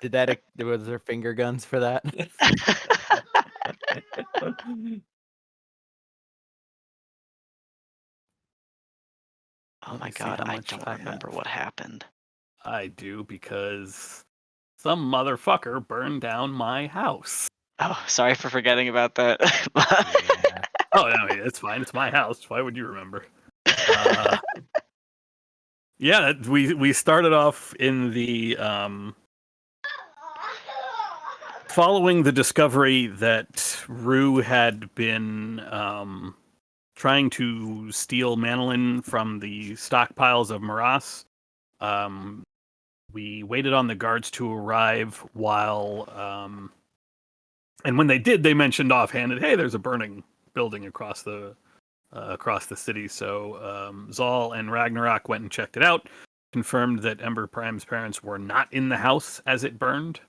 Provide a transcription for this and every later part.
Did that? Was there finger guns for that? Oh Let my me see god, how I much don't I remember have. what happened. I do, because some motherfucker burned down my house. Oh, sorry for forgetting about that. Yeah. Oh, no, it's fine. It's my house. Why would you remember? Yeah, we started off in the following the discovery that Rue had been trying to steal manolin from the stockpiles of Maras. We waited on the guards to arrive while, and when they did, they mentioned offhanded, "Hey, there's a burning building across the city." So Zal and Ragnarok went and checked it out, confirmed that Ember Prime's parents were not in the house as it burned.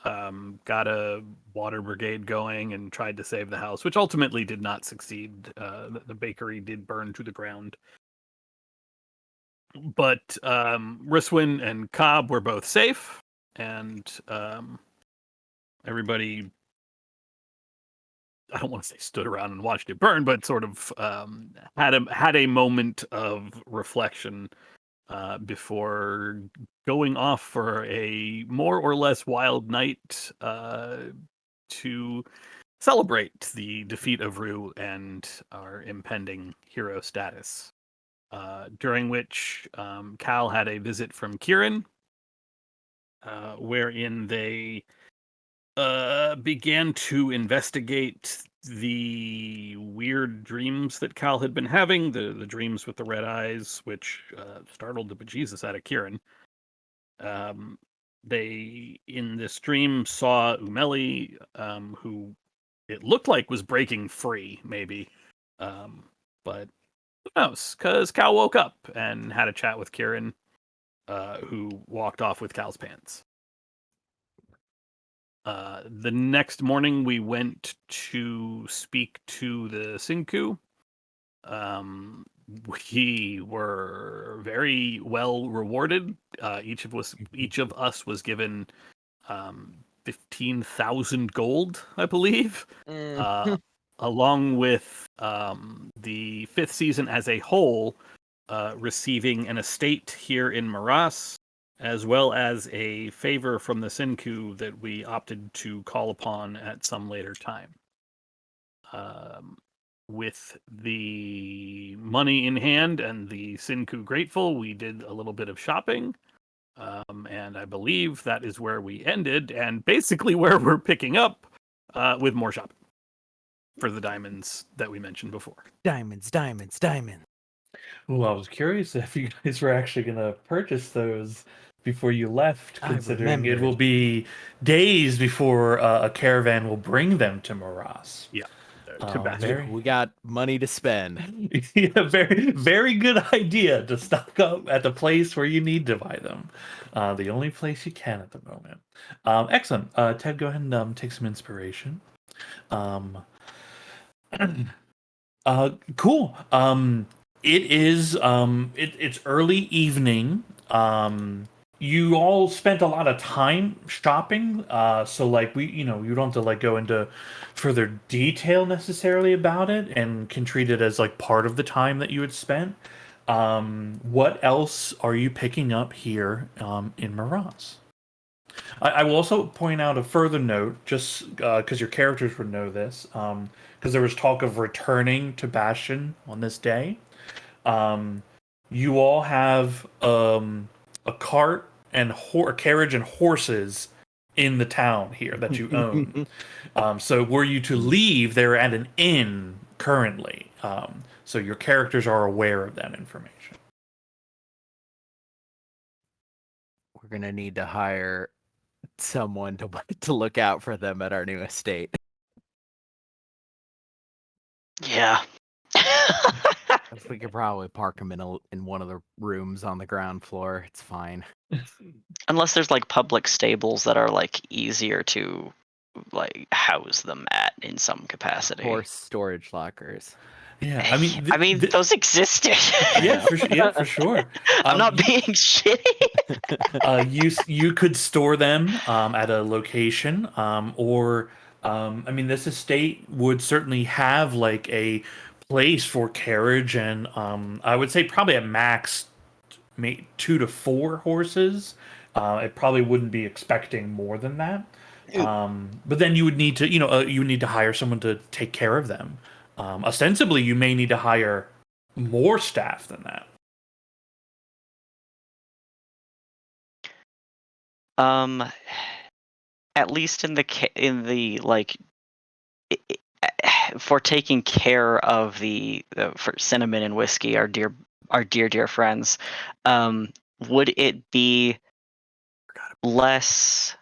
Got a water brigade going and tried to save the house, which ultimately did not succeed. The bakery did burn to the ground. But Riswin and Cobb were both safe, and everybody, I don't want to say stood around and watched it burn, but sort of had a moment of reflection before going off for a more or less wild night to celebrate the defeat of Rue and our impending hero status. During which Cal had a visit from Kieran, wherein they began to investigate the weird dreams that Cal had been having, the dreams with the red eyes, which startled the bejesus out of Kieran. They, in this dream, saw Umeli, who it looked like was breaking free, maybe. But who knows? Because Cal woke up and had a chat with Kieran, who walked off with Cal's pants. The next morning, we went to speak to the Sinku. We were very well rewarded. Each of us was given 15,000 gold, I believe, along with the fifth season as a whole receiving an estate here in Maras, as well as a favor from the Sinku that we opted to call upon at some later time. With the money in hand and the Sinku grateful, we did a little bit of shopping. And I believe that is where we ended, and basically where we're picking up with more shopping for the diamonds that we mentioned before. Diamonds. Ooh, I was curious if you guys were actually going to purchase those before you left, I considering it remembered. will be days before a caravan will bring them to Maras. Yeah, to Bastion. We got money to spend. Yeah, very, very good idea to stock up at the place where you need to buy them. The only place you can at the moment. Excellent. Ted, go ahead and take some inspiration. Cool. It is it's early evening. You all spent a lot of time shopping. So like you don't have to like go into further detail necessarily about it, and can treat it as like part of the time that you had spent. What else are you picking up here in Maras? I will also point out a further note, just because your characters would know this, because there was talk of returning to Bastion on this day. You all have a cart and a carriage and horses in the town here that you own. So were you to leave, they're at an inn currently. So your characters are aware of that information. We're gonna need to hire someone to look out for them at our new estate. Yeah. We could probably park them in one of the rooms on the ground floor. It's fine. Unless there's like public stables that are like easier to like house them at in some capacity. Horse storage lockers. Yeah, I mean, those existed. yeah, for sure. I'm not You, being shitty. you could store them at a location, or I mean, this estate would certainly have like a place for carriage, and I would say probably at max 2 to 4 horses. It probably wouldn't be expecting more than that. But then you would need to, you would need to hire someone to take care of them. Ostensibly, you may need to hire more staff than that. Um, at least in the like for taking care of the for Cinnamon and Whiskey, our dear friends, would it be less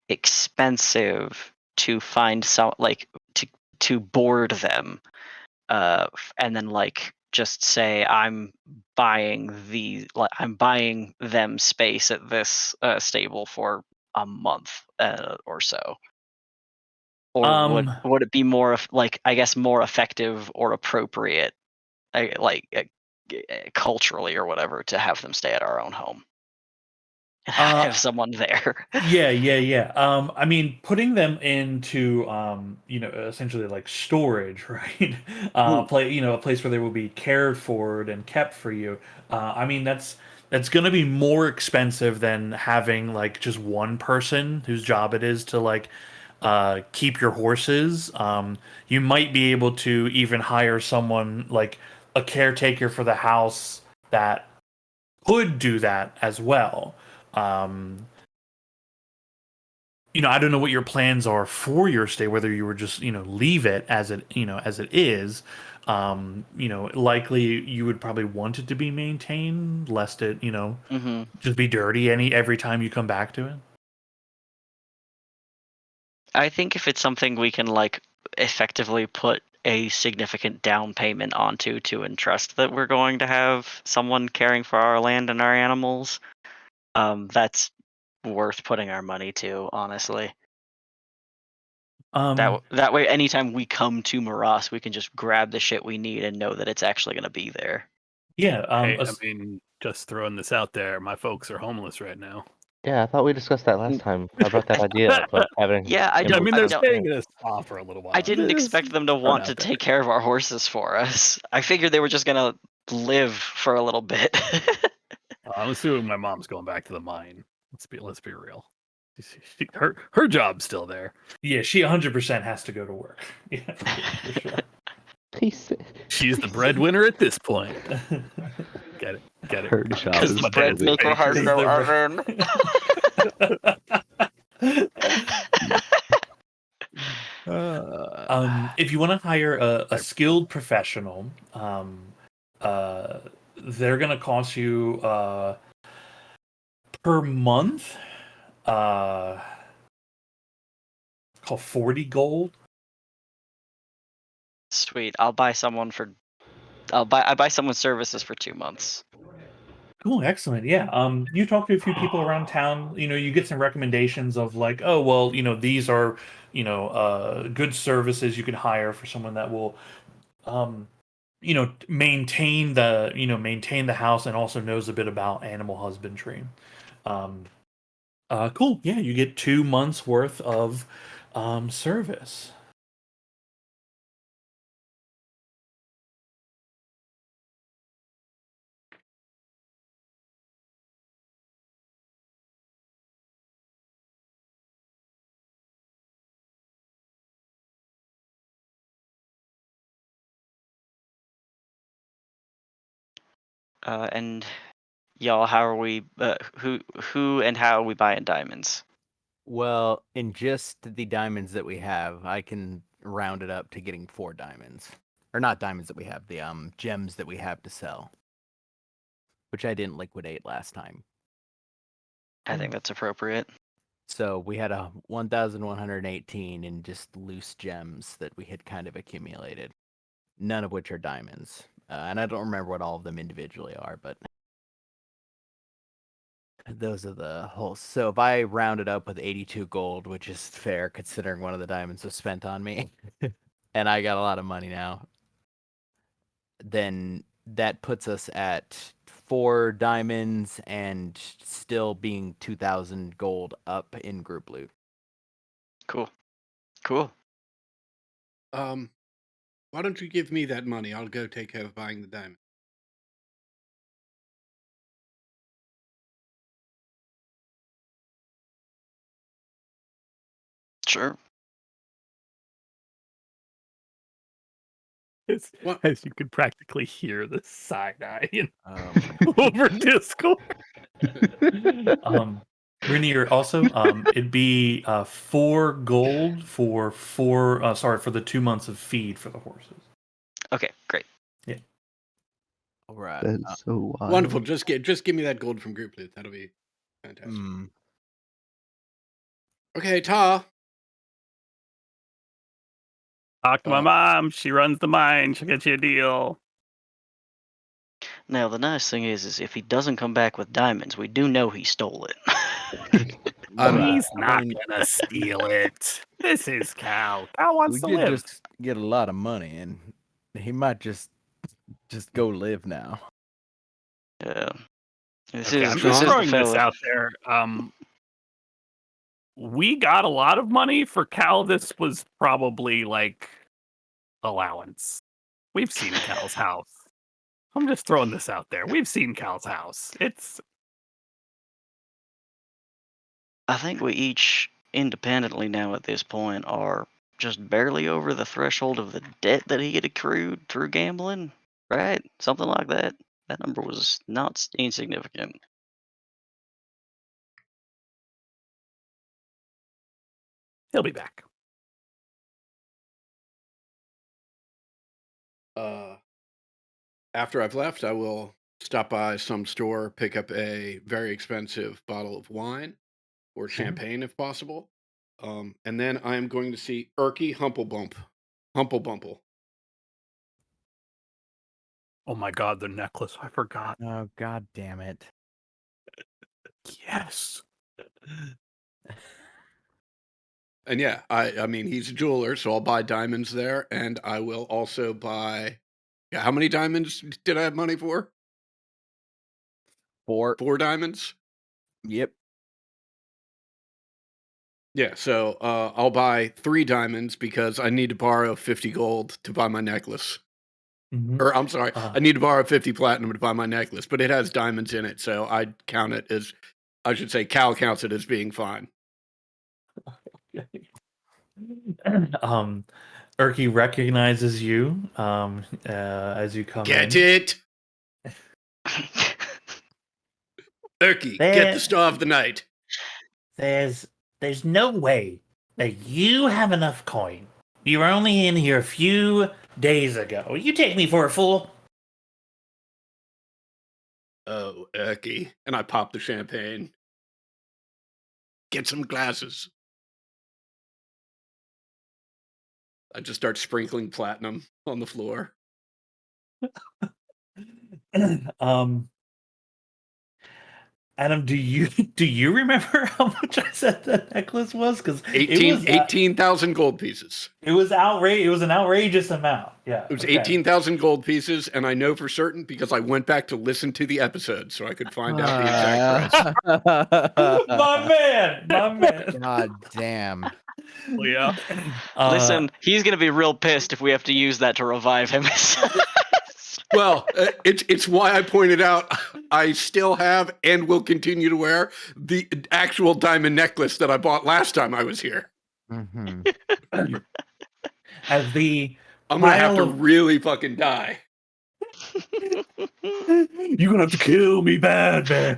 expensive to find some like to board them, and then like just say I'm buying them space at this stable for a month or so? Or Um, would it be more like, I guess, more effective or appropriate, culturally or whatever, to have them stay at our own home and have uh, someone there? yeah. I mean, putting them into, essentially like storage, right? Mm. A place where they will be cared for and kept for you. I mean, that's going to be more expensive than having like just one person whose job it is to like keep your horses. You might be able to even hire someone like a caretaker for the house that could do that as well. Um, I don't know what your plans are for your stay, whether you were just, leave it as as it is. Likely you would probably want it to be maintained, lest it, Hmm. just be dirty every time you come back to it. I think if it's something we can like effectively put a significant down payment onto to entrust that we're going to have someone caring for our land and our animals, that's worth putting our money to, honestly. Um, That way, anytime we come to Maras, we can just grab the shit we need and know that it's actually going to be there. yeah. Hey, I mean, just throwing this out there, my folks are homeless right now. Yeah, I thought we discussed that last time. I brought that idea up of having. Yeah, I Yeah, I don't. mean, I they're don't. staying in a spa for a little while. I didn't Just expect them to throwing want it to out there. take care of our horses for us. I figured they were just gonna live for a little bit. I'm assuming my mom's going back to the mine. Let's be real. Her job's still there. Yeah, she 100% has to go to work. Yeah, for sure. She's the breadwinner at this point. Get it? Her job Because is the bread building maker has bakery. no oven. If you want to hire a skilled professional, they're gonna cost you per month, uh, called 40 gold. Sweet. I buy someone's services for 2 months. Cool, excellent. Yeah. You talk to a few people around town. You get some recommendations of like, oh well, these are, good services you can hire for someone that will, um, maintain the house and also knows a bit about animal husbandry. Um, cool. Yeah, you get 2 months worth of service. And y'all, how are we? Who and how are we buying diamonds? Well, in just the diamonds that we have, I can round it up to getting 4 diamonds. Or not diamonds that we have, the gems that we have to sell. Which I didn't liquidate last time. I think that's appropriate. So we had a 1,118 in just loose gems that we had kind of accumulated. None of which are diamonds. And I don't remember what all of them individually are, but those are the whole. So if I round it up with 82 gold, which is fair considering one of the diamonds was spent on me, and I got a lot of money now. then that puts us at 4 diamonds and still being 2,000 gold up in group loot. Cool. Cool. Why don't you give me that money? I'll go take care of buying the diamond. Sure. What? As you could practically hear the side eye Um, over Discord. Rainier, also, it'd be 4 gold for 4. For the 2 months of feed for the horses. Okay, great. all right. That's so wild. Wonderful. Just give me that gold from group loot. That'll be fantastic. Okay, Ta. Talk to my mom. She runs the mine. She'll get you a deal. Now the nice thing is if he doesn't come back with diamonds, we do know he stole it. He's not gonna steal it. This is Cal. Cal wants We to did live. just get a lot of money, and he might just go live now. Yeah. This Okay, is I'm this just is the throwing this fella. out there. We got a lot of money for Cal. This was probably like allowance. We've seen Cal's house. I'm just throwing this out there. We've seen Cal's house. It's I think we each independently now at this point are just barely over the threshold of the debt that he had accrued through gambling, right? Something like that. That number was not insignificant. he'll be back. After I've left, I will stop by some store, pick up a very expensive bottle of wine or champagne if possible. And then I am going to see Erky Humplebumple. Oh my god, the necklace. I forgot. Oh, god damn it. Yes. And yeah, I mean, he's a jeweler, so I'll buy diamonds there. And I will also buy. Yeah, how many diamonds did I have money for? 4. 4 diamonds? Yep. Yeah, so I'll buy 3 diamonds because I need to borrow 50 gold to buy my necklace. Mhm. Or I'm sorry, I need to borrow 50 platinum to buy my necklace, but it has diamonds in it, so I count it as, I should say, Cal counts it as being fine. Erky recognizes you as you come Get in. it? Erky, get the Star of the Night. There's no way that you have enough coin. You were only in here a few days ago. You take me for a fool. Oh, Erky. And I pop the champagne. Get some glasses. I just start sprinkling platinum on the floor. Adam, do you remember how much I said that necklace was? Because 18,000 gold pieces. It was outrageous. It was an outrageous amount. Yeah, It was 18,000 gold pieces, and I know for certain because I went back to listen to the episode so I could find out the exact price. My man. God damn. Yeah. Listen, he's gonna be real pissed if we have to use that to revive him. Well, it's why I pointed out I still have and will continue to wear the actual diamond necklace that I bought last time I was here. Mm-hmm. As the I'm gonna have to pile of- really fucking die. You're gonna have to kill me bad, man.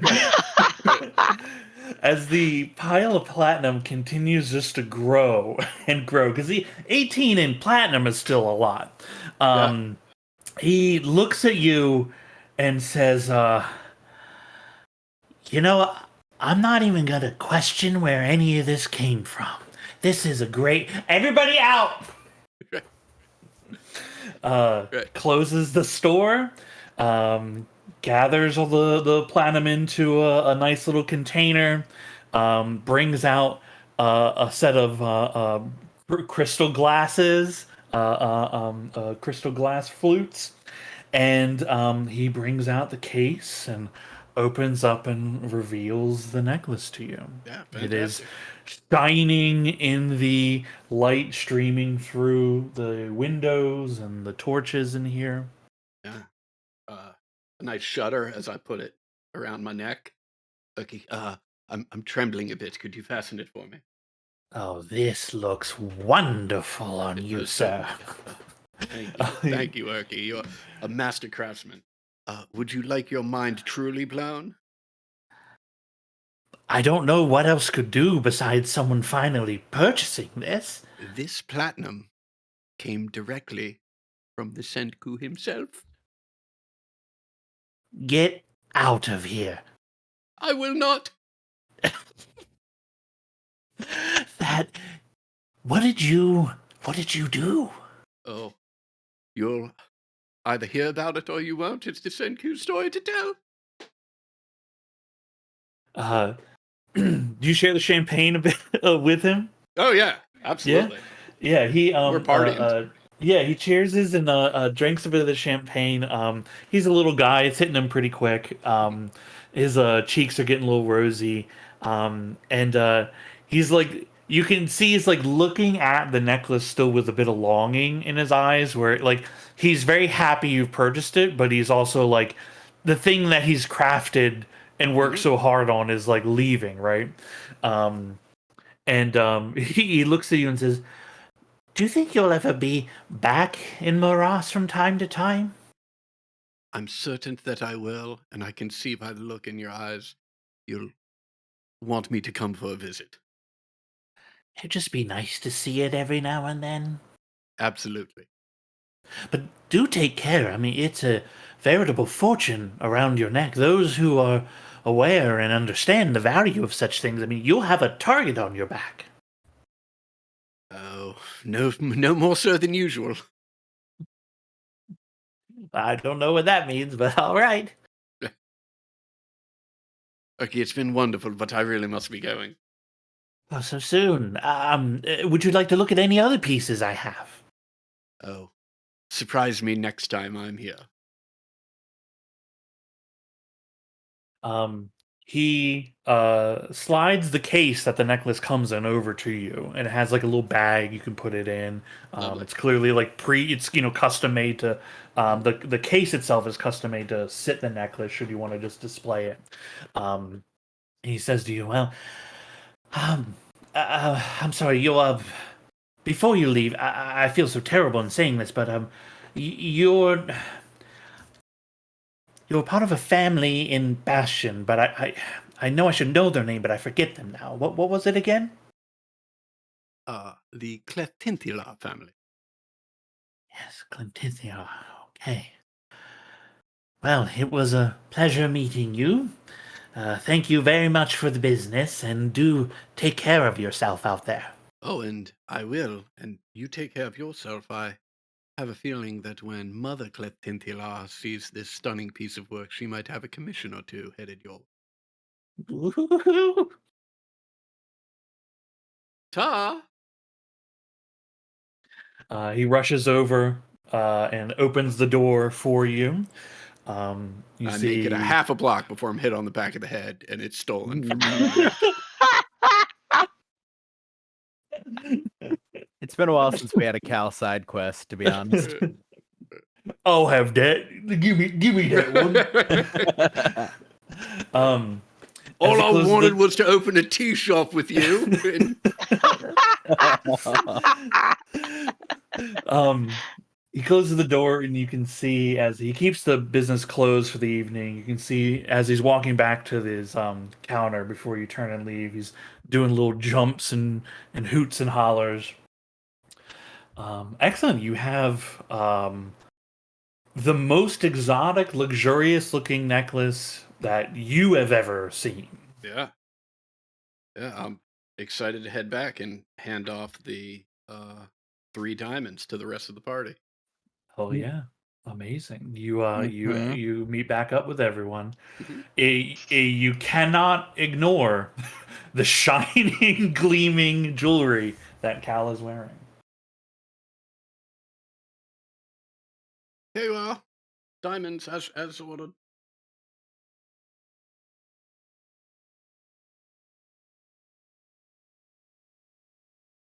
as the pile of platinum continues just to grow and grow, because the 18 in platinum is still a lot. He looks at you and says, you know, I'm not even going to question where any of this came from. This is a great... Everybody out! Closes the store, gathers all the platinum into a nice little container, brings out a set of crystal glasses, crystal glass flutes, and he brings out the case and opens up and reveals the necklace to you. Yeah, It is fantastic. shining in the light streaming through the windows and the torches in here. Yeah. A nice shudder as I put it around my neck. Okay. I'm trembling a bit. Could you fasten it for me? Oh, this looks wonderful on you, Most sir. certainly. Thank you. Thank you, Erky. You're a master craftsman. Would you like your mind truly blown? I don't know what else could do besides someone finally purchasing this. This platinum came directly from the Senku himself. Get out of here. I will not. That. What did you do? Oh, you'll either hear about it or you won't. It's the Senku story to tell. Do you share the champagne a bit with him? Oh yeah, absolutely. Yeah, he We're partying. yeah, he cheerses and drinks a bit of the champagne. He's a little guy; it's hitting him pretty quick. His cheeks are getting a little rosy, and he's like, you can see he's like looking at the necklace still with a bit of longing in his eyes, where like he's very happy you've purchased it, but he's also like the thing that he's crafted and worked so hard on is like leaving, right? And he looks at you and says, "Do you think you'll ever be back in Moras from time to time?" I'm certain that I will, and I can see by the look in your eyes, you'll want me to come for a visit. It'd just be nice to see it every now and then. Absolutely. But do take care. I mean, it's a veritable fortune around your neck. Those who are aware and understand the value of such things, I mean, you'll have a target on your back. Oh, no more so than usual. I don't know what that means, but all right. Okay, it's been wonderful, but I really must be going. Oh, so soon. Would you like to look at any other pieces I have? Oh, surprise me next time I'm here. He slides the case that the necklace comes in over to you, and it has like a little bag you can put it in. Lovely. It's clearly like it's custom made to the case itself is custom made to sit the necklace should you want to just display it. He says to you, "Well, I'm sorry, before you leave, I feel so terrible in saying this, but you're part of a family in Bastion, but I know I should know their name, but I forget them now. What was it again?" The Cletintila family. Yes, Clintinthia. Okay. Well, it was a pleasure meeting you. Thank you very much for the business, and do take care of yourself out there. Oh, and I will, and you take care of yourself. I have a feeling that when Mother Cletintila sees this stunning piece of work, she might have a commission or two headed your Woo-hoo-hoo. ta. He rushes over and opens the door for you. You I see make it a half a block before I'm hit on the back of the head, and it's stolen from me. It's been a while since we had a Cal side quest, to be honest. I'll have that. Give me that one. All As he I closes wanted was to open a tea shop with you. He closes the door, and you can see as he keeps the business closed for the evening. You can see as he's walking back to his counter before you turn and leave. He's doing little jumps and hoots and hollers. Excellent. You have the most exotic, luxurious-looking necklace that you have ever seen. Yeah. I'm excited to head back and hand off the 3 diamonds to the rest of the party. Oh yeah, amazing. You Mhm. you meet back up with everyone. Mhm. You cannot ignore the shining, gleaming jewelry that Cal is wearing. Okay, well, diamonds as ordered.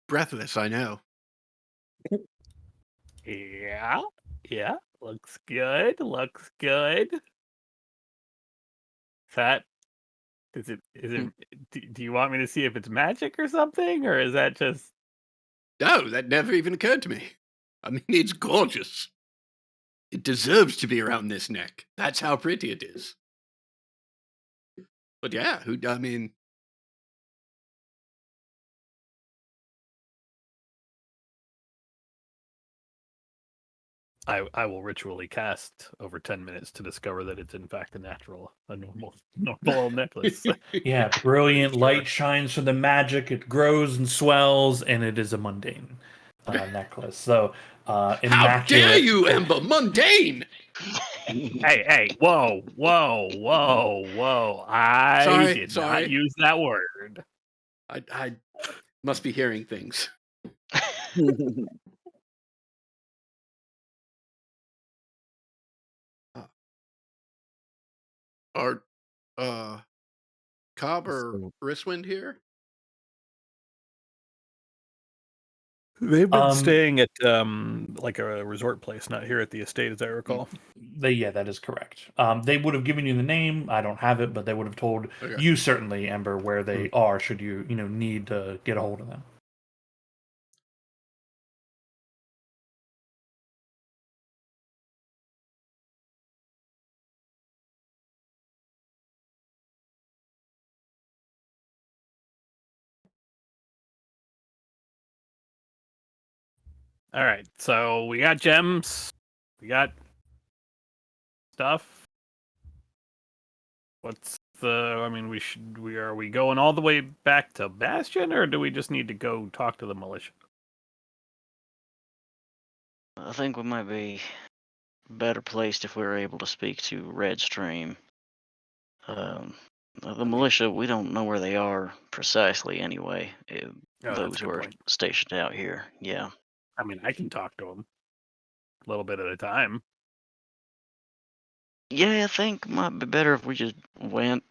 Breathless, I know. Yeah, yeah. Looks good. Looks good. That is it. Is it? Do you want me to see if it's magic or something, or is that just? No, that never even occurred to me. I mean, it's gorgeous. It deserves to be around this neck. That's how pretty it is. But yeah, I mean, I will ritually cast over 10 minutes to discover that it's in fact a normal necklace. Yeah, brilliant Sure. light shines from the magic. It grows and swells, and it is a mundane necklace. So, How dare immaculate. you, Ember? Mundane! Hey, whoa. I did not Sorry. use that word. I must be hearing things. Are Cobb or So- Riswind here? They've been Um, staying at like a resort place, not here at the estate, as I recall. yeah, that is correct. They would have given you the name. I don't have it, but they would have told Okay. you certainly, Ember, where they are. Should you need to get a hold of them. All right, so we got gems, we got stuff. What's the? I mean, are we going all the way back to Bastion, or do we just need to go talk to the militia? I think we might be better placed if we were able to speak to Redstream. The militia, we don't know where they are precisely anyway. Oh, that's Those a who good are point. stationed out here, yeah. I mean, I can talk to them a little bit at a time. Yeah, I think it might be better if we just went.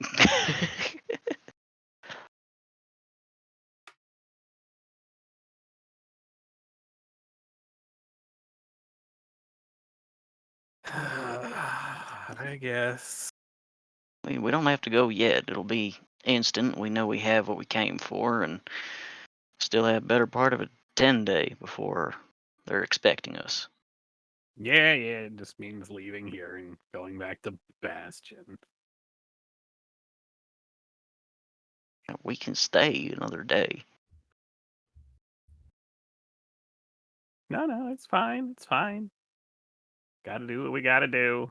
I guess. I mean, we don't have to go yet. It'll be instant. We know we have what we came for, and still have better part of a 10-day before they're expecting us. Yeah, it just means leaving here and going back to Bastion. We can stay another day. No, it's fine. It's fine. Gotta do what we gotta do.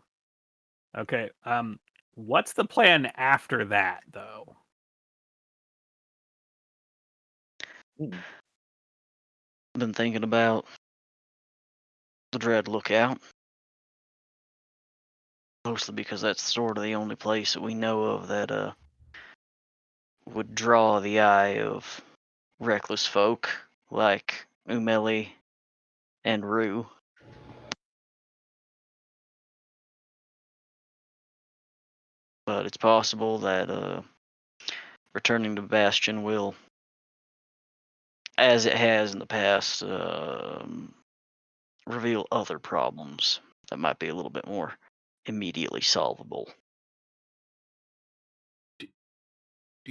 Okay, what's the plan after that, though? I've been thinking about the Dread Lookout, mostly because that's sort of the only place that we know of that would draw the eye of reckless folk like Umeli and Rue. But it's possible that returning to Bastion will, as it has in the past, reveal other problems that might be a little bit more immediately solvable. Do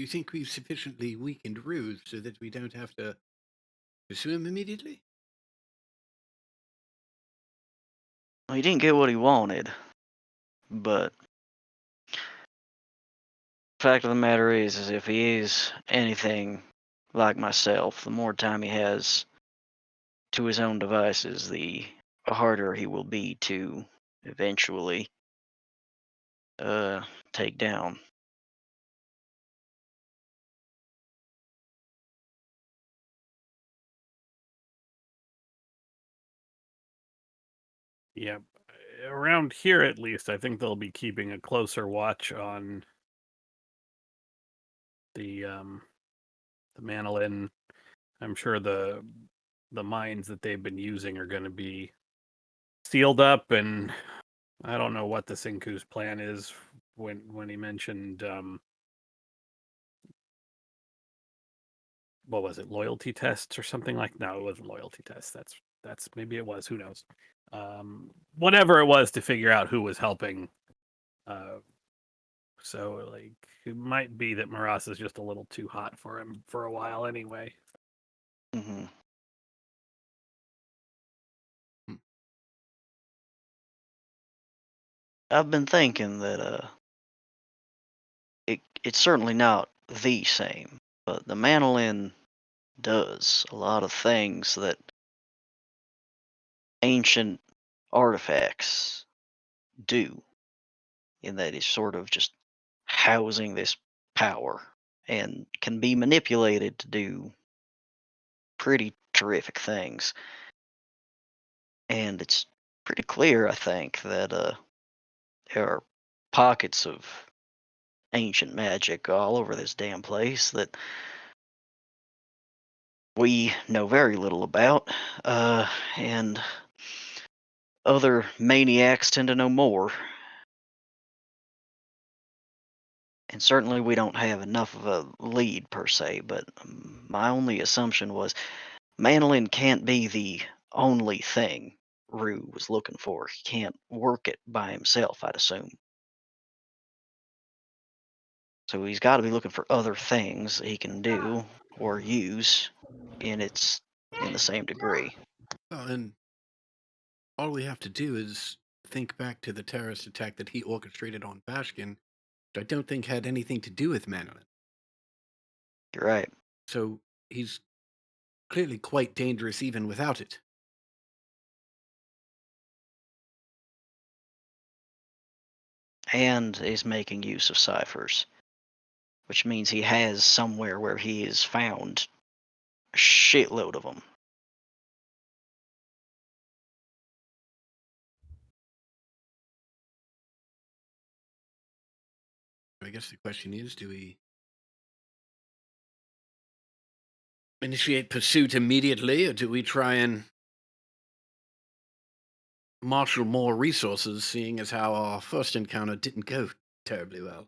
you think we've sufficiently weakened Ruth so that we don't have to pursue him immediately? Well, he didn't get what he wanted, but the fact of the matter is if he is anything like myself, the more time he has to his own devices, the harder he will be to eventually take down. Yep. Around here, at least, I think they'll be keeping a closer watch on the Manolin. I'm sure the mines that they've been using are going to be sealed up and I don't know what the Sinku's plan is when he mentioned what was it, loyalty tests or something like. No, it wasn't loyalty tests. That's maybe it was. Who knows? Whatever it was to figure out who was helping. So like it might be that Maras is just a little too hot for him for a while anyway. Hmm. I've been thinking that it's certainly not the same, but the Manolin does a lot of things that ancient artifacts do, in that it's sort of just housing this power and can be manipulated to do pretty terrific things. And it's pretty clear, I think, that there are pockets of ancient magic all over this damn place that we know very little about, and other maniacs tend to know more. And certainly we don't have enough of a lead per se, but my only assumption was Manolin can't be the only thing Rue was looking for. He can't work it by himself, I'd assume. So he's got to be looking for other things he can do or use in the same degree. Well, and all we have to do is think back to the terrorist attack that he orchestrated on Bashkin, which I don't think had anything to do with Manolin. You're right. So he's clearly quite dangerous even without it. And is making use of ciphers, which means he has somewhere where he has found a shitload of them. I guess the question is, do we initiate pursuit immediately, or do we try and marshal more resources, seeing as how our first encounter didn't go terribly well?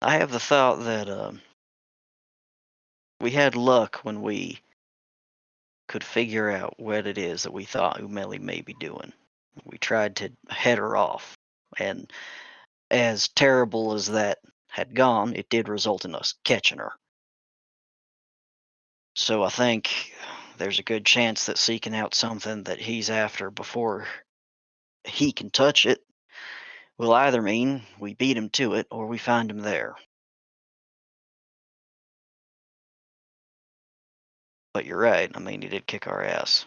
I have the thought that we had luck when we could figure out what it is that we thought Umeli may be doing. We tried to head her off, and as terrible as that had gone, it did result in us catching her. So I think there's a good chance that seeking out something that he's after before he can touch it will either mean we beat him to it or we find him there. But you're right, I mean, he did kick our ass.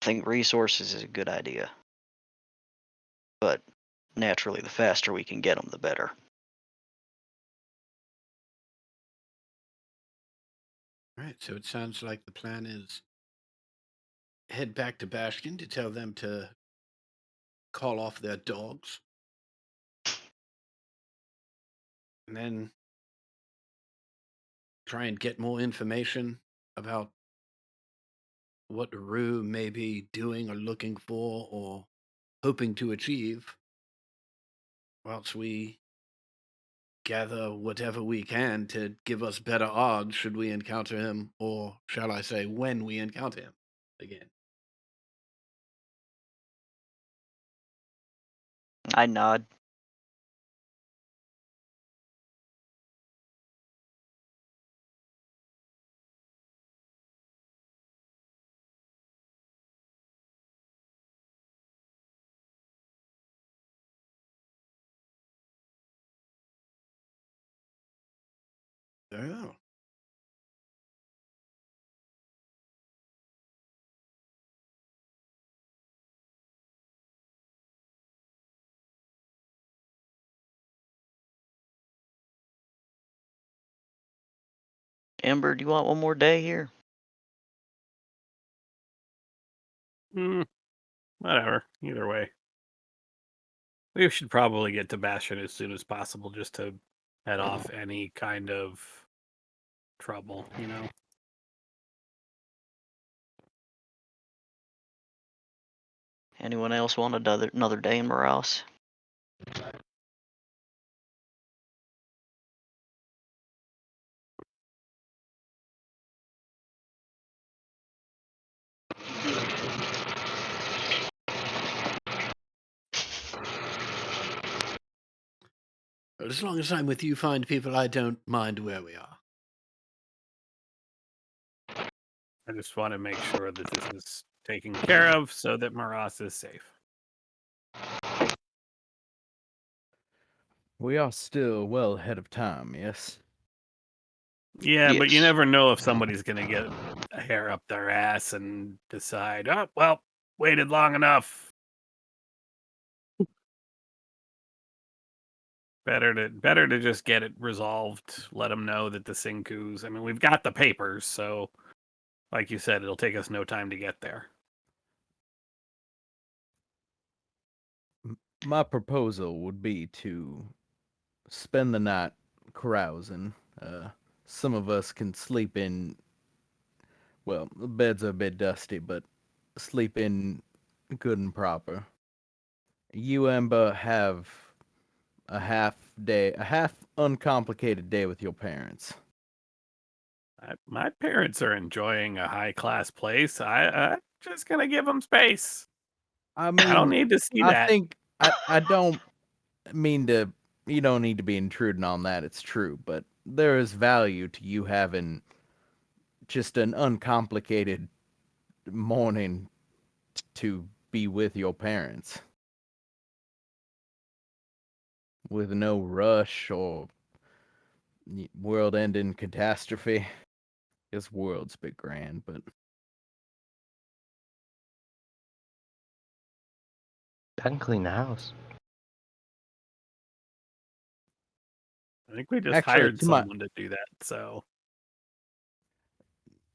I think resources is a good idea. But naturally, the faster we can get them, the better. All right, so it sounds like the plan is head back to Bashkin to tell them to call off their dogs, and then try and get more information about what Rue may be doing or looking for or hoping to achieve, whilst we gather whatever we can to give us better odds should we encounter him, or shall I say, when we encounter him again. I nod. Very well. Ember, do you want one more day here? Whatever. Either way. We should probably get to Bastion as soon as possible just to head off any kind of trouble, Anyone else want another day in Morass? As long as I'm with you, find people, I don't mind where we are. I just want to make sure that this is taken care of so that Maras is safe. We are still well ahead of time, yes? Yeah, but you Yes. never know if somebody's going to get a hair up their ass and decide, oh, well, waited long enough. Better to just get it resolved. Let them know that the Sinkus. I mean, we've got the papers, so like you said, it'll take us no time to get there. My proposal would be to spend the night carousing. Some of us can sleep in. Well, the beds are a bit dusty, but sleep in good and proper. You, Amber, have a half uncomplicated day with your parents. My parents are enjoying a high class place. I'm just gonna give them space. I I don't mean, need to see I that. think I don't mean to. You don't need to be intruding on that. It's true, but there is value to you having just an uncomplicated morning to be with your parents with no rush or world-ending catastrophe. This world's a bit grand, but I can clean the house. I think we just actually, hired someone to do that. So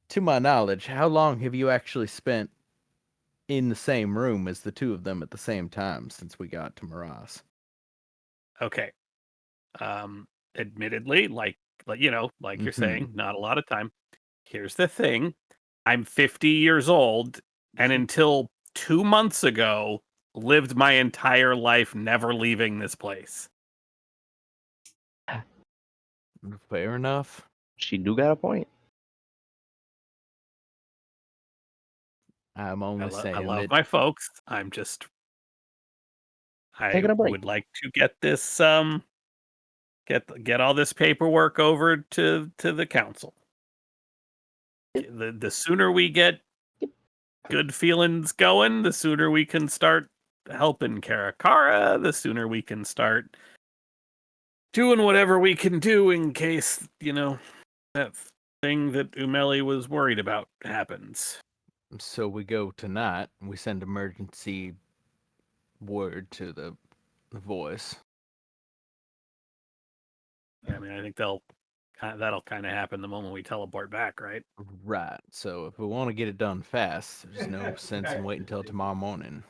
to my knowledge, how long have you actually spent in the same room as the two of them at the same time since we got to Maras? okay. Admittedly, like you're Mm-hmm. saying, not a lot of time. Here's the thing. I'm 50 years old, and until 2 months ago, lived my entire life never leaving this place. Fair enough. She do got a point. I'm I, only I saying love that. my folks. I'm just, I Taking a break. would like to get this get all this paperwork over to the council. The sooner we get good feelings going, the sooner we can start helping Karakara, the sooner we can start doing whatever we can do in case, that thing that Umeli was worried about happens. So we go tonight. And we send emergency word to the voice. I mean, I think that'll kind of happen the moment we teleport back, right? Right. So if we want to get it done fast, there's no sense in waiting until tomorrow morning.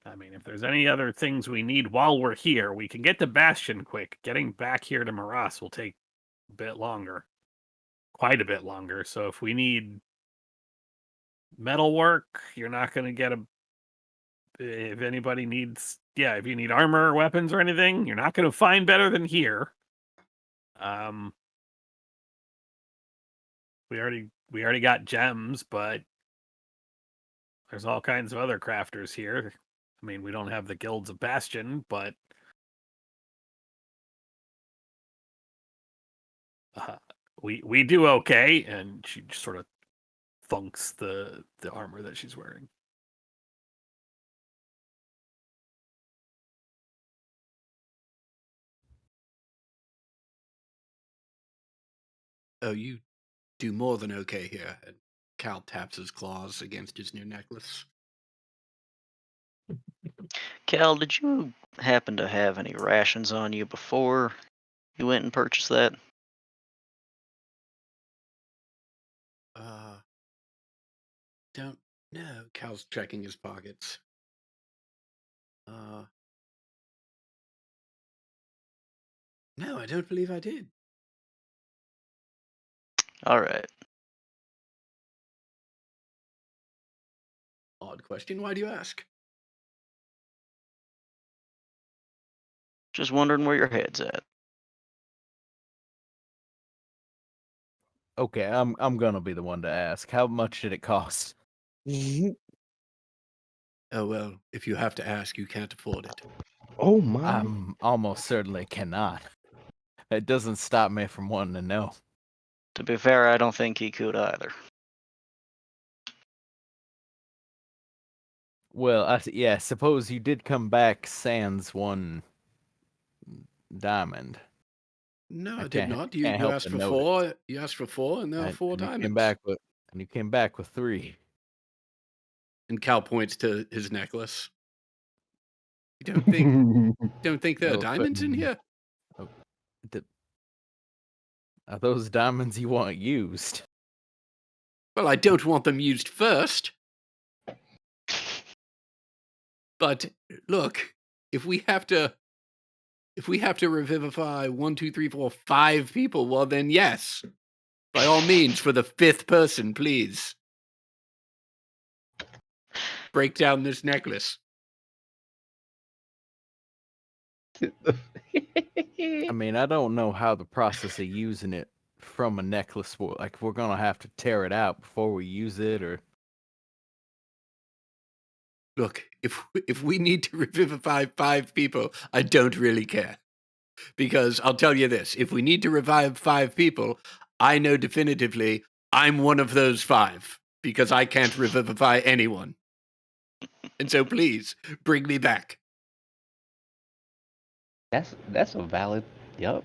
I mean, if there's any other things we need while we're here, we can get to Bastion quick. Getting back here to Maras will take a bit longer. Quite a bit longer. So if we need metal work, you're not going to get if anybody needs, if you need armor or weapons or anything, you're not going to find better than here. We already got gems, but there's all kinds of other crafters here. I mean, we don't have the guilds of Bastion, but we do okay. And she just sort of funks the armor that she's wearing. Oh, you do more than okay here. And Cal taps his claws against his new necklace. Cal, did you happen to have any rations on you before you went and purchased that? Don't know. Cal's checking his pockets. No, I don't believe I did. All right. Odd question. Why do you ask? Just wondering where your head's at. Okay, I'm gonna be the one to ask. How much did it cost? Oh, well, if you have to ask, you can't afford it. Oh my! I'm almost certainly cannot. It doesn't stop me from wanting to know. To be fair, I don't think he could either. Well, yeah, suppose you did come back sans one diamond. No, I did can't not. can't You help asked but for notice. 4. You asked for 4, and there were 4 And you diamonds. came back with 3. And Cal points to his necklace. You don't think there are Oh, but diamonds in here? are those diamonds you want used? Well, I don't want them used first. But look, if we have to revivify 1, 2, 3, 4, 5 people, well then yes. By all means, for the 5th person, please. Break down this necklace. I mean, I don't know how the process of using it from a necklace will, like, we're gonna have to tear it out before we use it, or Look, if we need to revivify 5 people, I don't really care. Because I'll tell you this, if we need to revive 5 people, I know definitively I'm one of those 5 because I can't revivify anyone. And so please bring me back. That's a valid. Yup.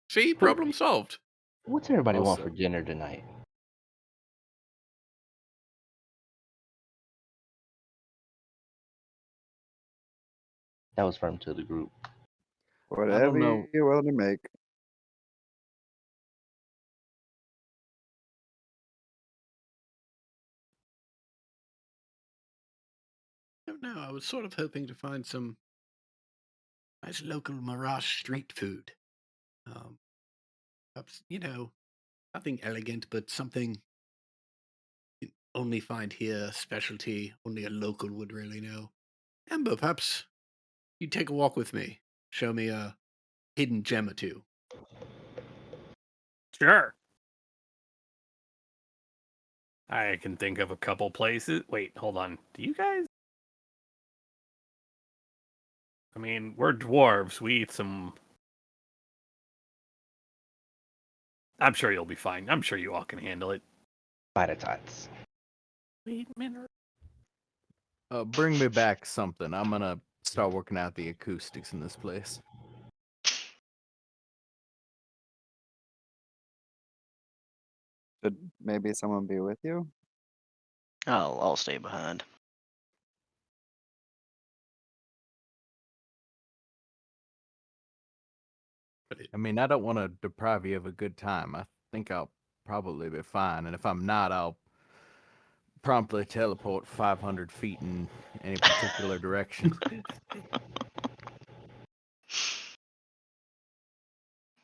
See, problem solved. What's everybody want Also- for dinner tonight? That was from to the group. Whatever know. you're willing to make. I don't know. I was sort of hoping to find some nice local Mirage street food. Perhaps, nothing elegant, but something you only find here, specialty, only a local would really know. Ember, perhaps you'd take a walk with me. Show me a hidden gem or 2. Sure. I can think of a couple places. Wait, hold on. Do you guys? I mean, we're dwarves. We eat some. I'm sure you'll be fine. I'm sure you all can handle it. Spider tots. Wait a minute. Bring me back something. I'm gonna start working out the acoustics in this place. Should maybe someone be with you? I'll stay behind. I mean, I don't want to deprive you of a good time. I think I'll probably be fine, and if I'm not, I'll promptly teleport 500 feet in any particular direction.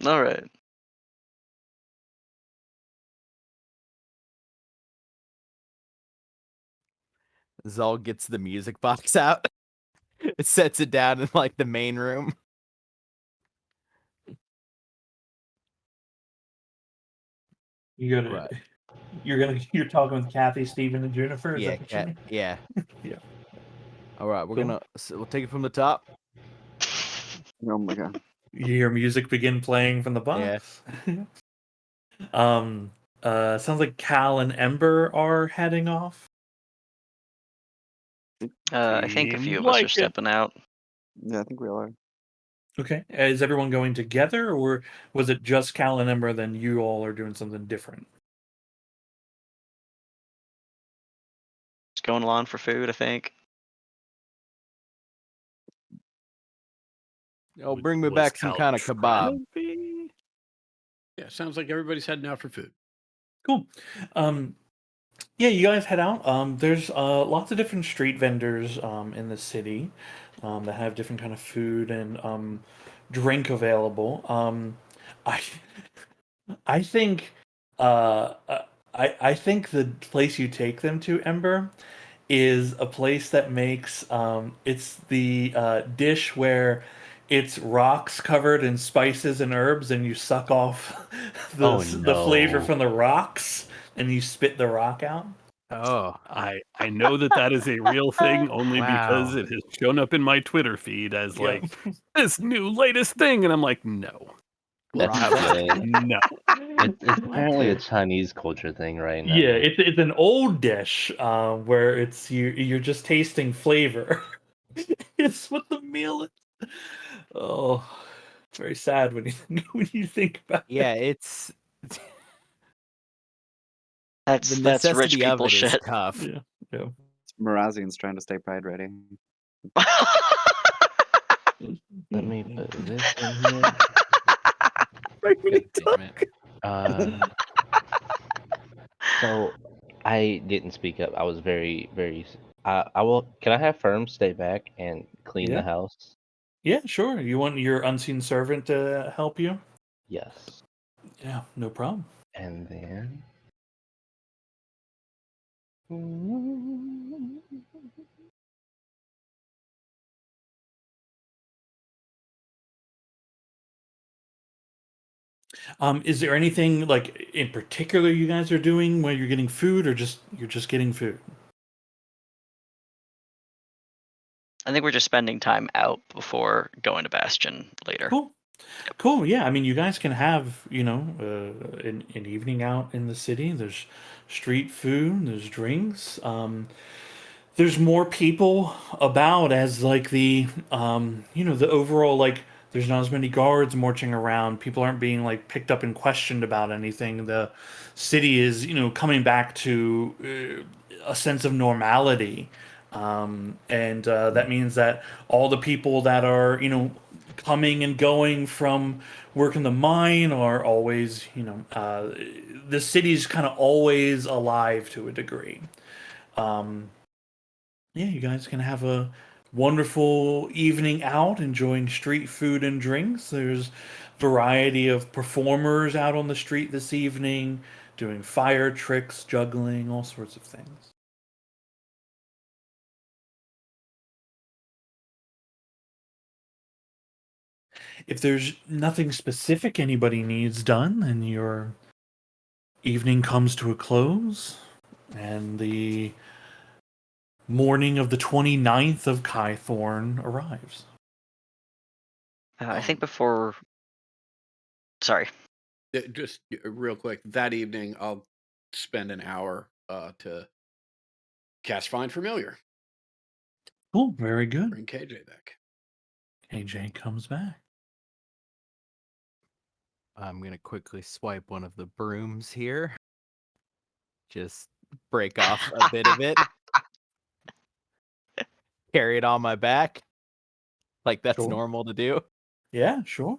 All right. Zol gets the music box out. It sets it down in like the main room. You gotta. Right. You're talking with Kathy, Steven, and Jennifer. Is Yeah, that what you mean? yeah. Yeah. All right, Cool. we'll take it from the top. Oh my god. You hear music begin playing from the Yeah. box. Sounds like Cal and Ember are heading off. I think a few Seems of us like are it. stepping out. Yeah, I think we all are. Okay. Is everyone going together, or was it just Cal and Ember? Then you all are doing something different. going along for food, I think. Oh, bring me Was back some kind of Cal kebab. trying to be? Yeah, sounds like everybody's heading out for food. Cool. Yeah, you guys head out. There's lots of different street vendors in the city that have different kind of food and drink available. I I think I think the place you take them to, Ember, is a place that makes it's the dish where it's rocks covered in spices and herbs, and you suck off Oh the flavor no. from the rocks, and you spit the rock out. Oh, I know that is a real thing only because wow. it has shown up in my Twitter feed as Yep. like this new latest thing, and I'm like, no, That's Rock yeah. no. It's apparently a Chinese culture thing right Yeah, now. it's an old dish where it's you're just tasting flavor. It's what the meal is. Oh, it's very sad when you when you think about Yeah, it. it's the That's rich necessity of people it is shit. tough. Yeah, yeah. Marazian's trying to stay pride ready. Let me put this in here. Right when Good you statement. talk. So I didn't speak up. I was very. I will. Can I have Firm stay back and clean the Yeah, house? yeah, sure. You want your unseen servant to help you? Yes. Yeah, no problem. And then. Is there anything like in particular you guys are doing where you're getting food, or you're just getting food? I think we're just spending time out before going to Bastion later. Cool. Cool. Yeah. I mean, you guys can have, an evening out in the city. There's street food, there's drinks. There's more people about as like the overall, like, there's not as many guards marching around. People aren't being like picked up and questioned about anything. The city is, coming back to a sense of normality. And that means that all the people that are, coming and going from work in the mine are always, the city's kind of always alive to a degree. Um, yeah, you guys can have a wonderful evening out enjoying street food and drinks. There's variety of performers out on the street this evening doing fire tricks, juggling, all sorts of things. If there's nothing specific anybody needs done, then your evening comes to a close, and the morning of the 29th of Kythorn arrives. I think Um, before. Sorry. just real quick, that evening I'll spend an hour to cast Find Familiar. Cool, very good. Bring KJ back. AJ comes back. I'm gonna quickly swipe one of the brooms here. Just break off a bit of it. Carry it on my back. Like that's Sure. normal to do. Yeah, sure.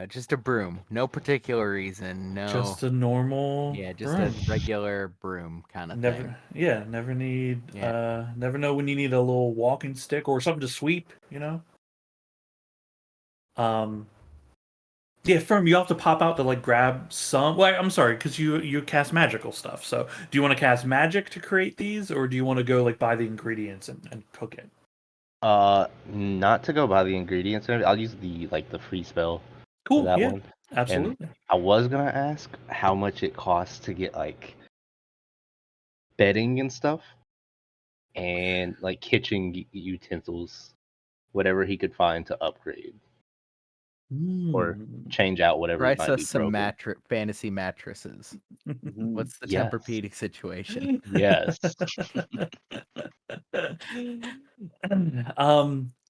Just a broom. No particular reason. No. Just a normal Yeah, just broom. a regular broom kind of thing. Never need Yeah. never know when you need a little walking stick or something to sweep, Um yeah, Firm, you have to pop out to like grab some. Well, I'm sorry, because you cast magical stuff. So do you want to cast magic to create these, or do you want to go like buy the ingredients and cook it? Not to go by the ingredients. I'll use the free spell for Cool, that yeah, one. And absolutely. I was gonna ask how much it costs to get like bedding and stuff, and like kitchen utensils, whatever he could find to upgrade or Hmm. change out whatever Price might us be some broken. fantasy mattresses. Mhm. What's the Yes. Tempur-Pedic situation? Yes.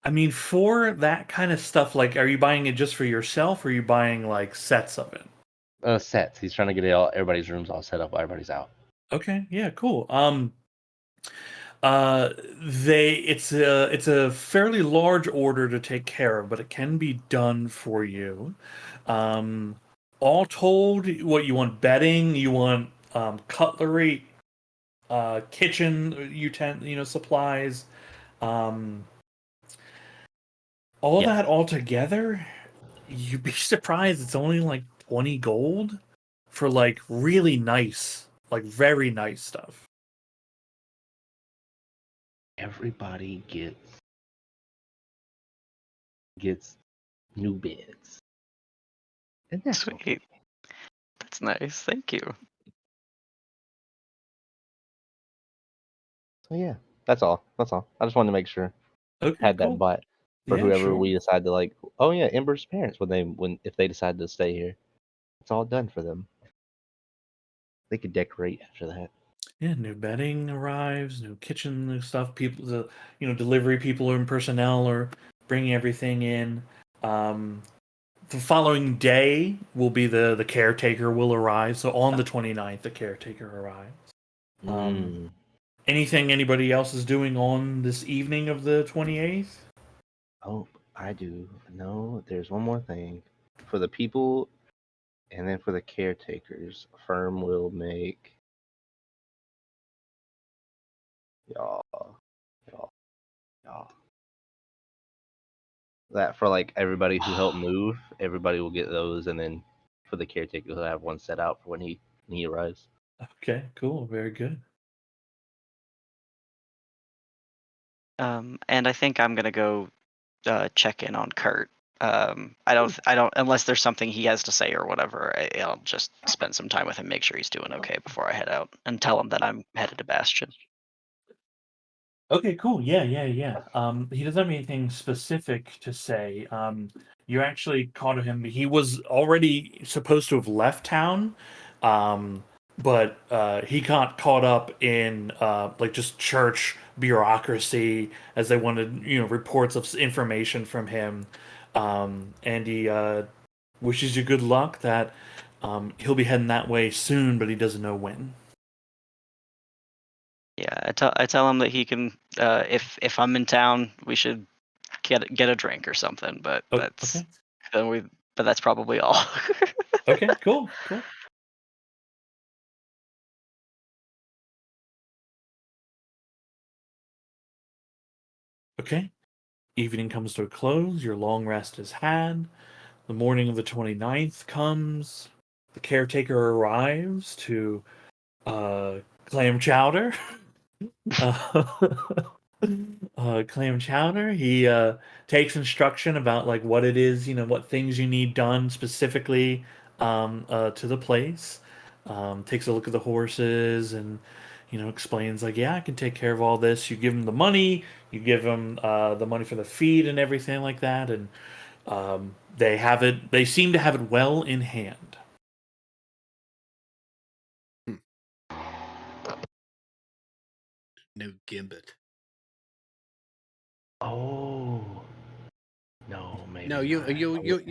I mean, for that kind of stuff, like, are you buying it just for yourself, or are you buying like sets of it? Sets. He's trying to get everybody's rooms all set up while everybody's out. Okay, yeah, cool. It's a fairly large order to take care of, but it can be done for you. All told, what you want: bedding, you want cutlery, kitchen supplies, um, all Yeah. that all together. You'd be surprised it's only like 20 gold for like really nice, like very nice stuff. Everybody gets new beds. And that's Sweet. okay. That's nice. Thank you. So yeah, that's all. That's all. I just wanted to make sure Okay, had that cool. butt for Yeah, whoever sure. we decide to like. Oh yeah, Ember's parents if they decide to stay here, it's all done for them. They could decorate after that. Yeah, new bedding arrives, new kitchen, new stuff. People, delivery people and personnel are bringing everything in. The following day will be the caretaker will arrive. So on the 29th, the caretaker arrives. Mm. Anything anybody else is doing on this evening of the 28th? Oh, I do. No, there's one more thing. For the people and then for the caretakers, firm will make y'all, y'all, y'all. That for like everybody who helped move, everybody will get those, and then for the caretaker, he'll have one set out for when he arrives. Okay, cool, very good. And I think I'm gonna go check in on Kurt. I don't unless there's something he has to say or whatever. I'll just spend some time with him, make sure he's doing okay before I head out, and tell him that I'm headed to Bastion. Okay, cool. Yeah. He doesn't have anything specific to say. You actually caught him. He was already supposed to have left town, but he got caught up in like just church bureaucracy as they wanted, reports of information from him. And he wishes you good luck. That he'll be heading that way soon, but he doesn't know when. Yeah, I tell him that he can if I'm in town, we should get a drink or something. But Oh, that's okay. but that's probably all. Okay. Cool. Okay. Evening comes to a close. Your long rest is had. The morning of the 29th comes. The caretaker arrives to clam chowder. uh, Clam chowder. He takes instruction about like what it is, what things you need done specifically to the place. Takes a look at the horses and explains like, yeah, I can take care of all this. You give him the money. You give him the money for the feed and everything like that, and they have it. They seem to have it well in hand. No Gimbit. Oh no, maybe No, you're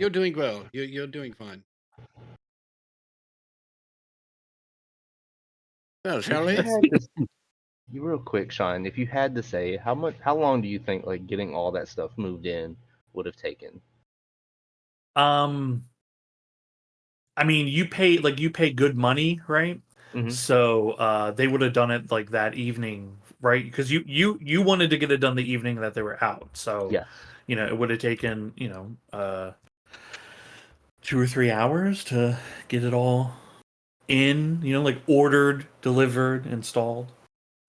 doing well. You're doing fine. Well, shall If you we? had to, you real quick, Sean. If you had to say how long do you think like getting all that stuff moved in would have taken? Um, I mean, you pay good money, right? Mm-hmm. So they would have done it like that evening, right? Because you wanted to get it done the evening that they were out. So Yes. it would have taken 2 or 3 hours to get it all in. Like ordered, delivered, installed.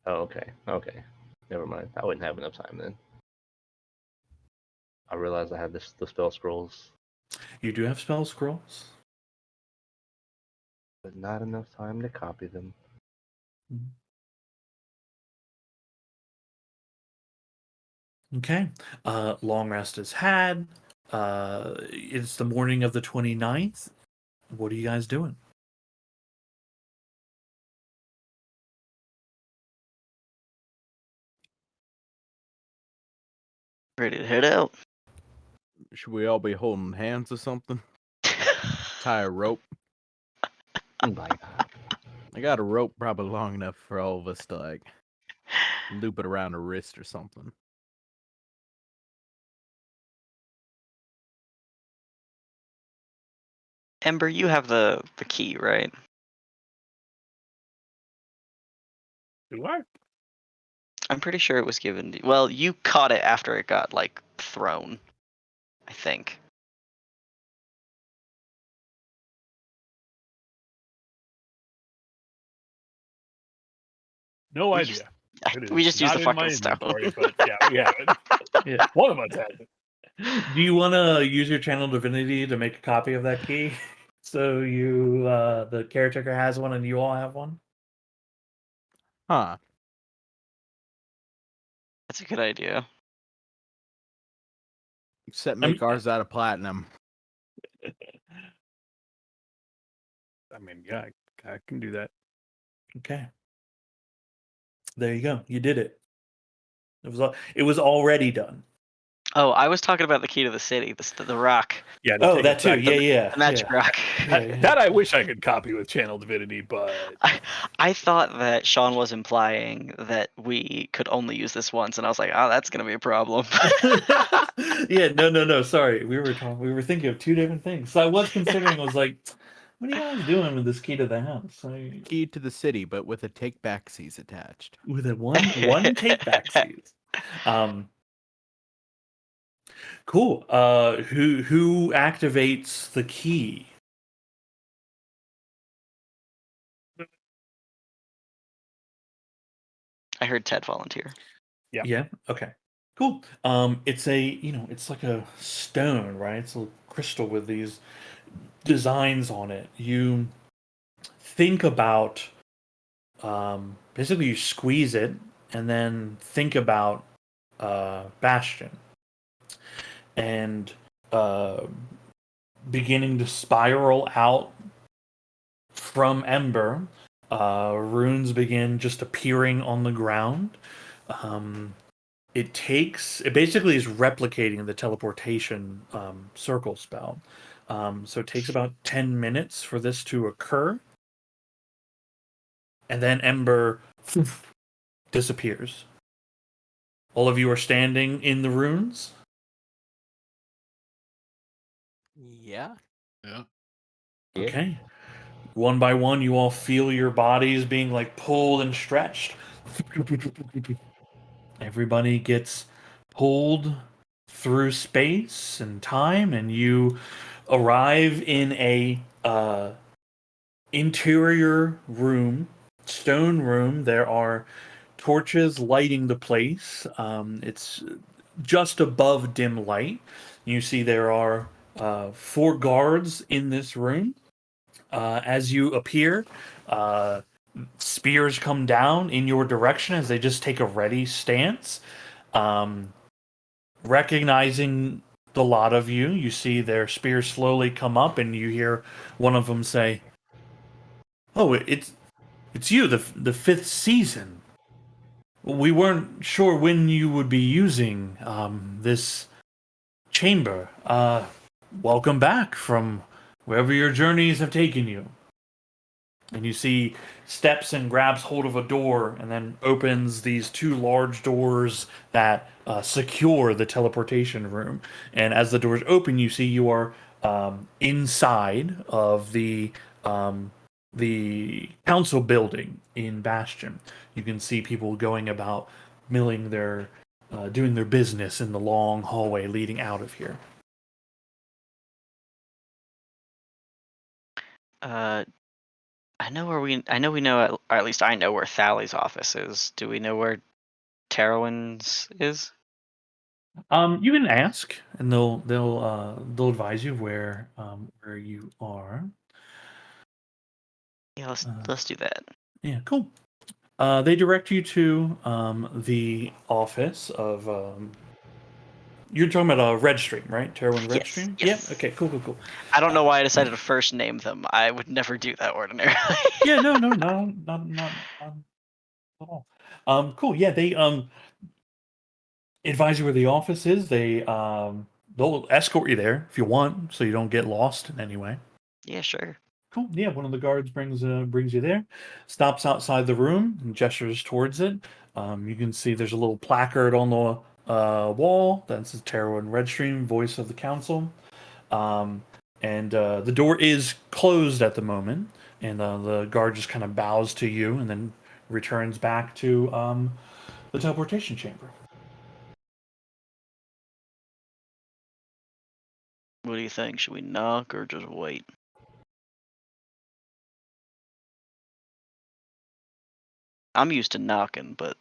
Oh, okay. Okay. Never mind. I wouldn't have enough time then. I realized I had the spell scrolls, You do have spell scrolls. but not enough time to copy them. Okay. Long rest is had. It's the morning of the 29th. What are you guys doing? Ready to head out. Should we all be holding hands or something? Tie a rope. Oh my god. I got a rope probably long enough for all of us to like loop it around a wrist or something. Ember, you have the key, right? Do I? I'm pretty sure it was given to, well, you caught it after it got like thrown, I think. No We idea. It we is just used not the in my fucking stone. inventory, but yeah, we have it. Yeah. One of us has it. Do you want to use your channel divinity to make a copy of that key? So you, the caretaker has one and you all have one? Huh. That's a good idea. Except I make mean- ours out of platinum. I mean, yeah, I can do that. Okay. There you go. You did it. It was already done. Oh, I was talking about the key to the city, the rock, Yeah. To Oh, take that us too. back to Yeah, the magic yeah. rock. Yeah. That I wish I could copy with channel divinity, but I thought that Sean was implying that we could only use this once, and I was like, oh, that's gonna be a problem. Yeah, no. Sorry, we were thinking of two different things. So I was considering. I was like, what are you guys doing with this key to the house? Key to the city, but with a take back seas attached. With a one take back seat. Cool. Who activates the key? I heard Ted volunteer. Yeah. Yeah. Okay. Cool. It's it's like a stone, right? It's a crystal with these designs on it. You think about, basically you squeeze it and then think about Bastion and uh, beginning to spiral out from Ember. Runes begin just appearing on the ground. It basically is replicating the teleportation circle spell. So it takes about 10 minutes for this to occur. And then Ember disappears. All of you are standing in the runes. Yeah. Yeah. Yeah. Okay. One by one, you all feel your bodies being like pulled and stretched. Everybody gets pulled through space and time, and you arrive in a interior room, stone room. There are torches lighting the place. It's just above dim light. You see there are 4 guards in this room. As you appear, spears come down in your direction as they just take a ready stance. Recognizing the lot of you, you see their spears slowly come up, and you hear one of them say, "Oh, it's you, the 5th season. We weren't sure when you would be using this chamber. Welcome back from wherever your journeys have taken you." And you see steps and grabs hold of a door and then opens these 2 large doors that secure the teleportation room. And as the doors open, you see you are inside of the council building in Bastion. You can see people going about milling their doing their business in the long hallway leading out of here. I know we know, or at least I know where Thally's office is. Do we know where Terowin's is? You can ask, and they'll advise you where you are. Yeah, let's Uh, let's do that. Yeah, cool. They direct you to the office of. You're talking about Red Stream, right? Terwin Red Yes, Stream. yes. Yeah. Okay. Cool. I don't know why I decided to first name them. I would never do that ordinarily. Yeah. No. Not at all. Cool. Yeah. They advise you where the office is. They'll escort you there if you want, so you don't get lost in any way. Yeah, sure. Cool. Yeah, one of the guards brings you there. Stops outside the room and gestures towards it. You can see there's a little placard on the wall that says Tarot and Redstream, voice of the council. And the door is closed at the moment, and the guard just kind of bows to you and then returns back to the teleportation chamber. What do you think? Should we knock or just wait? I'm used to knocking, but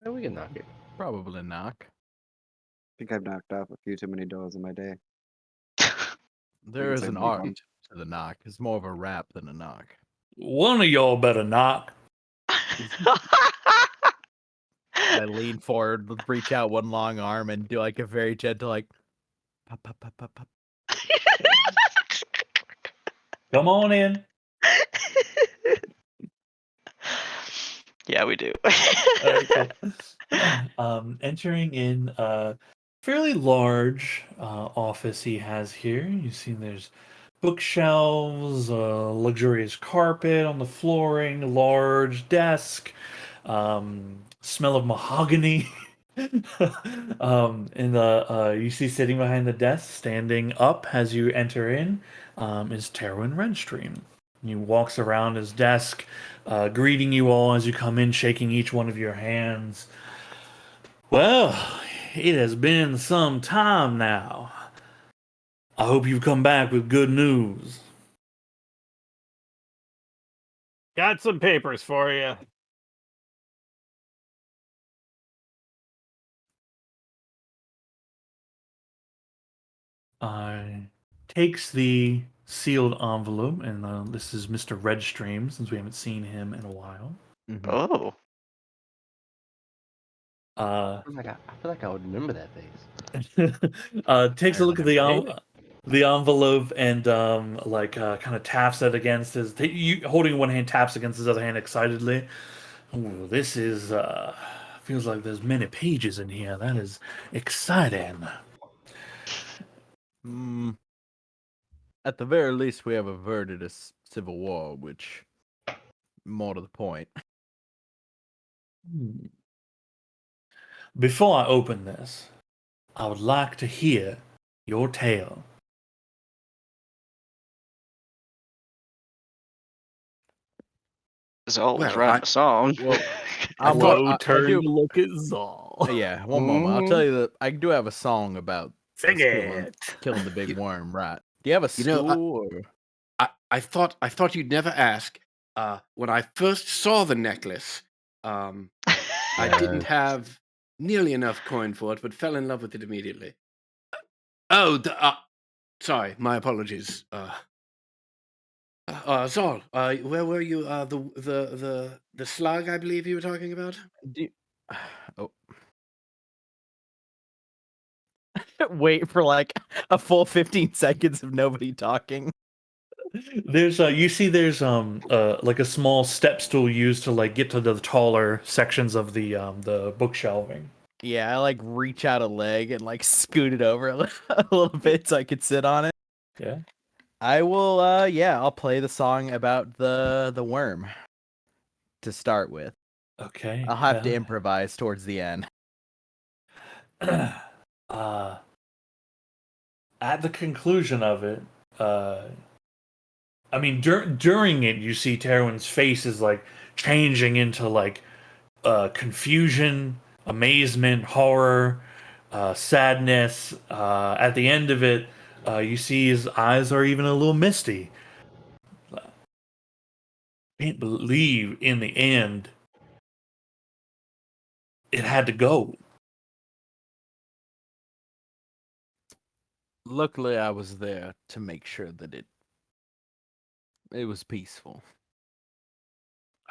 Yeah, we can knock it. Probably knock. I think I've knocked off a few too many doors in my day. There is say an big art one. to the knock. It's more of a rap than a knock. One of y'all better knock. I lean forward, reach out one long arm, and do like a very gentle, like, pop, pop, pop, pop, pop. Come on in. Yeah, we do. All right, cool. Entering in a fairly large office he has here. You see there's bookshelves, luxurious carpet on the flooring, large desk, smell of mahogany. And you see sitting behind the desk, standing up as you enter in, is Terwin Redstream. He walks around his desk, greeting you all as you come in, shaking each one of your hands. Well, it has been some time now. I hope you've come back with good news. Got some papers for you. Takes the sealed envelope, and this is Mr. Redstream, since we haven't seen him in a while. Mhm. Oh. Uh, I feel like I would remember that face. takes I a look at remember. the envelope and kind of taps it against his. Holding one hand, taps against his other hand excitedly. Ooh, this is feels like there's many pages in here. That is exciting. Mm, at the very least, we have averted a civil war, which, more to the point. Before I open this, I would like to hear your tale. Zol was Well, writing a song. Well, I I'm thought- I Turn do. to look at Zal. Yeah, one moment. I'll tell you that I do have a song about Sing us it. killing the big worm, right? Do you have a You know, school or? I thought you'd never ask. When I first saw the necklace, I didn't have nearly enough coin for it, but fell in love with it immediately. Oh, sorry, my apologies. Zol, where were you? The slug, I believe you were talking about. Do you... Oh. Wait for like a full 15 seconds of nobody talking. There's like a small step stool used to like get to the taller sections of the book shelving. Yeah, I like reach out a leg and like scoot it over a little bit so I could sit on it. Yeah. I will I'll play the song about the worm to start with. Okay. I'll have to improvise towards the end. At the conclusion of it, I mean, during it, you see Terwin's face is like changing into like confusion, amazement, horror, sadness. At the end of it, you see his eyes are even a little misty. Can't believe in the end it had to go. Luckily, I was there to make sure that it was peaceful.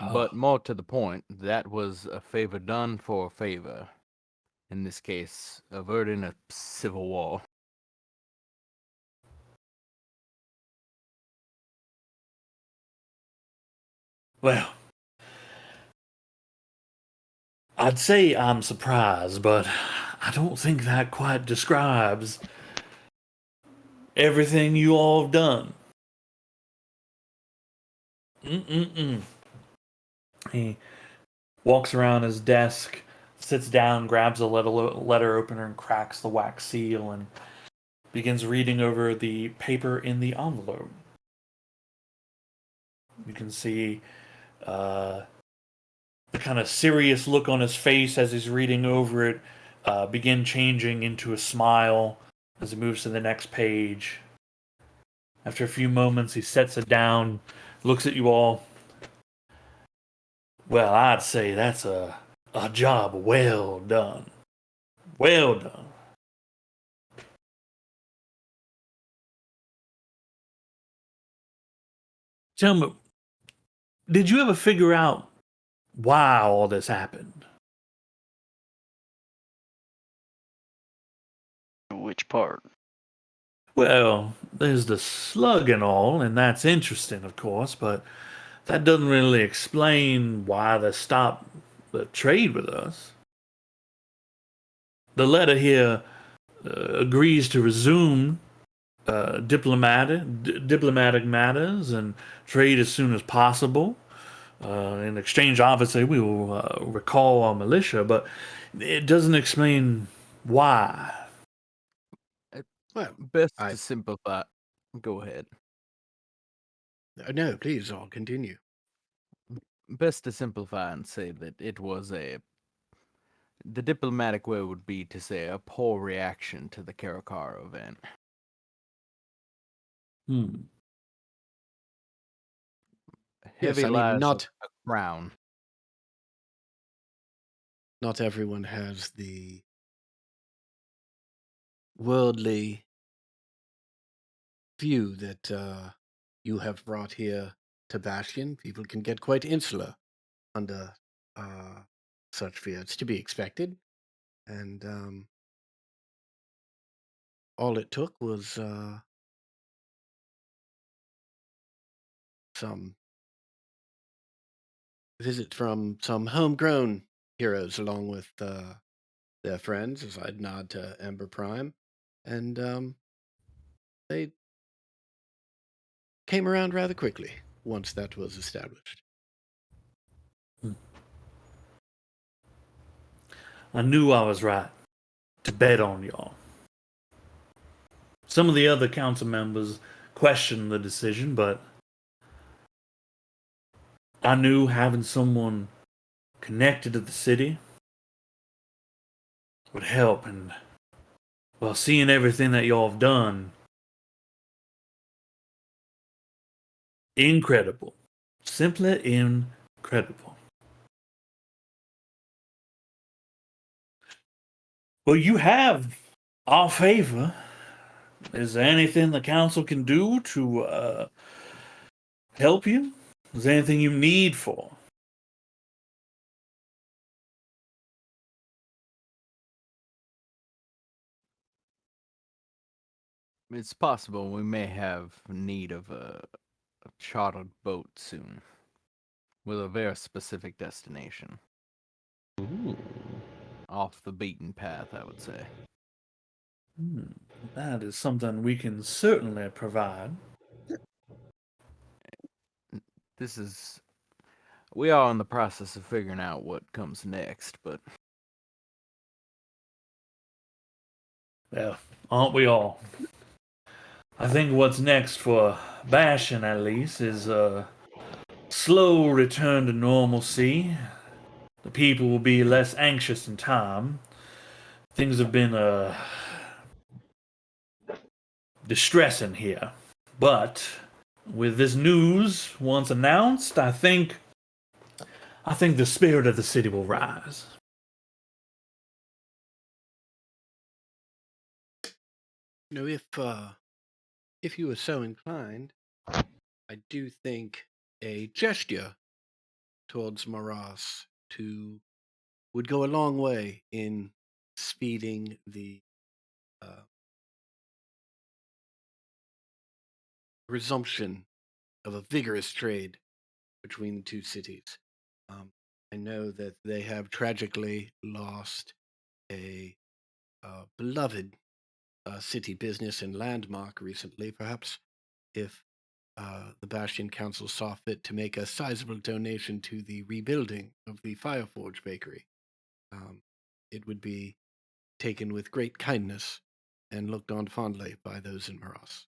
But more to the point, that was a favor done for a favor. In this case, averting a civil war. Well, I'd say I'm surprised, but I don't think that quite describes everything you all have done. Mm-mm-mm. He walks around his desk, sits down, grabs a letter opener, and cracks the wax seal, and begins reading over the paper in the envelope. You can see the kind of serious look on his face as he's reading over it begin changing into a smile as he moves to the next page. After a few moments, he sets it down, looks at you all. Well, I'd say that's a job well done. Well done. Tell me, did you ever figure out why all this happened? Which part? Well, there's the slug and all, and that's interesting, of course, but that doesn't really explain why they stopped the trade with us. The letter here agrees to resume diplomatic matters and trade as soon as possible. In exchange, obviously, we will recall our militia, but it doesn't explain why. Well, Best I to simplify. Go ahead. no, please, I'll continue. Best to simplify and say that it was a. The diplomatic way would be to say a poor reaction to the Karakara event. Hmm. Yes, Heavy I mean lies of not a crown. not everyone has the worldly view that you have brought here to Bastion. People can get quite insular under such fear. It's to be expected. And all it took was some visit from some homegrown heroes along with their friends, as I'd nod to Ember Prime. And they came around rather quickly once that was established. I knew I was right to bet on y'all. Some of the other council members questioned the decision, but I knew having someone connected to the city would help. And, well, seeing everything that y'all have done, incredible. Simply incredible. Well, you have our favor. Is there anything the council can do to help you? Is there anything you need for? It's possible we may have need of a chartered boat soon, with a very specific destination. Ooh. Off the beaten path, I would say. That is something we can certainly provide. This is. We are in the process of figuring out what comes next, but Well, aren't we all? I think what's next for Bastion, at least, is a slow return to normalcy. The people will be less anxious in time. Things have been distressing here. But with this news once announced, I think the spirit of the city will rise. You know, if you were so inclined, I do think a gesture towards Maras to would go a long way in speeding the uh, resumption of a vigorous trade between the two cities. I know that they have tragically lost a beloved city business and landmark recently. Perhaps if the Bastion Council saw fit to make a sizable donation to the rebuilding of the Fireforge Bakery. It would be taken with great kindness and looked on fondly by those in Maras.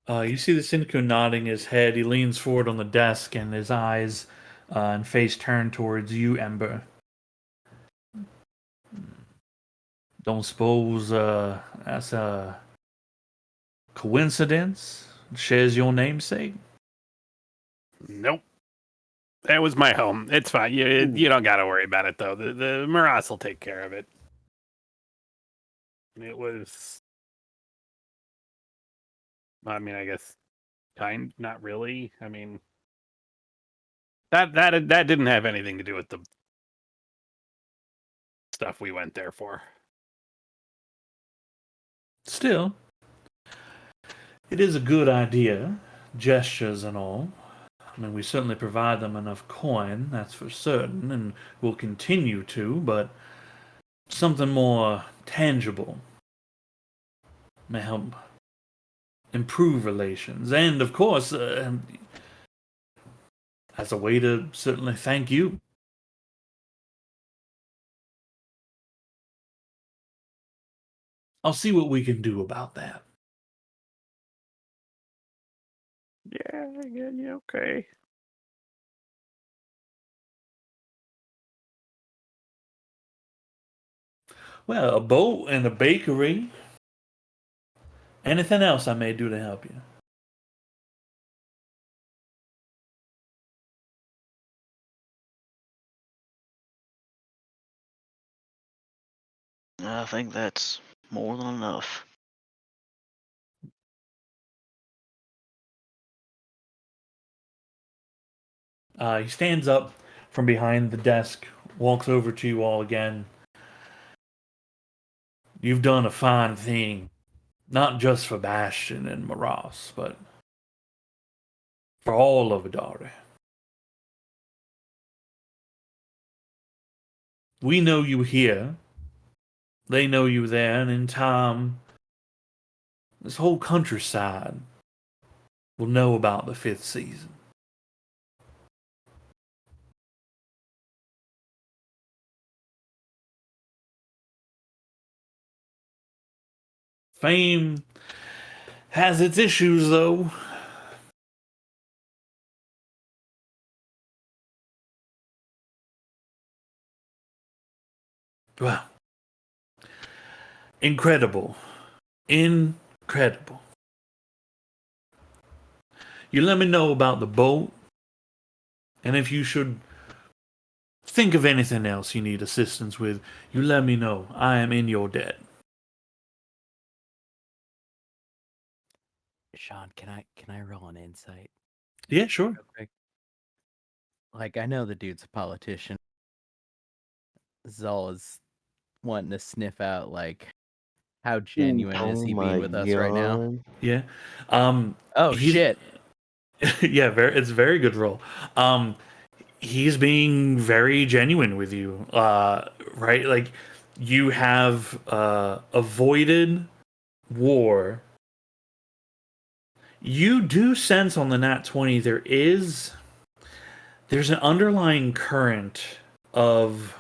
You see the Syndico nodding his head. He leans forward on the desk, and his eyes and face turn towards you, Ember. Don't suppose that's a coincidence? Shares your namesake? Nope. That was my home. It's fine. You don't got to worry about it, though. The Maras will take care of it. It was... I mean, I guess not really. I mean, that didn't have anything to do with the stuff we went there for. Still, it is a good idea, gestures and all. I mean, we certainly provide them enough coin, that's for certain, and will continue to, but something more tangible may help improve relations. And, of course, as a way to certainly thank you. I'll see what we can do about that. Yeah, okay. Well, a boat and a bakery. Anything else I may do to help you? I think that's more than enough. He stands up from behind the desk, walks over to you all again. You've done a fine thing, not just for Bastion and Maras, but for all of Adari. We know you here. They know you there, and in time, this whole countryside will know about the 5th season. Fame has its issues, though. Well, incredible. Incredible. You let me know about the boat, and if you should think of anything else you need assistance with, you let me know. I am in your debt. Sean, can I roll an insight Yeah, sure. real quick? Like, I know the dude's a politician. Zol is wanting to sniff out, like, how genuine is he being with us right now? Yeah. Oh, shit. Yeah, it's a very good roll. He's being very genuine with you. Right? Like, you have avoided war. You do sense on the nat 20 there's an underlying current of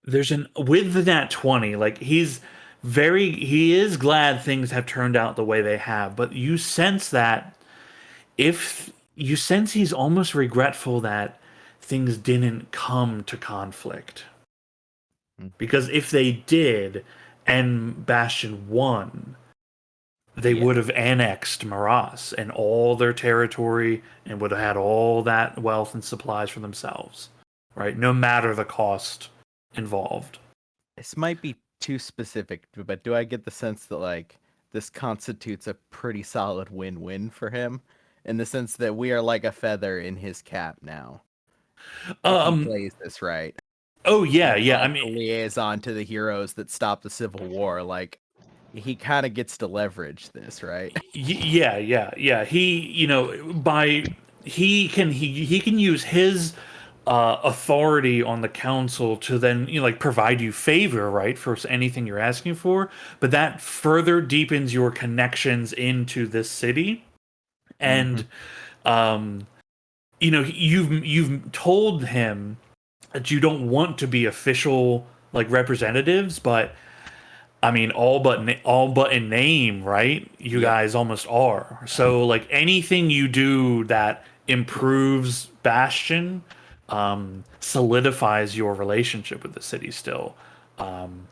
with the nat 20, like he is glad things have turned out the way they have, but you sense that he's almost regretful that things didn't come to conflict. Because if they did and Bastion won, they would have annexed Maras and all their territory and would have had all that wealth and supplies for themselves, right? No matter the cost involved. This might be too specific, but do I get the sense that, like, this constitutes a pretty solid win-win for him? In the sense that we are like a feather in his cap now. If he plays this right. Oh, yeah, yeah. I The mean, liaison to the heroes that stopped the Civil War, like, he kind of gets to leverage this, right? yeah. He can use his authority on the council to then like provide you favor, right, for anything you're asking for, but that further deepens your connections into this city. And um you've told him that you don't want to be official like representatives, but I mean, all but in name, right? You Yep. guys almost are. So, like anything you do that improves Bastion, solidifies your relationship with the city still, um,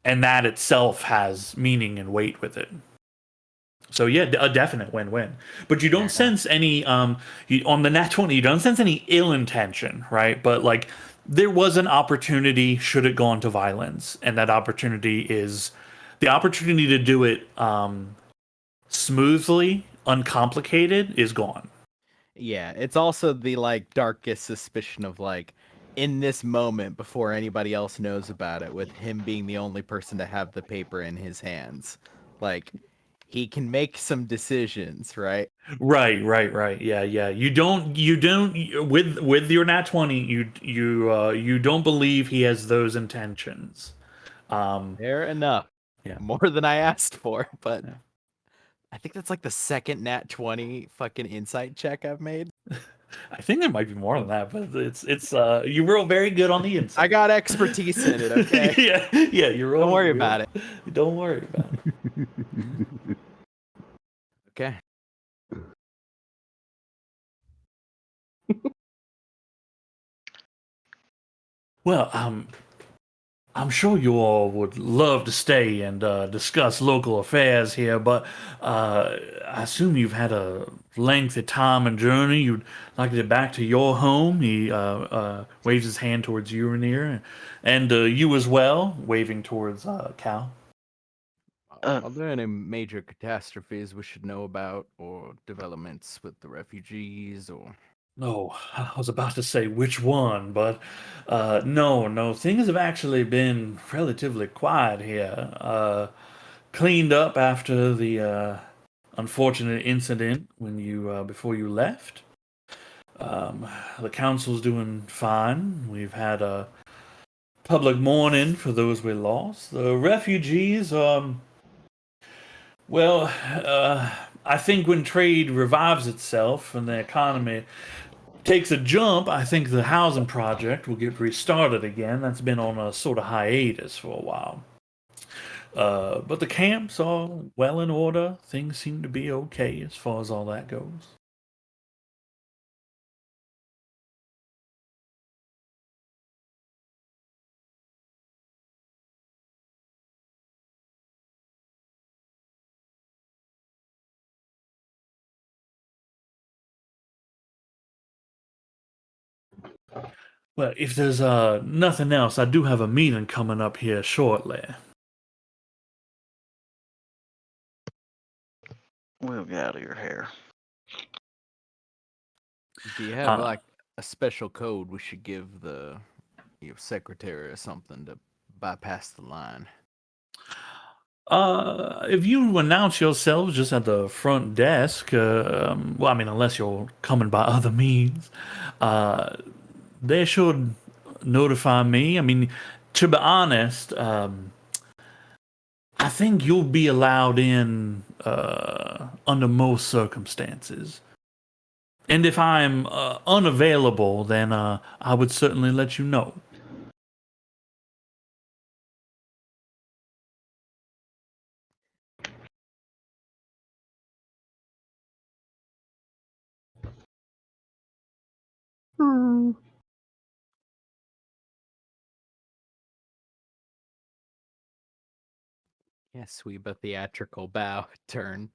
and that itself has meaning and weight with it. So yeah, a definite win-win. But you don't sense any on the nat 20, you don't sense any ill intention, right? But like there was an opportunity should it go on to violence, and that opportunity is the opportunity to do it smoothly, uncomplicated is gone. Yeah, it's also the like darkest suspicion of like in this moment before anybody else knows about it, with him being the only person to have the paper in his hands. Like he can make some decisions, right? Right. Yeah. You don't with your nat 20, you don't believe he has those intentions. Fair enough. Yeah. More than I asked for, but I think that's like the second nat 20 fucking insight check I've made. I think there might be more than that, but it's you roll very good on the inside. I got expertise in it, okay? yeah, you roll. Don't worry about it. Don't worry about it. Okay. Well, I'm sure you all would love to stay and discuss local affairs here, but I assume you've had a lengthy time and journey. You'd like to get back to your home. He waves his hand towards Uranir, and you as well, waving towards Cal. Are there any major catastrophes we should know about, or developments with the refugees, or... No, I was about to say which one, but no, things have actually been relatively quiet here. Cleaned up after the unfortunate incident when you before you left. The council's doing fine. We've had a public mourning for those we lost. The refugees, well, I think when trade revives itself and the economy takes a jump, I think the housing project will get restarted again. That's been on a sort of hiatus for a while. But the camps are well in order. Things seem to be okay as far as all that goes. Well, if there's nothing else, I do have a meeting coming up here shortly. We'll get out of your hair. Do you have like a special code we should give the secretary or something to bypass the line? If you announce yourselves just at the front desk, well, I mean, unless you're coming by other means, they should notify me. I mean, to be honest, I think you'll be allowed in under most circumstances. And if I'm unavailable, then I would certainly let you know. Yeah, sweet but theatrical bow, turn,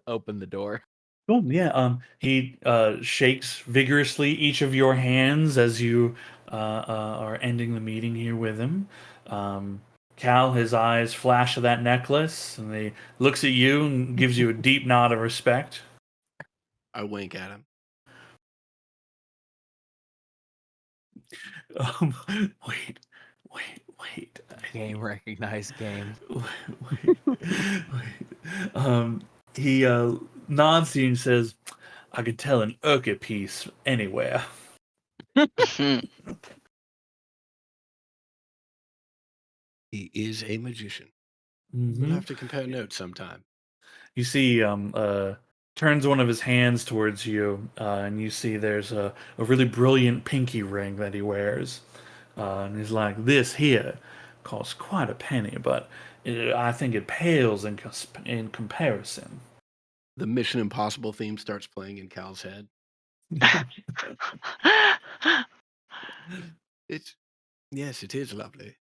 open the door. Cool. Yeah. He shakes vigorously each of your hands as you are ending the meeting here with him. Cal, his eyes flash to that necklace, and he looks at you and gives you a deep nod of respect. I wink at him. Wait. Game recognized game. Wait. He nods to you and says, "I could tell an Erky piece anywhere." He is a magician. We'll Mhm. have to compare notes sometime. You see, turns one of his hands towards you, and you see there's a really brilliant pinky ring that he wears. And he's like, "This here costs quite a penny, but I think it pales in comparison." The Mission Impossible theme starts playing in Cal's head. Yes, it is lovely.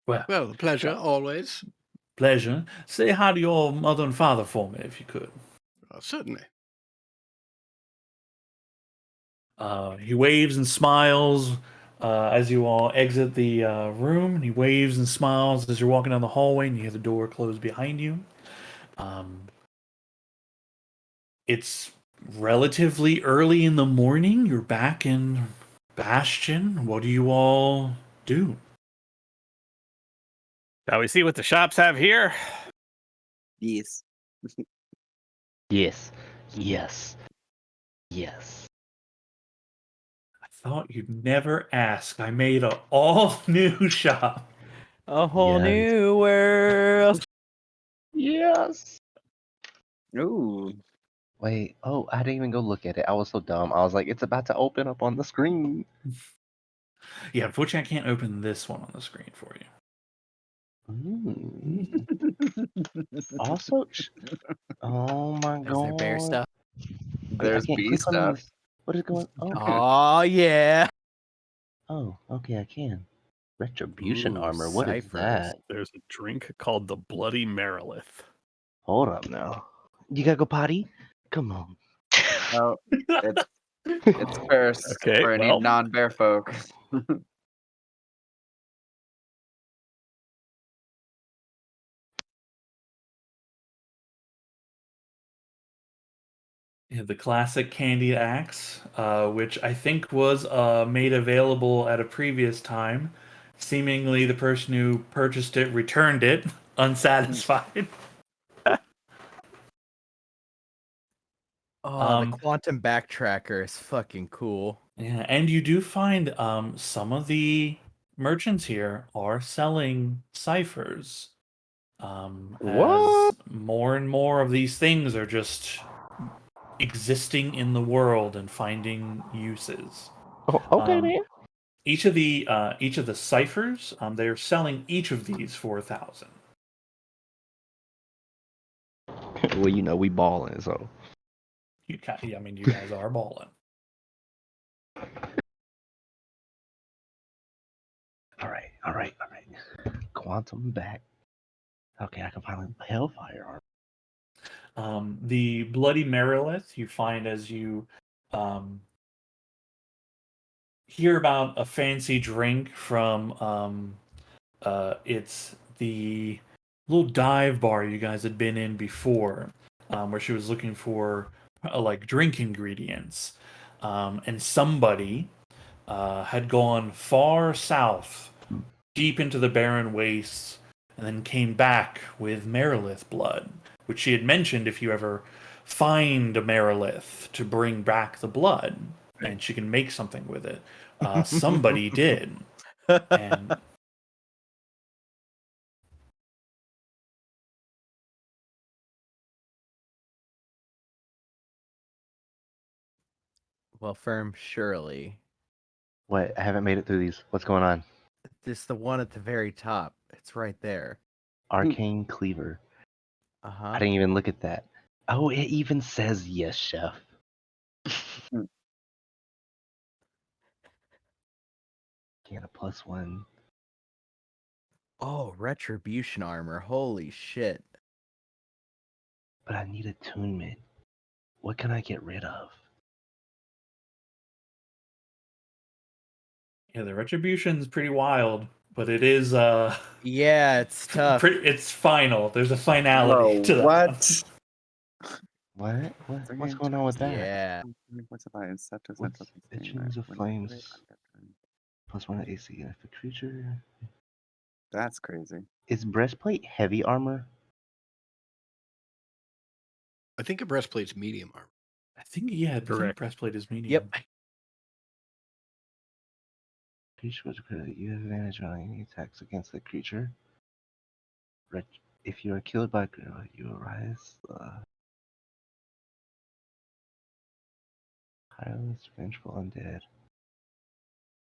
Well, Well, a pleasure always. pleasure. Say hi to your mother and father for me, if you could. Certainly. He waves and smiles as you all exit the room. He waves and smiles as you're walking down the hallway, and you hear the door close behind you. It's relatively early in the morning. You're back in Bastion. What do you all do? Shall we see what the shops have here? Yes. Yes. Yes. Yes. I thought you'd never ask. I made a all new shop. A whole Yes. new world. Yes. Ooh. Wait. Oh, I didn't even go look at it. I was so dumb. I was like, it's about to open up on the screen. Yeah, unfortunately, I can't open this one on the screen for you. Mm. Also, oh my Is there bear god. stuff? Wait, I There's can't bee click on stuff. these. What is going on? Oh yeah. Oh, okay, I can. Retribution Ooh, armor. What is ciphers. that? There's a drink called the Bloody Merilith. Hold up now. You gotta go potty? Come on. Oh, it's cursed Okay, for any well. non-bear folk. You have the classic candy axe, which I think was made available at a previous time. Seemingly, the person who purchased it returned it unsatisfied. Oh, the quantum backtracker is fucking cool. Yeah, and you do find some of the merchants here are selling ciphers. As more and more of these things are just existing in the world and finding uses. Oh, okay, Um, man. each of the ciphers, they're selling each of these for 1,000. Well, you know, we balling, so. I mean, you guys are balling. All right. Quantum back. Okay, I can finally Hellfire armor. The Bloody Merilith you find as you hear about a fancy drink from it's the little dive bar you guys had been in before, where she was looking for like drink ingredients, and somebody had gone far south, deep into the barren wastes, and then came back with Merilith blood, which she had mentioned if you ever find a Merilith to bring back the blood, and she can make something with it. Somebody did, and Well, firm, surely. What? I haven't made it through these. What's going on? This the one at the very top. It's right there. Arcane Cleaver. I Uh-huh. didn't even look at that. Oh, it even says yes, chef. Get a +1. Oh, retribution armor. Holy shit. But I need attunement. What can I get rid of? yeah, the retribution's pretty wild, but it is Yeah, it's tough. it's final. There's a finality Whoa, to that. what? What's going on with that? Yeah. What's about inceptive What's Etchings of Flames? +1 AC. If a creature. That's crazy. Is breastplate heavy armor? I think a breastplate's medium armor. think I think Correct. breastplate is medium. Yep. Creature was credit. You have advantage on any attacks against the creature. If you are killed by Gorilla, you arise tireless, vengeful undead.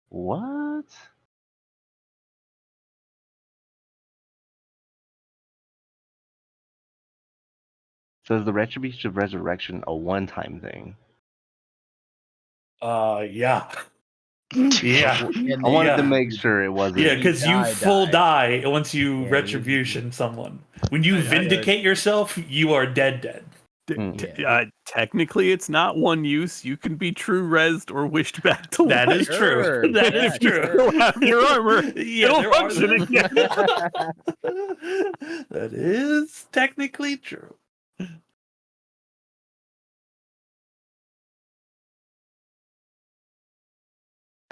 What? So is the Retribution of Resurrection a one-time thing? Yeah. Yeah. And I wanted then to Yeah. make sure it wasn't. Yeah, you because you die. full die once you Yeah, retribution someone. When you vindicate yourself, you are dead. Yeah. Technically, it's not one use. You can be true rezzed or wished back to That life. is true. Sure, That yeah, is true. sure. Still have your armor. Yeah, It'll there are function again. That is technically true.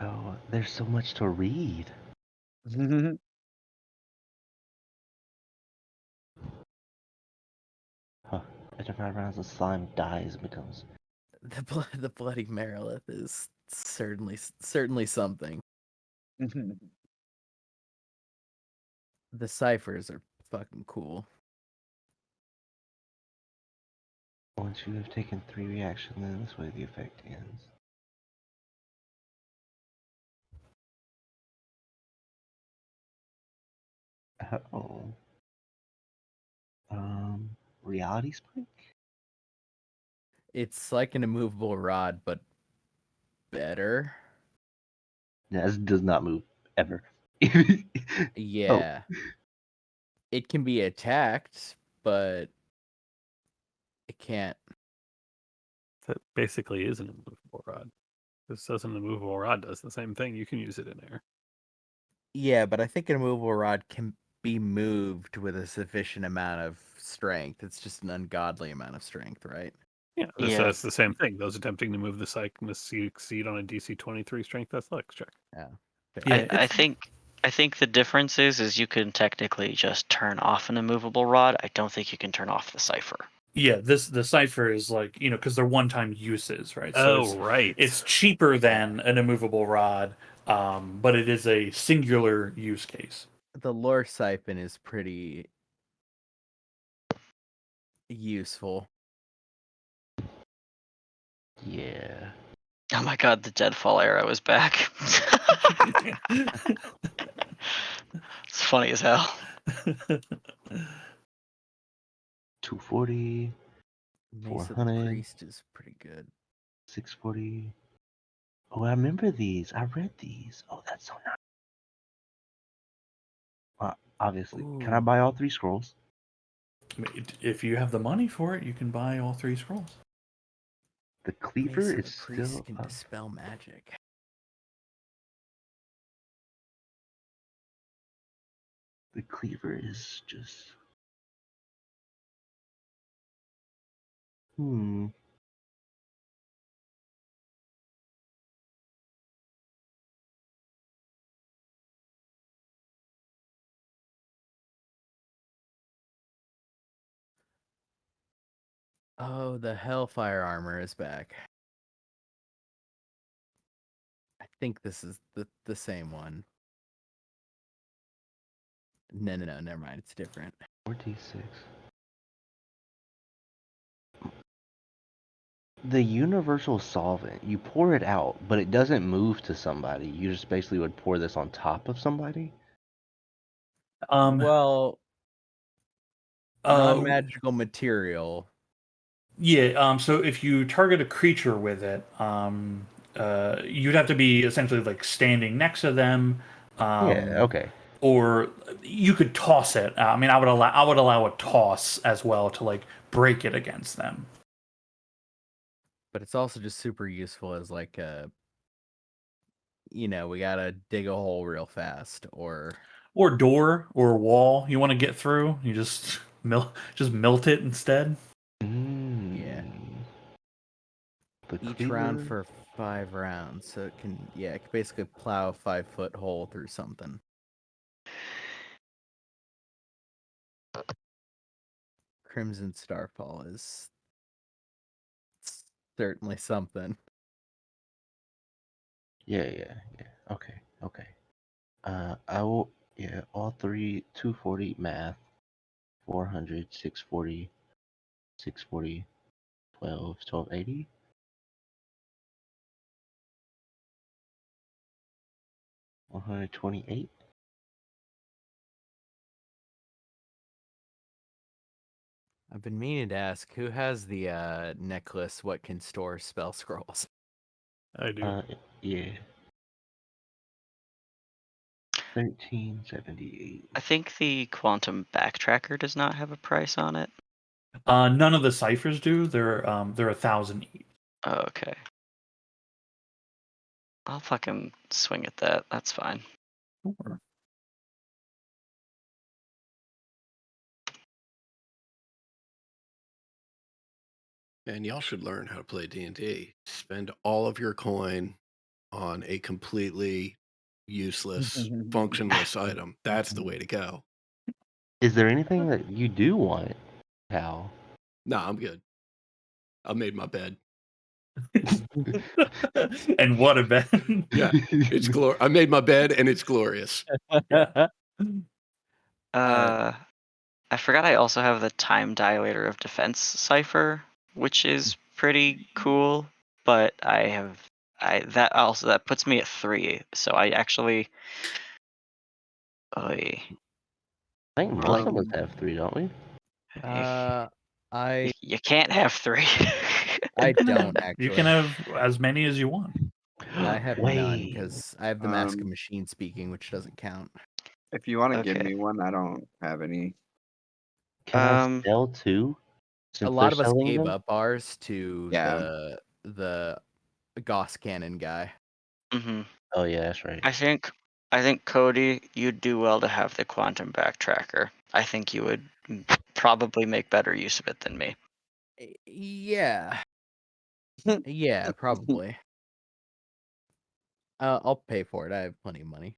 Oh, there's so much to read. Huh. After 5 rounds, the slime dies and becomes. The bloody Marilith is certainly something. The ciphers are fucking cool. Once you have taken 3 reactions, then this way the effect ends. Oh. Reality Spike? It's like an immovable rod, but better. Yeah, this does not move ever. Yeah. It can be attacked, but it can't. That basically is an immovable rod. This does an immovable rod does the same thing. You can use it in air. Yeah, but I think an immovable rod can be moved with a sufficient amount of strength. It's just an ungodly amount of strength, right? Yeah, Yeah. that's the same thing. Those attempting to move the psych must succeed on a DC 23 strength athletics check. Yeah. Yeah, I think the difference is you can technically just turn off an immovable rod. I don't think you can turn off the cipher. yeah. The cipher is like because they're one-time uses, right? So Right. it's cheaper than an immovable rod, but it is a singular use case. The lore siphon is pretty useful. Yeah. Oh my god, the Deadfall arrow is back. It's funny as hell. 240, Mace of the 400. Priest is pretty good. 640. Oh, I remember these. I read these. Oh, that's so nice. Obviously. Can I Ooh. buy all 3 scrolls? If you have the money for it, you can buy all 3 scrolls. The Mace cleaver of is the Priest still can up. dispel magic. The cleaver is just. Oh, the Hellfire armor is back. I think this is the same one. No, never mind. It's different. 4d6. The universal solvent, you pour it out, but it doesn't move to somebody. You just basically would pour this on top of somebody. Well, Uh, non-magical material. Yeah, so if you target a creature with it, you'd have to be essentially like standing next to them. Yeah, okay. Or you could toss it. I mean, I would allow a toss as well to like break it against them. But it's also just super useful as like a, we gotta dig a hole real fast, or Door or wall you want to get through. You just melt it instead. yeah. The Each round cleaver. for 5 rounds, so it can basically plow a 5-foot hole through something. Crimson Starfall is certainly something. Yeah. Okay. I will. Yeah, all three. 240 math. 400. 640. 640. 12. 1280. 128. I've been meaning to ask who has the necklace. What can store spell scrolls? I do. Yeah. 1378. I think the quantum backtracker does not have a price on it. None of the ciphers do. They're 1,000 each. Oh, okay. I'll fucking swing at that. That's fine. Sure. And y'all should learn how to play D&D. Spend all of your coin on a completely useless, functionless item. That's the way to go. Is there anything that you do want, Hal? No, I'm good. I made my bed. And what a bet. Yeah, it's I made my bed and it's glorious. I forgot I also have the time dilator of defense cipher, which is pretty cool, but that puts me at 3, so I actually I think most of us Um, have 3, don't we? I you can't have 3. I can don't have- You can actually. have as many as you want. I have none Wait. because I have the mask of Um, machine speaking, which doesn't count. if you want to give Okay. me one, I don't have any. Can I Um, sell 2? A Since lot they're of us selling gave them? up ours to Yeah. the Gauss cannon guy. mhm. Oh yeah, that's right. I think Cody, you'd do well to have the quantum backtracker. I think you would probably make better use of it than me. Yeah, yeah, probably. I'll pay for it. I have plenty of money.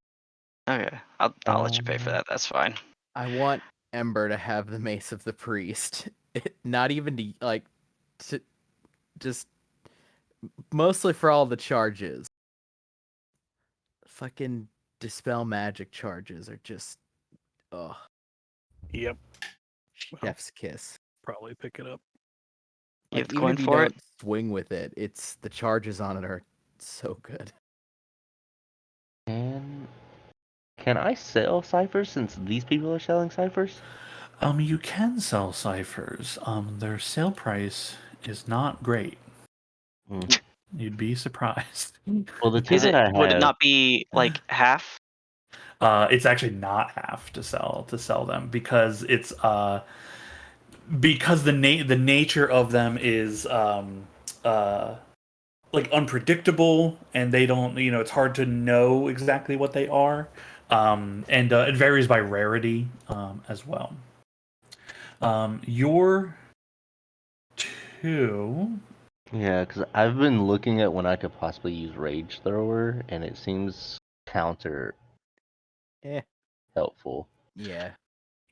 Okay, I'll let you pay for Um, that. That's fine. I want Ember to have the mace of the priest. Not even to like to just mostly for all the charges. Fucking dispel magic charges are just oh Yep. Well, chef's kiss. probably pick it up. You Like have the even coin if you for it? don't swing with it, it's the charges on it are so good. can can I sell ciphers since these people are selling ciphers? You can sell ciphers. Their sale price is not great. Hmm. You'd be surprised. Well, the 2 that I Would it have. not be like half? It's actually not half to sell them because the nature of them is uh like unpredictable, and they don't, it's hard to know exactly what they are, and it varies by rarity as well. Your 2. Yeah, because I've been looking at when I could possibly use Rage Thrower, and it seems counter Eh, helpful. yeah.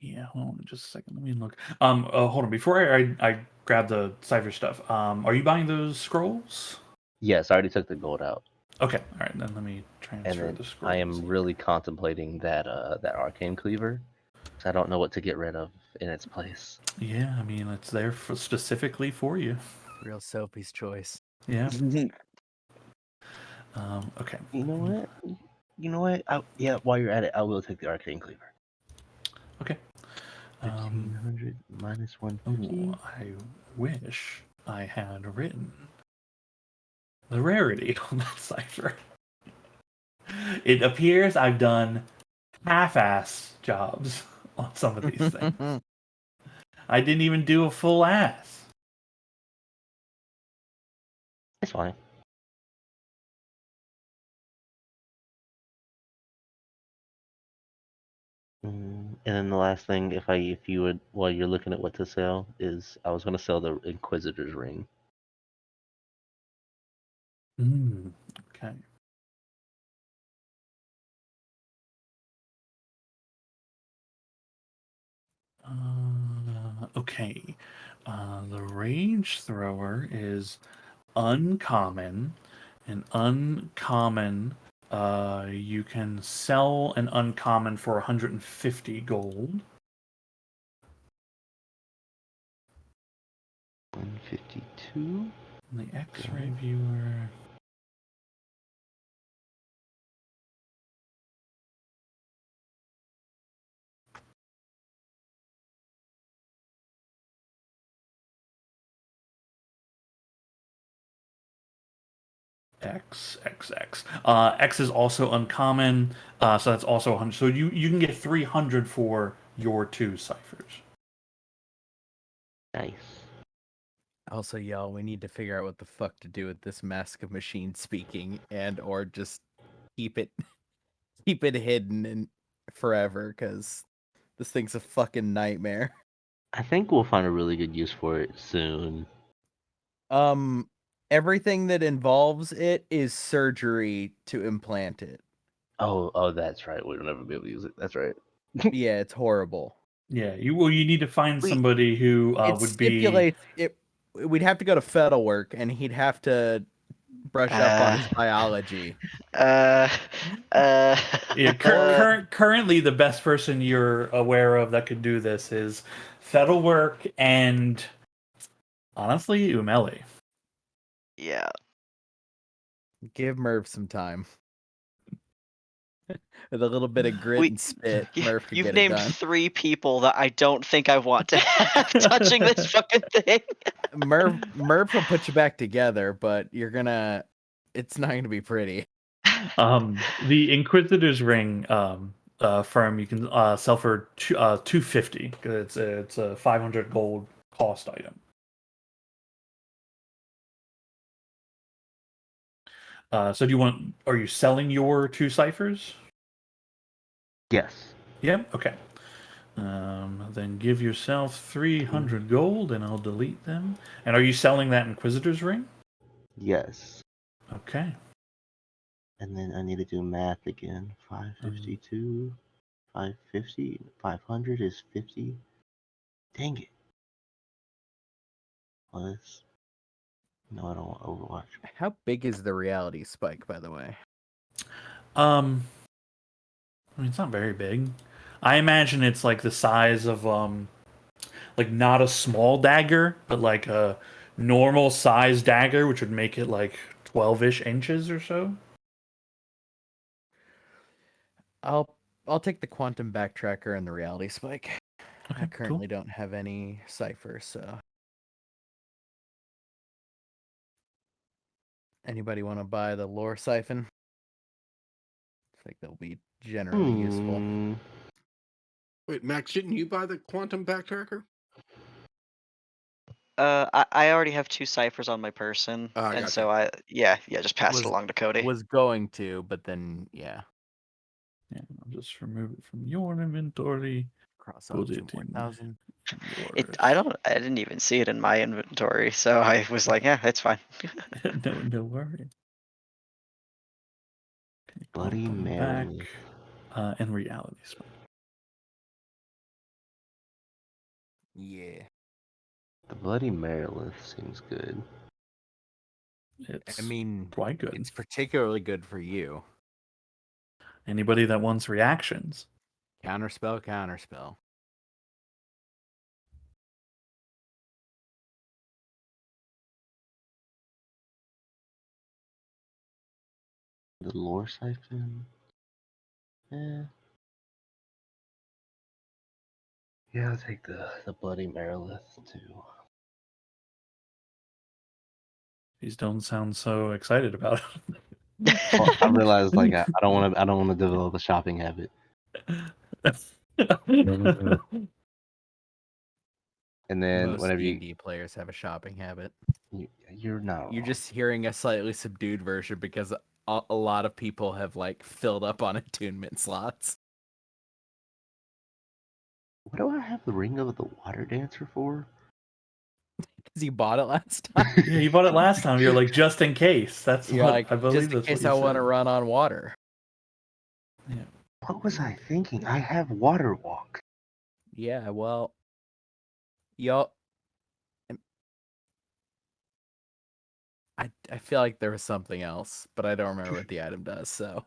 Yeah, hold on just a second. Let me look. Hold on. Before I grab the cipher stuff, are you buying those scrolls? Yes, I already took the gold out, Okay, all right. Then let me and transfer then the I scrolls. am really contemplating that arcane cleaver. 'Cause I don't know what to get rid of in its place. Yeah, I mean it's there specifically for you. Real Sophie's choice. Yeah. Okay. You know what? Yeah, while you're at it, I will take the arcane cleaver. Okay. 1500 minus Oh, 150. I wish I had written the rarity on that cipher. It appears I've done half-ass jobs on some of these things. I didn't even do a full ass. It's fine. And then the last thing, if you would, while you're looking at what to sell, is I was going to sell the Inquisitor's ring. Okay. Okay. The rage thrower is uncommon. An uncommon. You can sell an uncommon for 150 gold. 152. The X-ray viewer. X. X is also uncommon, so that's also 100. So you can get 300 for your 2 ciphers. Nice. Also, y'all, we need to figure out what the fuck to do with this mask of machine speaking, and or just keep it hidden and forever, because this thing's a fucking nightmare. I think we'll find a really good use for it soon. Everything that involves it is surgery to implant it. Oh, that's right. We'll never be able to use it. That's right. Yeah, it's horrible. Yeah, you need to find We- somebody who It would be. stipulates it. We'd have to go to Fettle work, and he'd have to brush up on his biology. Yeah, Or- currently the best person you're aware of that could do this is Fettlework and honestly Umeli. Yeah. Give Merv some time. With a little bit of grit and spit, Merv could You've get it named done. 3 people that I don't think I want to have touching this fucking thing. Merv will put you back together, but it's not gonna be pretty. The Inquisitor's Ring firm you can sell for 250. It's a 500 gold cost item. So are you selling your 2 ciphers? Yes. Yeah, okay. Then give yourself 300 gold and I'll delete them. And are you selling that Inquisitor's Ring? Yes. Okay. And then I need to do math again. 552, 550, 500 is 50. Dang it. Well, this. No, I don't want Overwatch. How big is the reality spike, by the way? I mean, it's not very big. I imagine it's like the size of like not a small dagger, but like a normal size dagger, which would make it like 12-ish inches or so. I'll take the quantum backtracker and the reality spike. Okay, I currently don't have any ciphers, so anybody want to buy the lore siphon? I think they'll be generally useful. Wait, Max, didn't you buy the quantum backtracker? I already have 2 ciphers on my person, and Gotcha. so just pass it along to Cody. Was going to, but then Yeah, I'll just remove it from your inventory. cross Put off it 2,000. I didn't even see it in my inventory, so I was like, yeah, it's fine. No worry. Okay, Bloody quantum Mary. back, and reality spike. Yeah. The Bloody Marilith seems good. It's I mean, quite good. it's particularly good for you. Anybody that wants reactions. Counterspell. The lore siphon. Yeah, I'll take the Bloody Marilith too. These don't sound so excited about it. Well, I realized like I don't want to develop a shopping habit. And then Most whenever D&D players have a shopping habit. you're not You're wrong. just hearing a slightly subdued version because a lot of people have like filled up on attunement slots. What do I have the Ring of the Water Dancer for? Because you bought it last time. Yeah, you bought it last time. You're like, just in case. That's You're what like, I believe. just in That's case what I you want to said. run on water. Yeah. What was I thinking? I have Water Walk. Yeah, well, y'all, I feel like there was something else, but I don't remember what the item does. So,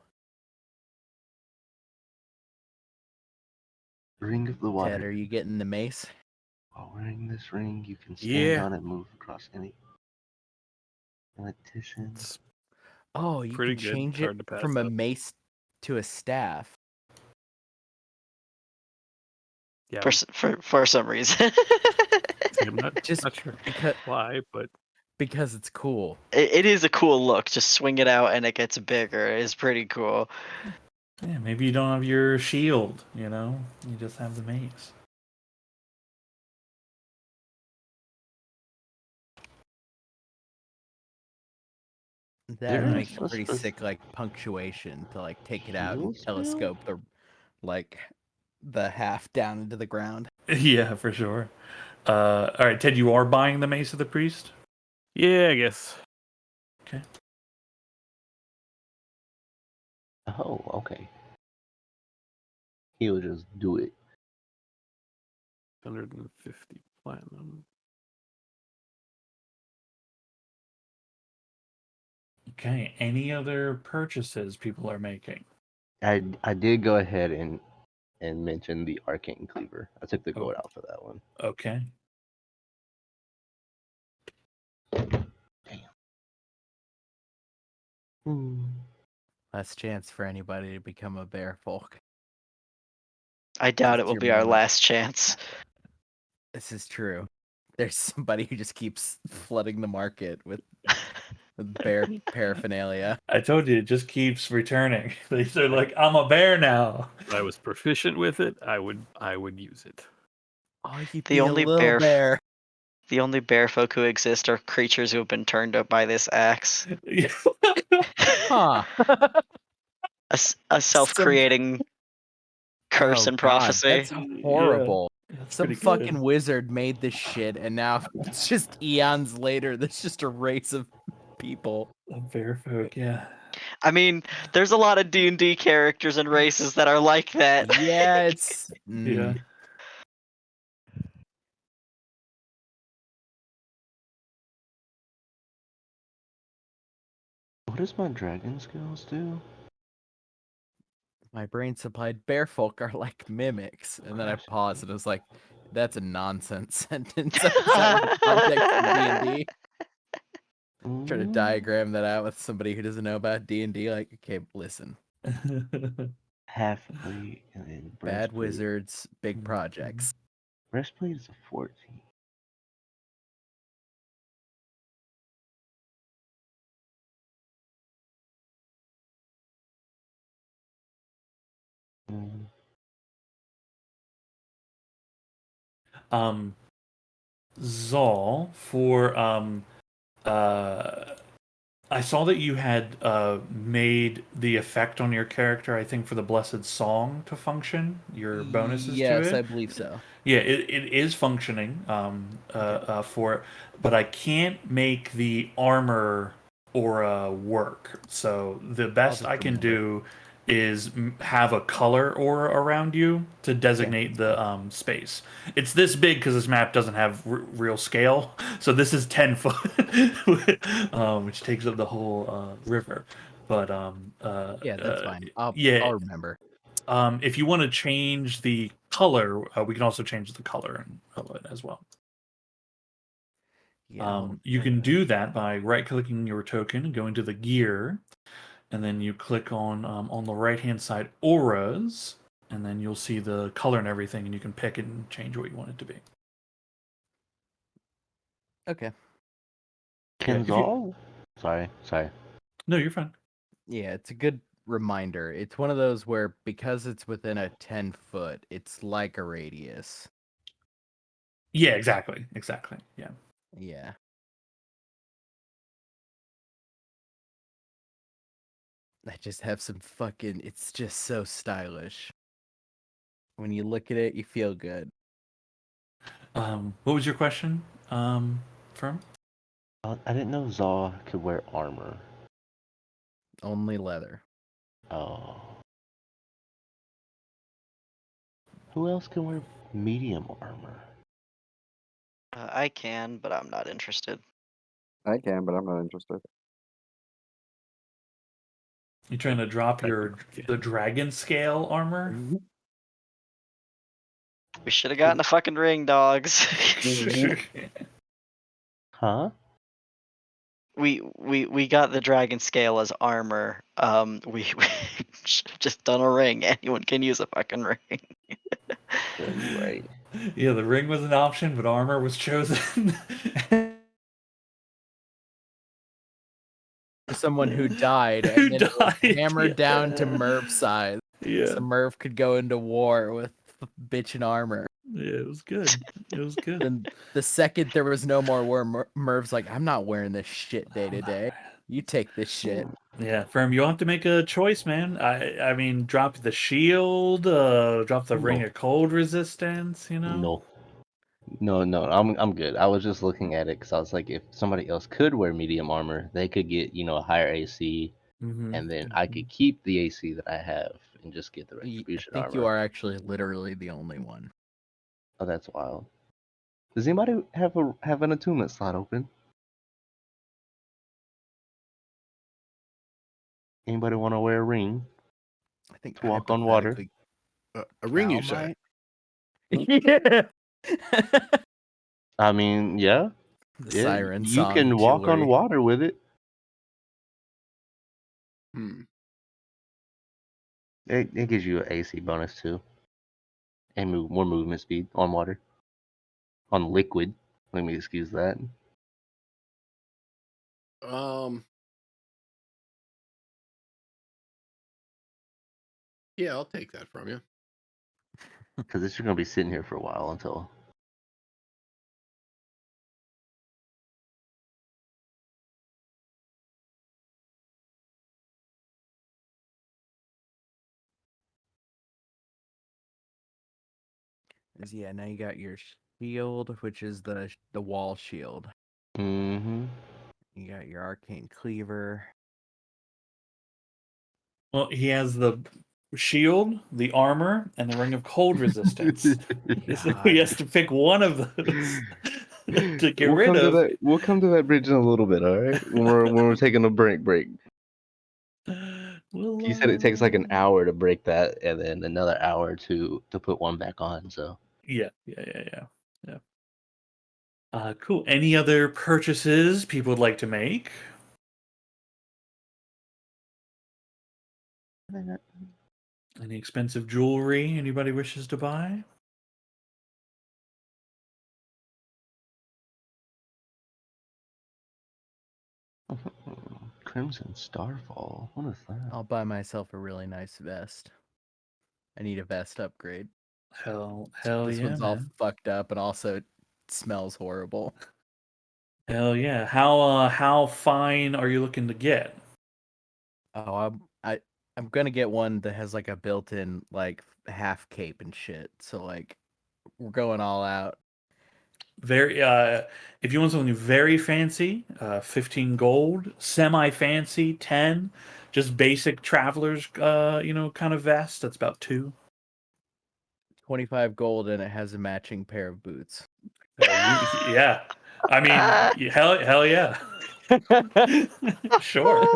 Ring of the Water. Ted, are you getting the mace? While wearing this ring, you can stand Yeah. on it, move across any competition. It's Oh, you pretty can good. change It's it hard to pass from a up. mace to a staff. Yeah, For some reason. I'm not Just not sure because why, but it's cool. It is a cool look. Just swing it out and it gets bigger. It's pretty cool. Yeah, maybe you don't have your shield, you know? You just have the mace. That There makes is a a pretty spec- sick like punctuation to like take it out and Shield spell? telescope the like the half down into the ground. Yeah, for sure. All right, Ted, you are buying the Mace of the Priest? yeah, I guess. Okay. Oh, okay. He'll just do it. 150 platinum. Okay, any other purchases people are making? I did go ahead and mention the arcane cleaver. I took the Oh. gold out for that one. Okay. Last chance for anybody to become a bear folk. I doubt This it is will your be our moment. last chance. This is true. There's somebody who just keeps flooding the market with bear paraphernalia. I told you, it just keeps returning. They're like, I'm a bear now. If I was proficient with it, I would use it. Oh, you'd The be a only little bear bear. The only bear folk who exist are creatures who have been turned up by this axe. Huh. A self-creating curse Oh and god, prophecy. that's horrible. That's Some pretty fucking good. wizard made this shit, and now it's just eons later. There's just a race of people. A bear folk, yeah. I mean, there's a lot of D&D characters and races that are like that. Yeah, it's Yeah. What does my dragon skills do? My brain supplied bear folk are like mimics, and then I paused and I was like, "That's a nonsense sentence outside of the context of D&D." Try to diagram that out with somebody who doesn't know about D&D. Like, okay, listen, Half plate and then bad breastplate. wizards, big projects. Breastplate is a 14. Mm. Zal, for I saw that you had made the effect on your character, I think, for the Blessed Song to function, your bonuses to Yes, it. I believe so. Yeah, it is functioning for it, but I can't make the armor aura work. So the best just I can remember. do is have a color aura around you to designate the space. It's this big because this map doesn't have real scale. So this is 10 foot, which takes up the whole river. But Yeah, that's fine. I'll yeah, remember. if you want to change the color, we can also change the color of it as well. Yeah, You can do that by right-clicking your token and going to the gear, and then you click on the right-hand side auras, and then you'll see the color and everything, and you can pick it and change what you want it to be. okay. Yeah, Can Zal? Sorry. No, you're fine. Yeah, it's a good reminder. It's one of those where because it's within a 10-foot, it's like a radius. Yeah, exactly. Yeah. Yeah. I just have some fucking. It's just so stylish. When you look at it, you feel good. What was your question, Firm? I didn't know Zal could wear armor. Only leather. Oh. Who else can wear medium armor? I can, but I'm not interested. I can, but I'm not interested. You trying to drop the dragon scale armor? We should have gotten a fucking ring, dogs. Huh? we got the dragon scale as armor. We should have just done a ring. Anyone can use a fucking ring. Yeah, you're right. Yeah, the ring was an option, but armor was chosen. Someone who died and Who then it was died, hammered down to yeah. Merv's side. Yeah. So Merv could go into war with bitchin' armor. Yeah, it was good. It was good. Then the second there was no more war, Merv's like, I'm not wearing this shit day to day. You take this shit. Yeah, Firm, you'll have to make a choice, man. I mean, drop the shield, drop the ring No. of cold resistance, you know? No. I'm good. I was just looking at it because I was like, if somebody else could wear medium armor, they could get a higher AC, Mm-hmm. and then I could keep the AC that I have and just get the I retribution think armor. you are actually literally the only one. Oh, that's wild. Does anybody have an attunement slot open? Anybody want to wear a ring I think to walk on water? hypothetically A ring, you Cal say? might. Yeah. I mean, yeah. The Yeah, siren you song can walk on jewelry. water with it. It gives you an AC bonus too, and more movement speed on water. On liquid, let me excuse that. Yeah, I'll take that from you. Because it's gonna be sitting here for a while until. Yeah, now you got your shield, which is the wall shield. Mm-hmm. You got your arcane cleaver. Well, he has the shield, the armor, and the ring of cold resistance. So he has to pick one of those to get We'll rid come to of. that. We'll come to that bridge in a little bit. All right, when we're taking a break. Well, You said it takes like an hour to break that, and then another hour to put one back on. So Yeah. Cool. Any other purchases people would like to make? Any expensive jewelry anybody wishes to buy? Crimson Starfall. What is that? I'll buy myself a really nice vest. I need a vest upgrade. Hell This yeah, one's all man. fucked up and also smells horrible. Hell yeah. How fine are you looking to get? Oh, I'm gonna get one that has like a built-in like half cape and shit. So like we're going all out. Very if you want something very fancy, 15 gold, semi fancy, 10, just basic travelers kind of vest, that's about 2. 25 gold and it has a matching pair of boots. Yeah. I mean, hell yeah. Sure.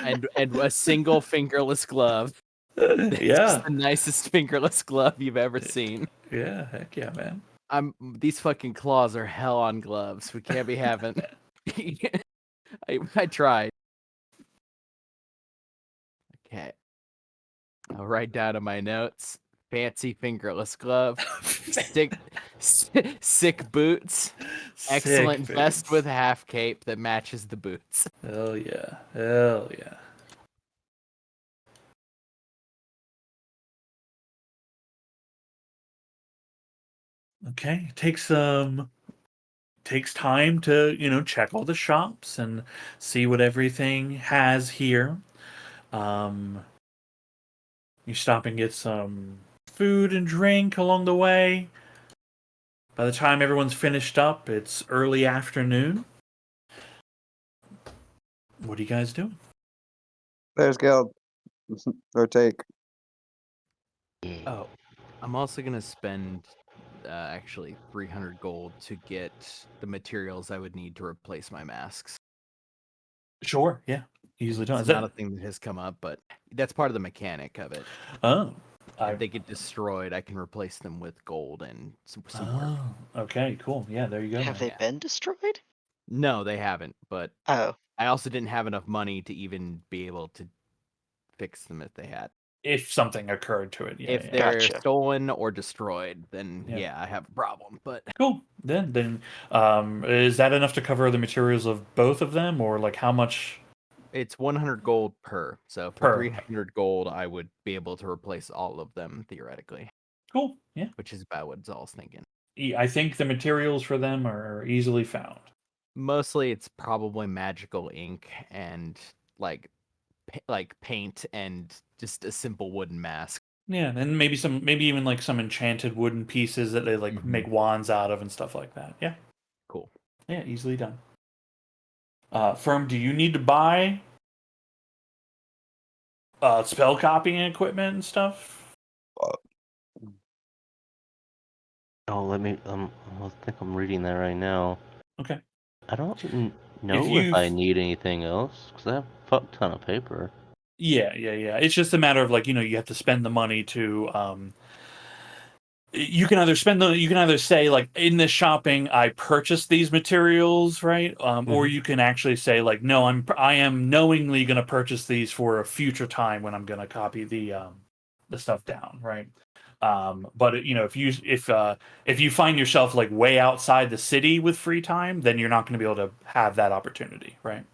and a single fingerless glove. It's Yeah. the nicest fingerless glove you've ever seen. Yeah, heck yeah, man. These fucking claws are hell on gloves. We can't be having. I tried. Okay. I'll write down in my notes. Fancy fingerless glove. Sick boots. Excellent Sick vest boots. with half cape that matches the boots. Hell yeah. Hell yeah. Okay. Takes time to, check all the shops and see what everything has here. You stop and get some food and drink along the way. By the time everyone's finished up, it's early afternoon. What are you guys doing? There's guild. Or take. Oh, I'm also gonna spend actually 300 gold to get the materials I would need to replace my masks. Sure. Yeah. Easily done. It's Is not that? a thing that has come up, but that's part of the mechanic of it. Oh. If they get destroyed, I can replace them with gold and some work. Oh. Okay. Cool. Yeah. There you go. Have then. they been destroyed? No, they haven't. But Oh, I also didn't have enough money to even be able to fix them if they had. If something occurred to it. Yeah. If Yeah. they're Gotcha. stolen or destroyed, then Yeah. yeah, I have a problem. But Cool. Then, is that enough to cover the materials of both of them, or like how much it's 100 gold per. So for per? 300 gold, I would be able to replace all of them theoretically, Cool. Yeah. which is about what Zal's thinking. I think the materials for them are easily found. Mostly, it's probably magical ink and like paint and just a simple wooden mask. Yeah, and maybe even like some enchanted wooden pieces that they like Mhm. make wands out of and stuff like that. Yeah. Cool. Yeah, easily done. Firm, do you need to buy spell copying equipment and stuff? Oh, let me. I think I'm reading that right now. Okay. I don't If know if you I need anything else because I have a fuck ton of paper. Yeah. It's just a matter of like, you have to spend the money to you can either say like in this shopping I purchased these materials, right? Or you can actually say like, no, I am knowingly going to purchase these for a future time when I'm going to copy the stuff down, right? But if you find yourself like way outside the city with free time, then you're not going to be able to have that opportunity, right?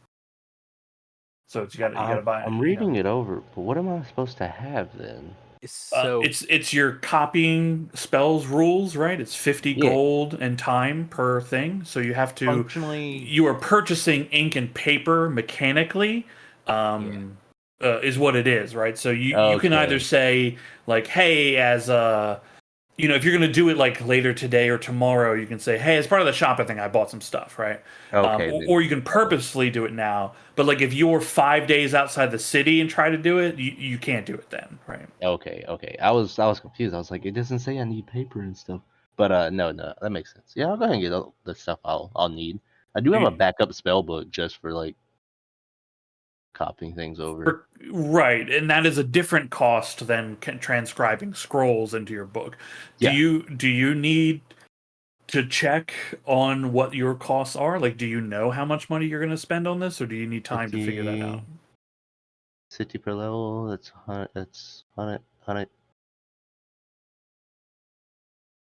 So you got to buy I'm reading it over, but what am I supposed to have then? So it's your copying spells rules, right? It's 50 Yeah. gold and time per thing. So you have to functionally, you are purchasing ink and paper mechanically, is what it is, right? So you can either Okay. say like, hey, as if you're going to do it like later today or tomorrow, you can say, hey, as part of the shopping thing, I bought some stuff, right? Okay. Or you can purposely do it now. But like if you're 5 days outside the city and try to do it, you can't do it then, right? Okay. I was confused. I was like, it doesn't say I need paper and stuff. But no, that makes sense. Yeah, I'll go ahead and get all the stuff I'll need. I do have a backup spell book just for like copying things over. Right, and that is a different cost than transcribing scrolls into your book. Yeah. Do you need to check on what your costs are? Like, do you know how much money you're going to spend on this, or do you need time to figure that out? 60 per level. That's 100. That's 100.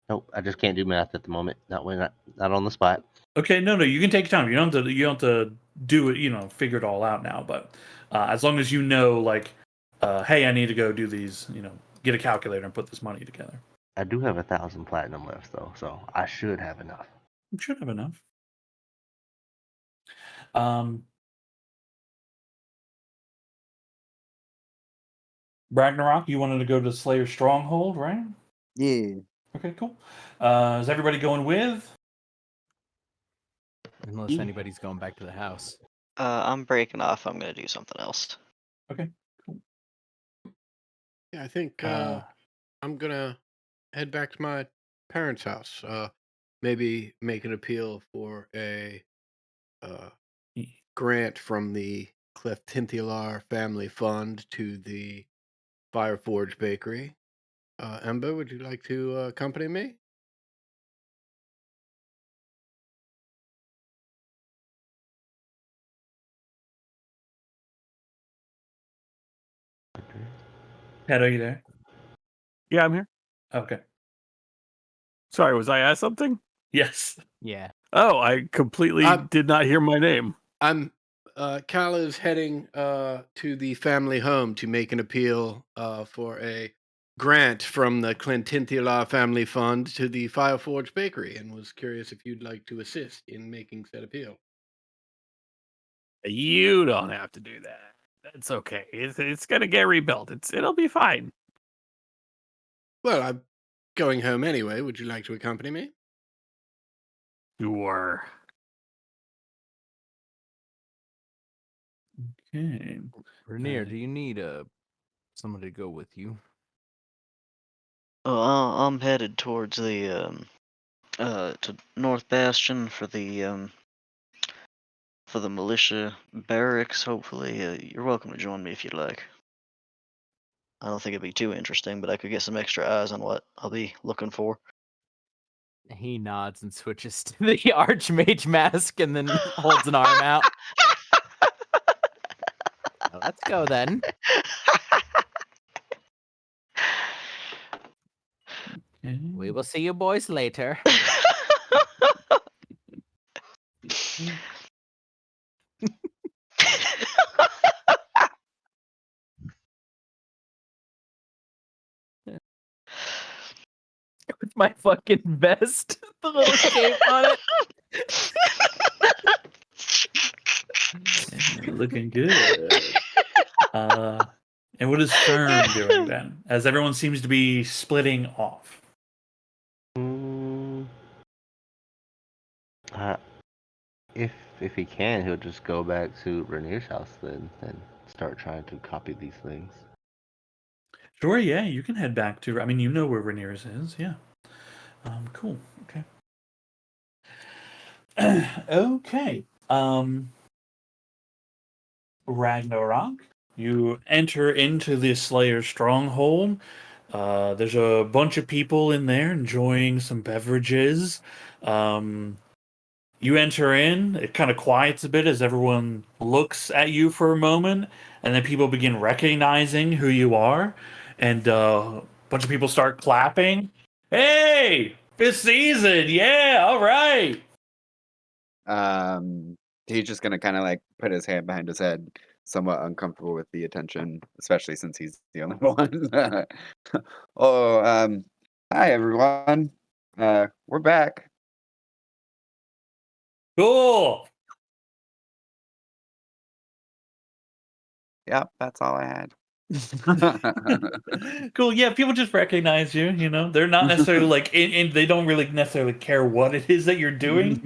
Nope, I just can't do math at the moment. Not on the spot. Okay, no, you can take time. You don't have to do it. Figure it all out now. But as long as you know, like, hey, I need to go do these. Get a calculator and put this money together. I do have 1,000 platinum left though, so I should have enough. You should have enough. Ragnarok, you wanted to go to Slayer Stronghold, right? Yeah. Okay, cool. Is everybody going with? unless anybody's going back to the house. I'm breaking off. I'm gonna do something else. Okay, cool. Yeah, I think I'm gonna head back to my parents' house. Maybe make an appeal for a grant from the Cleftintilar Family Fund to the Fireforge Bakery. Ember, would you like to accompany me? Ted, are you there? Yeah, I'm here. Okay. Sorry, was I asked something? Yes. Yeah. Oh, I completely did not hear my name. I'm Cal is heading to the family home to make an appeal for a grant from the Cleftintilar Family Fund to the Fireforge Bakery, and was curious if you'd like to assist in making said appeal. You don't have to do that. That's okay. It's gonna get rebuilt. It'll be fine. Well, I'm going home anyway. Would you like to accompany me? Sure. Okay. Rainier, do you need someone to go with you? Oh, I'm headed towards the to North Bastion for the for the militia barracks, hopefully. You're welcome to join me if you'd like. I don't think it'd be too interesting, but I could get some extra eyes on what I'll be looking for. He nods and switches to the Archmage mask and then holds an arm out. Let's go then. We will see you boys later. With my fucking vest, the little cape on it. Looking good. And what is Firm doing then? As everyone seems to be splitting off. If he can, he'll just go back to Rainier's house then and start trying to copy these things. Sure, yeah, you can head back to. I mean, you know where Rainier's is, yeah. Cool. Okay. Okay. Ragnarok. You enter into the Slayer's stronghold. There's a bunch of people in there enjoying some beverages. You enter in, it kind of quiets a bit as everyone looks at you for a moment, and then people begin recognizing who you are, and a bunch of people start clapping. Hey, this season, yeah, all right. He's just gonna kind of like put his hand behind his head, somewhat uncomfortable with the attention, especially since he's the only one. Oh, hi everyone. We're back. Cool. Yep, that's all I had. Cool. Yeah, people just recognize you. You know, they're not necessarily like, they don't really necessarily care what it is that you're doing.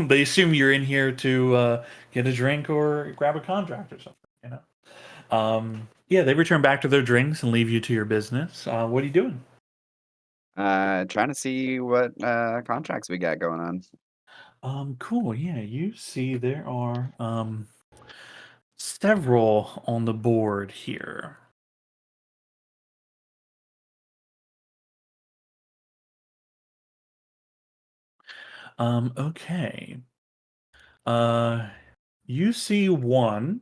They assume you're in here to get a drink or grab a contract or something. You know. Yeah, they return back to their drinks and leave you to your business. What are you doing? Trying to see what contracts we got going on. Cool. Yeah, you see there are several on the board here. Okay. You see one.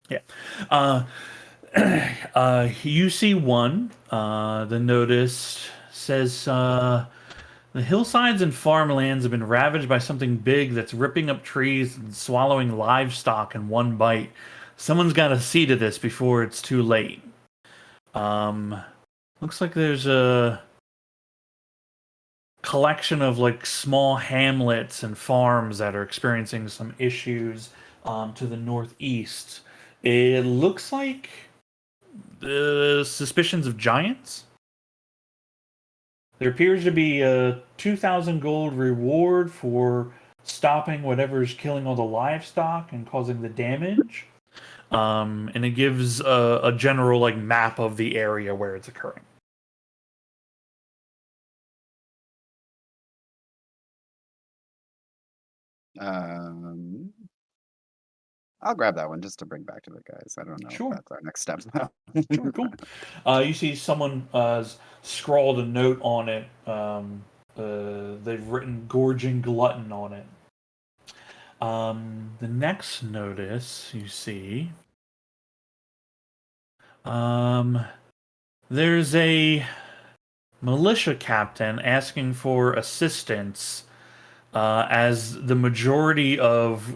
Yeah. You see one. The notice says the hillsides and farmlands have been ravaged by something big that's ripping up trees and swallowing livestock in one bite. Someone's got to see to this before it's too late. Looks like there's a collection of like small hamlets and farms that are experiencing some issues to the northeast. It looks like suspicions of giants. There appears to be a 2,000 gold reward for stopping whatever's killing all the livestock and causing the damage. And it gives a general like map of the area where it's occurring. I'll grab that one just to bring back to the guys. I don't know Sure. if that's our next step. Sure, cool. You see someone scrawled a note on it. They've written "Gorging Glutton" on it. The next notice you see, there's a militia captain asking for assistance, as the majority of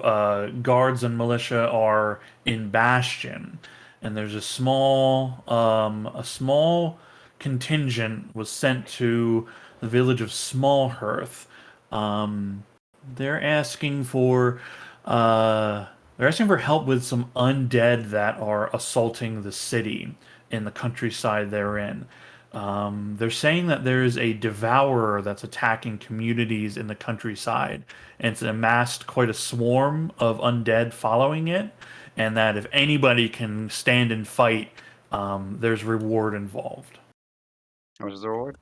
guards and militia are in Bastion, and there's a small contingent was sent to the village of Smallhearth. They're asking for help with some undead that are assaulting the city in the countryside they're in. They're saying that there's a devourer that's attacking communities in the countryside, and it's amassed quite a swarm of undead following it, and that if anybody can stand and fight, there's reward involved. How much is the reward?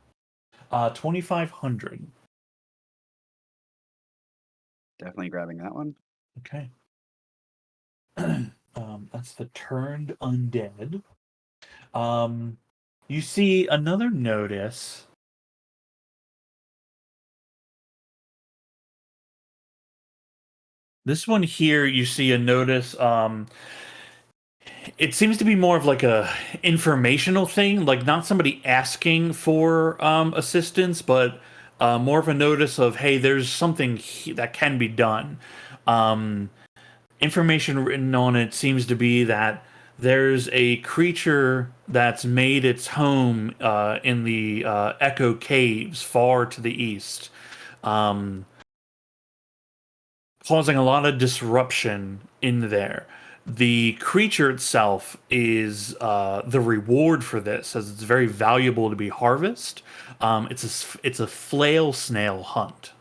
2,500. Definitely grabbing that one. Okay. That's the turned undead. You see another notice. This one here, you see a notice. It seems to be more of like a informational thing, like not somebody asking for assistance, but more of a notice of, hey, there's something that can be done. Information written on it seems to be that there's a creature that's made its home in the Echo Caves far to the east, causing a lot of disruption in there. The creature itself is the reward for this, as it's very valuable to be harvested. It's a flail snail hunt.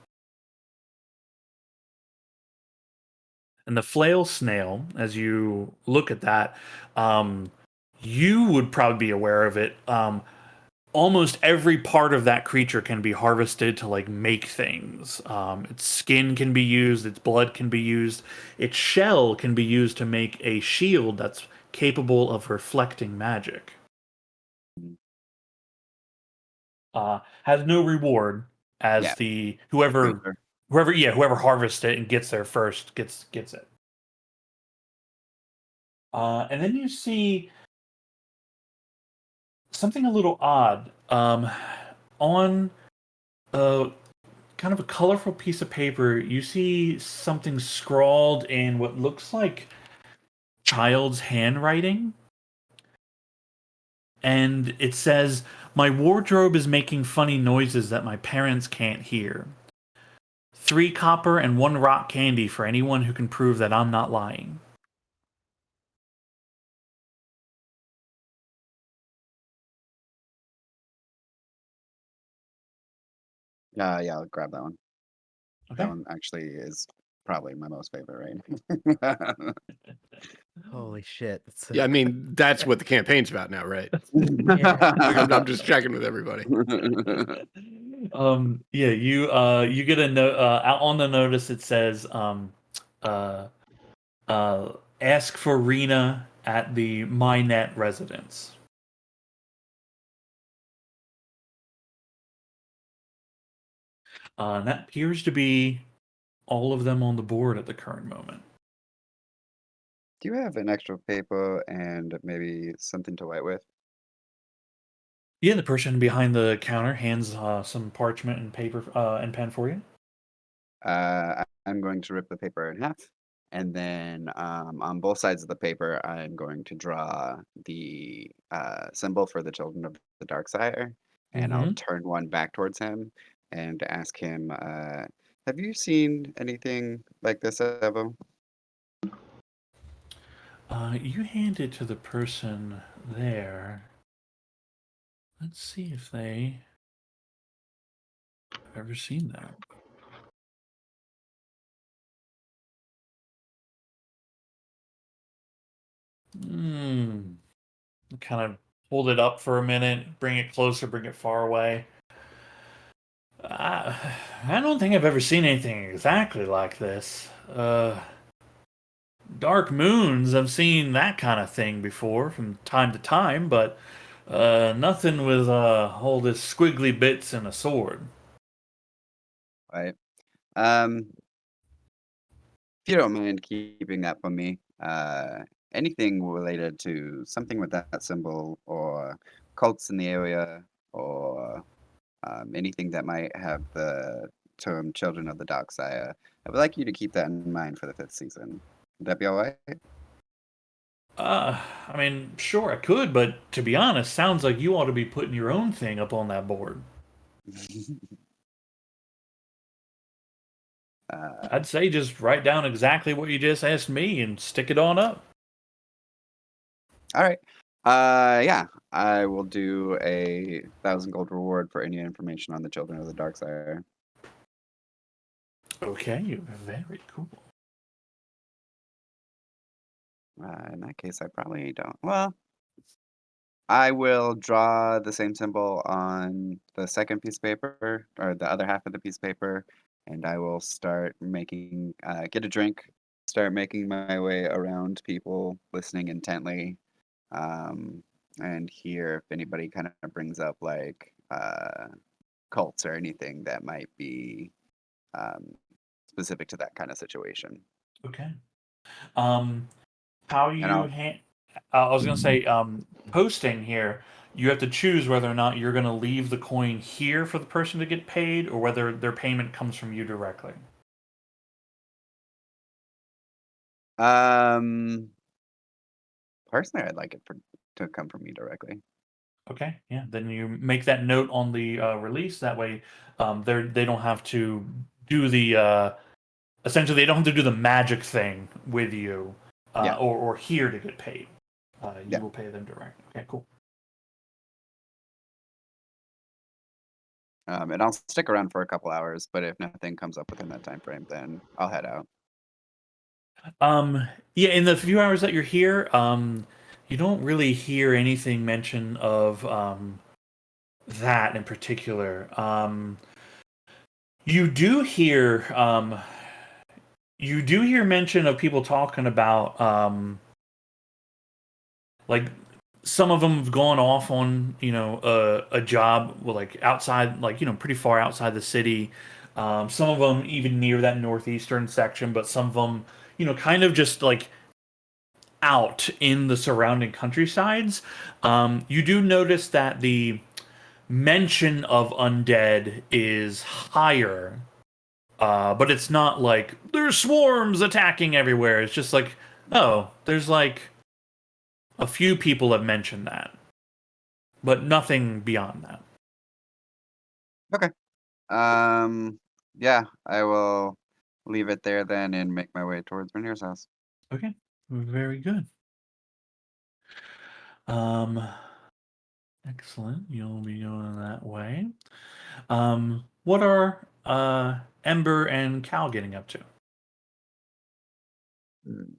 And the flail snail, as you look at that, you would probably be aware of it. Almost every part of that creature can be harvested to like make things. Its skin can be used, its blood can be used, its shell can be used to make a shield that's capable of reflecting magic. Has no reward, as Yeah. the whoever harvests it and gets there first gets it. And then you see something a little odd. On kind of a colorful piece of paper, you see something scrawled in what looks like child's handwriting. And it says, "My wardrobe is making funny noises that my parents can't hear. 3 copper and 1 rock candy for anyone who can prove that I'm not lying." Yeah, I'll grab that one. Okay. That one actually is probably my most favorite, right? Holy shit. Yeah, I mean that's what the campaign's about now, right? I'm just checking with everybody. Yeah, you get a note out on the notice. It says uh ask for Rena at the MyNet residence. And that appears to be all of them on the board at the current moment. Do you have an extra paper and maybe something to write with? Yeah, the person behind the counter hands some parchment and paper and pen for you. I'm going to rip the paper in half, and then on both sides of the paper, I'm going to draw the symbol for the children of the dark side, and I'll Mm-hmm. turn one back towards him and ask him, "Have you seen anything like this ever?" You hand it to the person there. Let's see if they have ever seen that. Kind of hold it up for a minute, bring it closer, bring it far away. I don't think I've ever seen anything exactly like this. Dark moons, I've seen that kind of thing before from time to time, but nothing with all this squiggly bits and a sword. Right. Um, if you don't mind keeping that from me, anything related to something with that symbol or cults in the area or anything that might have the term Children of the Dark Sire, I would like you to keep that in mind for the 5th season. Would that be all right? I mean, sure, I could, but to be honest, sounds like you ought to be putting your own thing up on that board. uh, I'd say just write down exactly what you just asked me and stick it on up. all right. Yeah, I will do a 1,000 gold reward for any information on the Children of the Dark Sire. Okay, very cool. In that case, I probably don't. Well, I will draw the same symbol on the second piece of paper, or the other half of the piece of paper, and I will start making, get a drink, start making my way around people, listening intently, um, and hear if anybody kind of brings up like cults or anything that might be um, specific to that kind of situation. Okay. How And you I'll hand? I was gonna say, posting here. You have to choose whether or not you're gonna leave the coin here for the person to get paid, or whether their payment comes from you directly. um personally, I'd like it to come from me directly. Okay, yeah. Then you make that note on the release. That way, they don't have to do the essentially they don't have to do the magic thing with you, Yeah, or here to get paid. You yeah. will pay them direct. Okay, cool. And I'll stick around for a couple hours, but if nothing comes up within that time frame, then I'll head out. Yeah, in the few hours that you're here, you don't really hear anything mention of that in particular. You do hear mention of people talking about like some of them have gone off on a job like outside, like pretty far outside the city. Some of them even near that northeastern section, but some of them kind of just like out in the surrounding countrysides. You do notice that the mention of undead is higher, but it's not like there's swarms attacking everywhere. It's just like, oh, there's like a few people have mentioned that, but nothing beyond that. Okay. Um, yeah, I will leave it there then and make my way towards Rainier's house. Okay, very good. Um, excellent. You'll be going that way. What are Ember and Cal getting up to? Mm.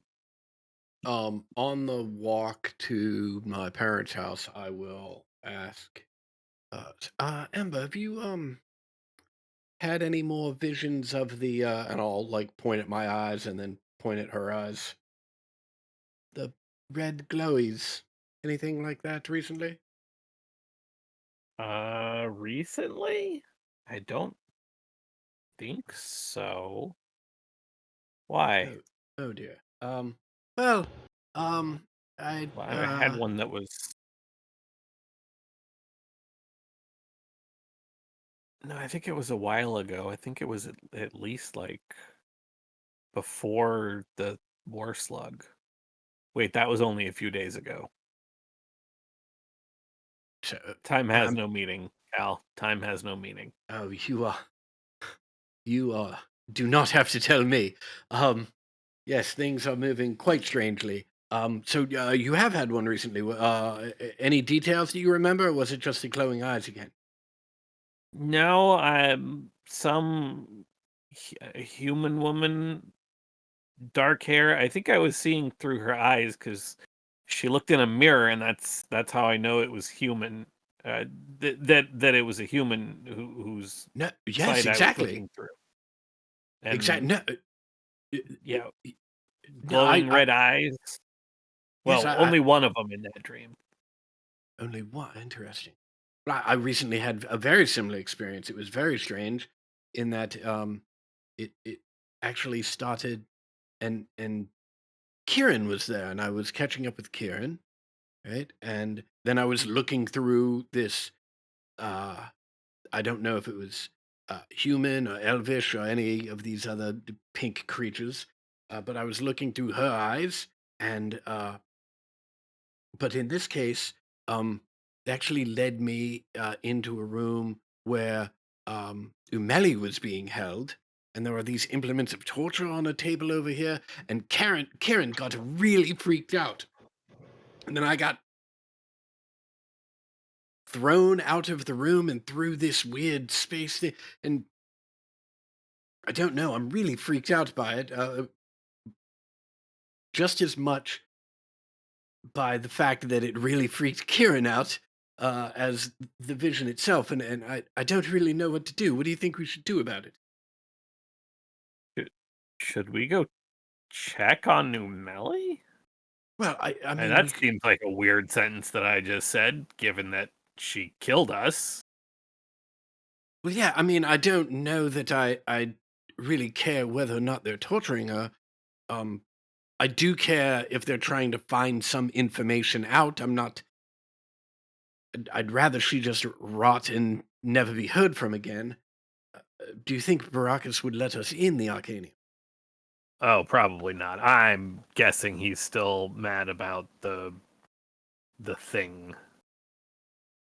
On the walk to my parents' house, I will ask, Ember, have you had any more visions of the and I'll like point at my eyes and then point at her eyes. The red glowies. Anything like that recently? Recently? I don't think so. Why? Oh, oh dear. Well, I Well, I had one that was. No, I think it was a while ago. I think it was at least like before the war slug. Wait, that was only a few days ago. so, Time has I'm no meaning, Al. Time has no meaning. oh you do not have to tell me. Yes, things are moving quite strangely. So you have had one recently. Any details that you remember, or was it just the glowing eyes again? No, some human woman, dark hair. I think I was seeing through her eyes because she looked in a mirror, and that's how I know it was human. That it was a human whose No, yes, sight I was exactly, looking through, exactly. and No, yeah, no, glowing red eyes. yes, Well, only one of them in that dream. only one. Interesting. I recently had a very similar experience. It was very strange, in that it actually started, and Kieran was there, and I was catching up with Kieran, right? And then I was looking through this. Uh, I don't know if it was human or elvish or any of these other pink creatures, but I was looking through her eyes, and but in this case, it actually led me into a room where Umeli was being held, and there were these implements of torture on a table over here, and Karen got really freaked out, and then I got thrown out of the room and through this weird space thing, and I don't know. I'm really freaked out by it, just as much by the fact that it really freaked Kieran out as the vision itself, and I don't really know what to do. What do you think we should do about it? Should we go check on Numeli? Well, I And mean, that seems like a weird sentence that I just said, given that she killed us. well, yeah, I mean, I don't know that I really care whether or not they're torturing her. I do care if they're trying to find some information out. I'd rather she just rot and never be heard from again. Do you think Baracus would let us in the Arcanium? Oh, probably not. I'm guessing he's still mad about the thing. Do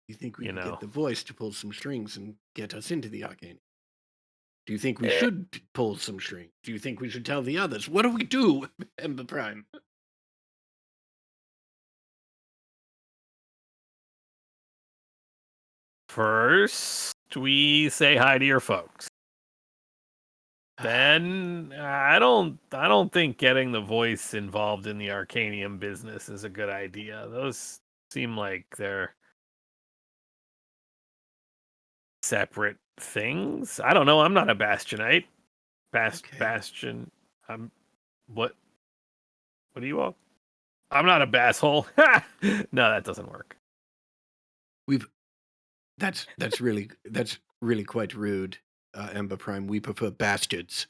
you think we You can know. get the voice to pull some strings and get us into the Arcanium? Do you think we Eh. should pull some strings? Do you think we should tell the others? What do we do, Ember Prime? First, we say hi to your folks. Then I don't think getting the voice involved in the Arcanium business is a good idea. Those seem like they're separate things. I don't know. I'm not a Bastionite. Okay. Bastion. I'm what? What are you all? I'm not a basshole. No, that doesn't work. That's really quite rude, Ember Prime. We prefer bastards.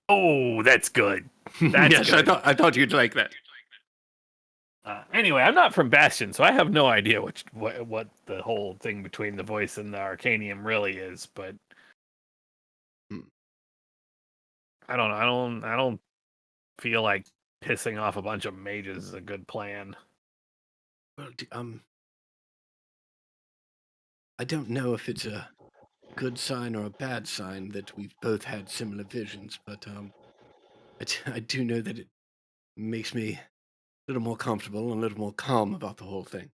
Oh, that's good. That's yes, good. I thought you'd like that. Anyway, I'm not from Bastion, so I have no idea what the whole thing between the voice and the Arcanium really is. But Hmm. I don't know. I don't feel like pissing off a bunch of mages is a good plan. Well, I don't know if it's a good sign or a bad sign that we've both had similar visions, but I do know that it makes me a little more comfortable and a little more calm about the whole thing.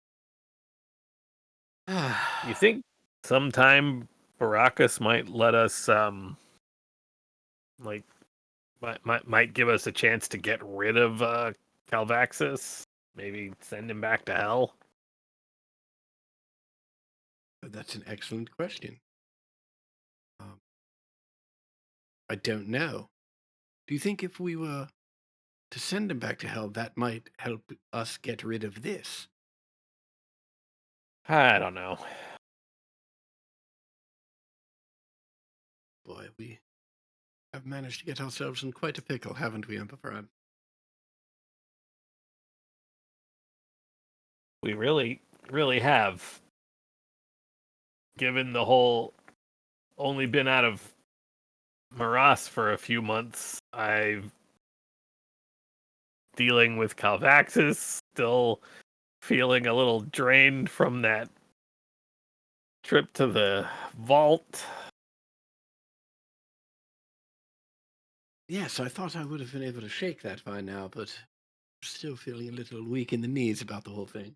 You think sometime Baracus might let us like might give us a chance to get rid of Calvaxis? Maybe send him back to hell? That's an excellent question. I don't know. Do you think if we were to send him back to hell, that might help us get rid of this? I don't know. Boy, we have managed to get ourselves in quite a pickle, haven't we, Emperor Prime? We really have. Given the whole only been out of Maras for a few months, I've dealing with Calvaxis, still feeling a little drained from that trip to the vault. Yes, I thought I would have been able to shake that by now, but I'm still feeling a little weak in the knees about the whole thing.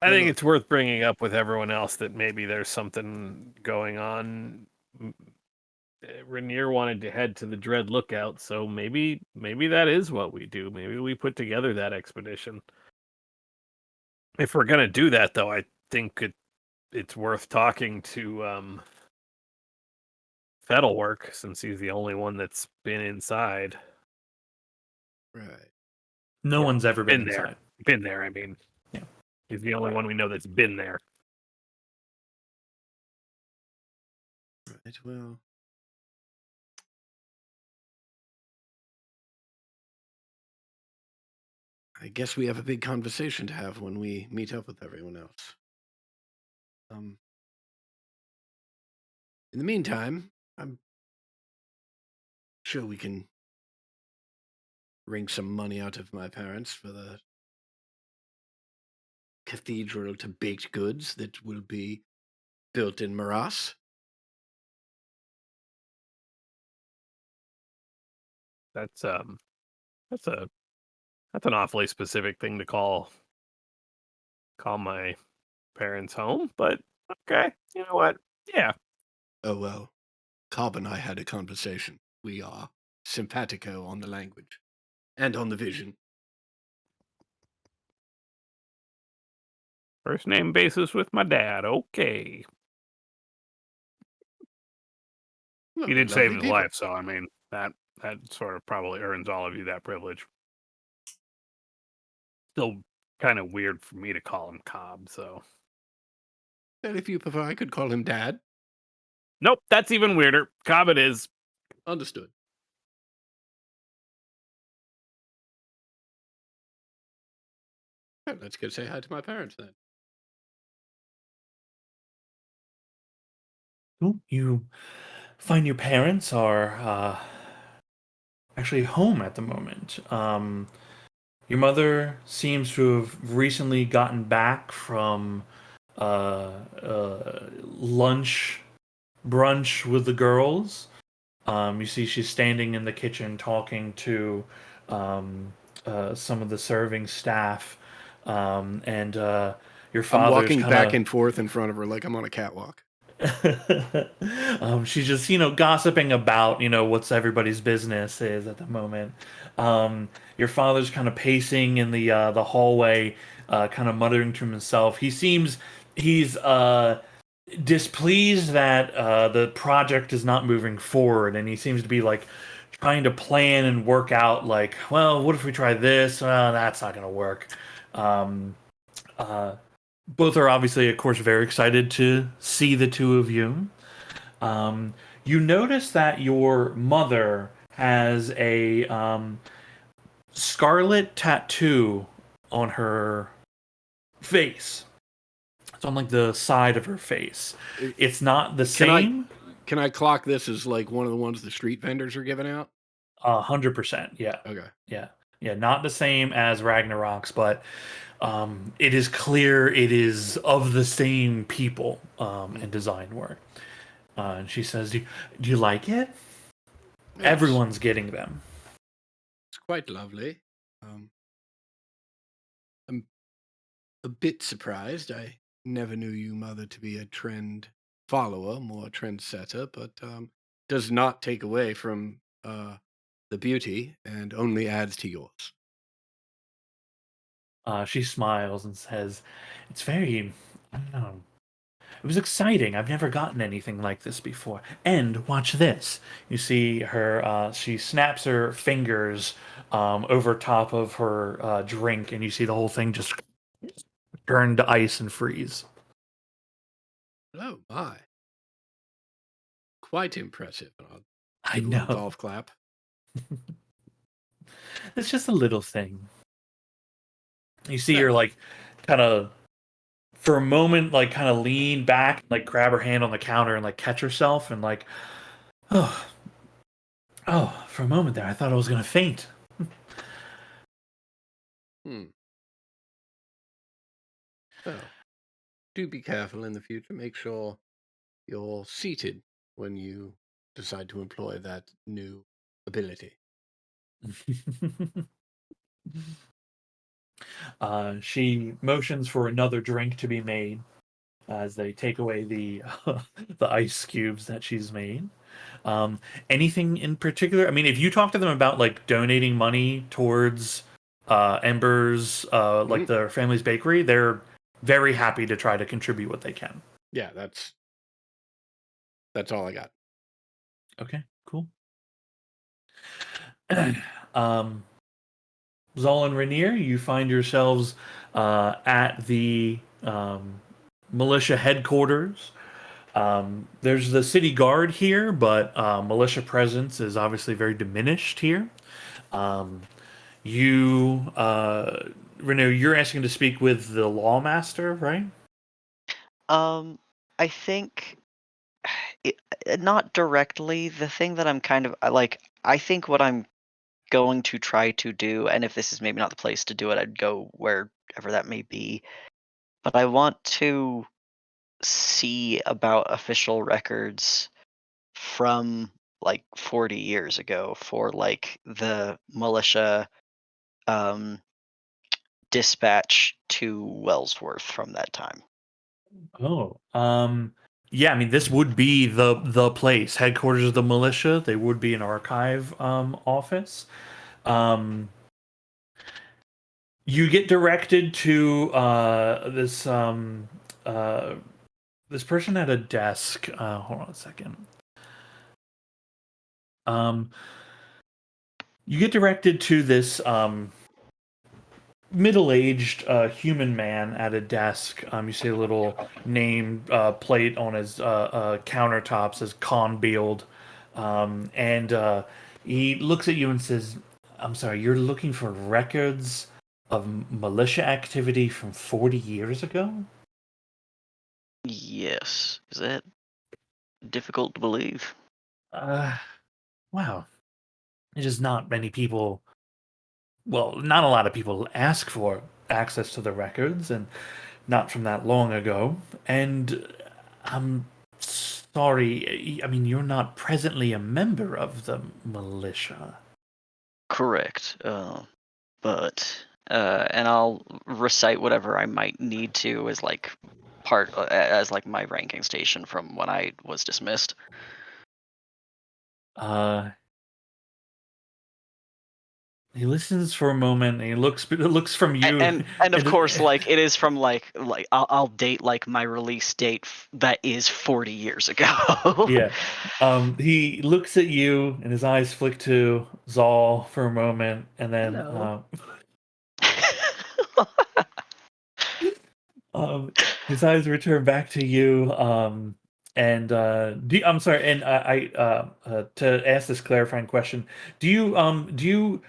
I Well, think look, it's worth bringing up with everyone else that maybe there's something going on. Rainier wanted to head to the Dread Lookout, so maybe that is what we do. Maybe we put together that expedition. If we're gonna do that, though, I think it's worth talking to Fettlework, since he's the only one that's been inside. right. No Or one's ever been there. inside. Been there, I mean. Yeah. He's the only one we know that's been there. Right, well. I guess we have a big conversation to have when we meet up with everyone else. In the meantime, I'm sure we can wring some money out of my parents for the cathedral to baked goods that will be built in Maras. That's an awfully specific thing to call my parents' home, but okay. You know what? Yeah. Oh well. Cobb and I had a conversation. We are simpatico on the language and on the vision. First name basis with my dad. Okay. He Lovely, did save lovely his people. life, so I mean that sort of probably earns all of you that privilege. Still kind of weird for me to call him Cobb, so And if you prefer, I could call him Dad. nope, that's even weirder. Cobb it is. Understood. Well, let's go say hi to my parents then. Cool. You find your parents are actually home at the moment. Your mother seems to have recently gotten back from lunch brunch with the girls. You see she's standing in the kitchen talking to um, some of the serving staff, and your I'm father's walking kind back of and forth in front of her like I'm on a catwalk. she's just gossiping about what's everybody's business is at the moment. Your father's kind of pacing in the hallway, kind of muttering to himself. He's displeased that the project is not moving forward, and he seems to be like trying to plan and work out like, well, what if we try this? Well, that's not going to work. Um, uh, both are obviously, of course, very excited to see the two of you. You notice that your mother has a scarlet tattoo on her face. It's on like the side of her face. Uh, It's not the Can I same. can I clock this as like one of the ones the street vendors are giving out? 100%. Yeah. Okay. Yeah. Yeah. Not the same as Ragnarok's, but it is clear it is of the same people and design work. And she says, do you like it? Yes, Everyone's getting them. it's quite lovely. I'm a bit surprised. I never knew you, Mother, to be a trend follower, more a trend setter, but does not take away from the beauty and only adds to yours. She smiles and says, it's very, I don't know, it was exciting. I've never gotten anything like this before. And watch this. You see her, she snaps her fingers over top of her drink, and you see the whole thing just turn to ice and freeze. Oh my, quite impressive. And I'll I give a little know. golf clap. It's just a little thing. You see Yeah. her, like, kind of, for a moment, like, kind of lean back, like, grab her hand on the counter and, like, catch herself, and, like, oh, oh, for a moment there, I thought I was going to faint. Hmm. Well, do be careful in the future. Make sure you're seated when you decide to employ that new ability. She motions for another drink to be made as they take away the the ice cubes that she's made. Um, Anything in particular? I mean, if you talk to them about like donating money towards Ember's, like Mhm. their family's bakery, they're very happy to try to contribute what they can. Yeah, that's all I got. Okay, cool. um, Zal and Rainier, you find yourselves at the militia headquarters. There's the city guard here, but militia presence is obviously very diminished here. Um, Renew, you're asking to speak with the lawmaster, right? I think it, not directly. The thing that I'm kind of like, I think what I'm going to try to do, and if this is maybe not the place to do it, I'd go wherever that may be. But I want to see about official records from like 40 years ago for like the militia um, dispatch to Wellsworth from that time. Oh, Yeah, I mean, this would be the place, headquarters of the militia. They would be an archive office. You get directed to this person at a desk. Hold on a second. You get directed to this middle-aged human man at a desk. You see a little name plate on his countertop says Conbeald, and he looks at you and says, "I'm sorry, you're looking for records of militia activity from 40 years ago?" Yes. Is that difficult to believe? Wow. It's just not many people. Well, not a lot of people ask for access to the records, and not from that long ago. And I'm sorry, I mean, you're not presently a member of the militia. Correct. And I'll recite whatever I might need to as like as like my ranking station from when I was dismissed. He listens for a moment, and he looks from you, And of course, like it is from like I'll date like my release date that is 40 years ago. Yeah. He looks at you, and his eyes flick to Zal for a moment, and then Hello. his eyes return back to you. And I'm sorry. And to ask this clarifying question, do you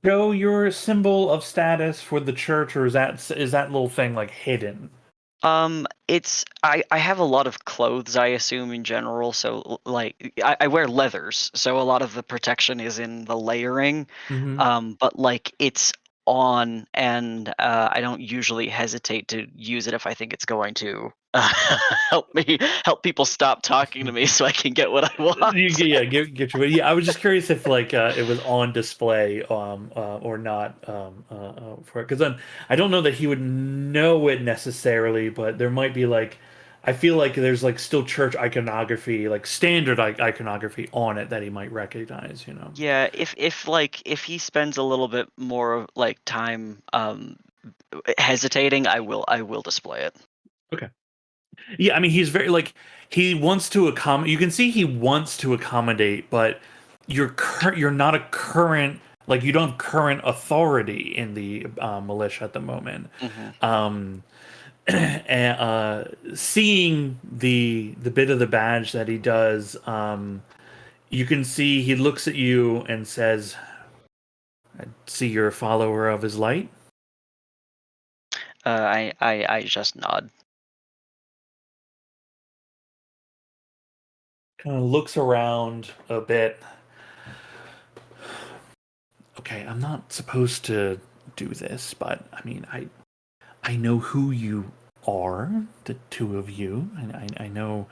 show your symbol of status for the church, or is that little thing like hidden? It's I have a lot of clothes, I assume, in general, so like I wear leathers, so a lot of the protection is in the layering. Mm-hmm. But like it's on, and I don't usually hesitate to use it if I think it's going to help people stop talking to me so I can get what I want. Yeah, get your. Yeah, I was just curious if like it was on display or not for it, because then I don't know that he would know it necessarily, but there might be like I feel like there's like still church iconography, like standard iconography on it that he might recognize. Yeah, if he spends a little bit more of like time hesitating, I will display it. Okay. Yeah, I mean he's very like he wants to accommodate. You can see he wants to accommodate, but you're not a current like you don't have current authority in the militia at the moment. Hmm. And seeing the bit of the badge that he does, you can see he looks at you and says, "I see you're a follower of his light." I just nod. Kind of looks around a bit. Okay, I'm not supposed to do this, but I mean, I know who you are, the two of you, and I know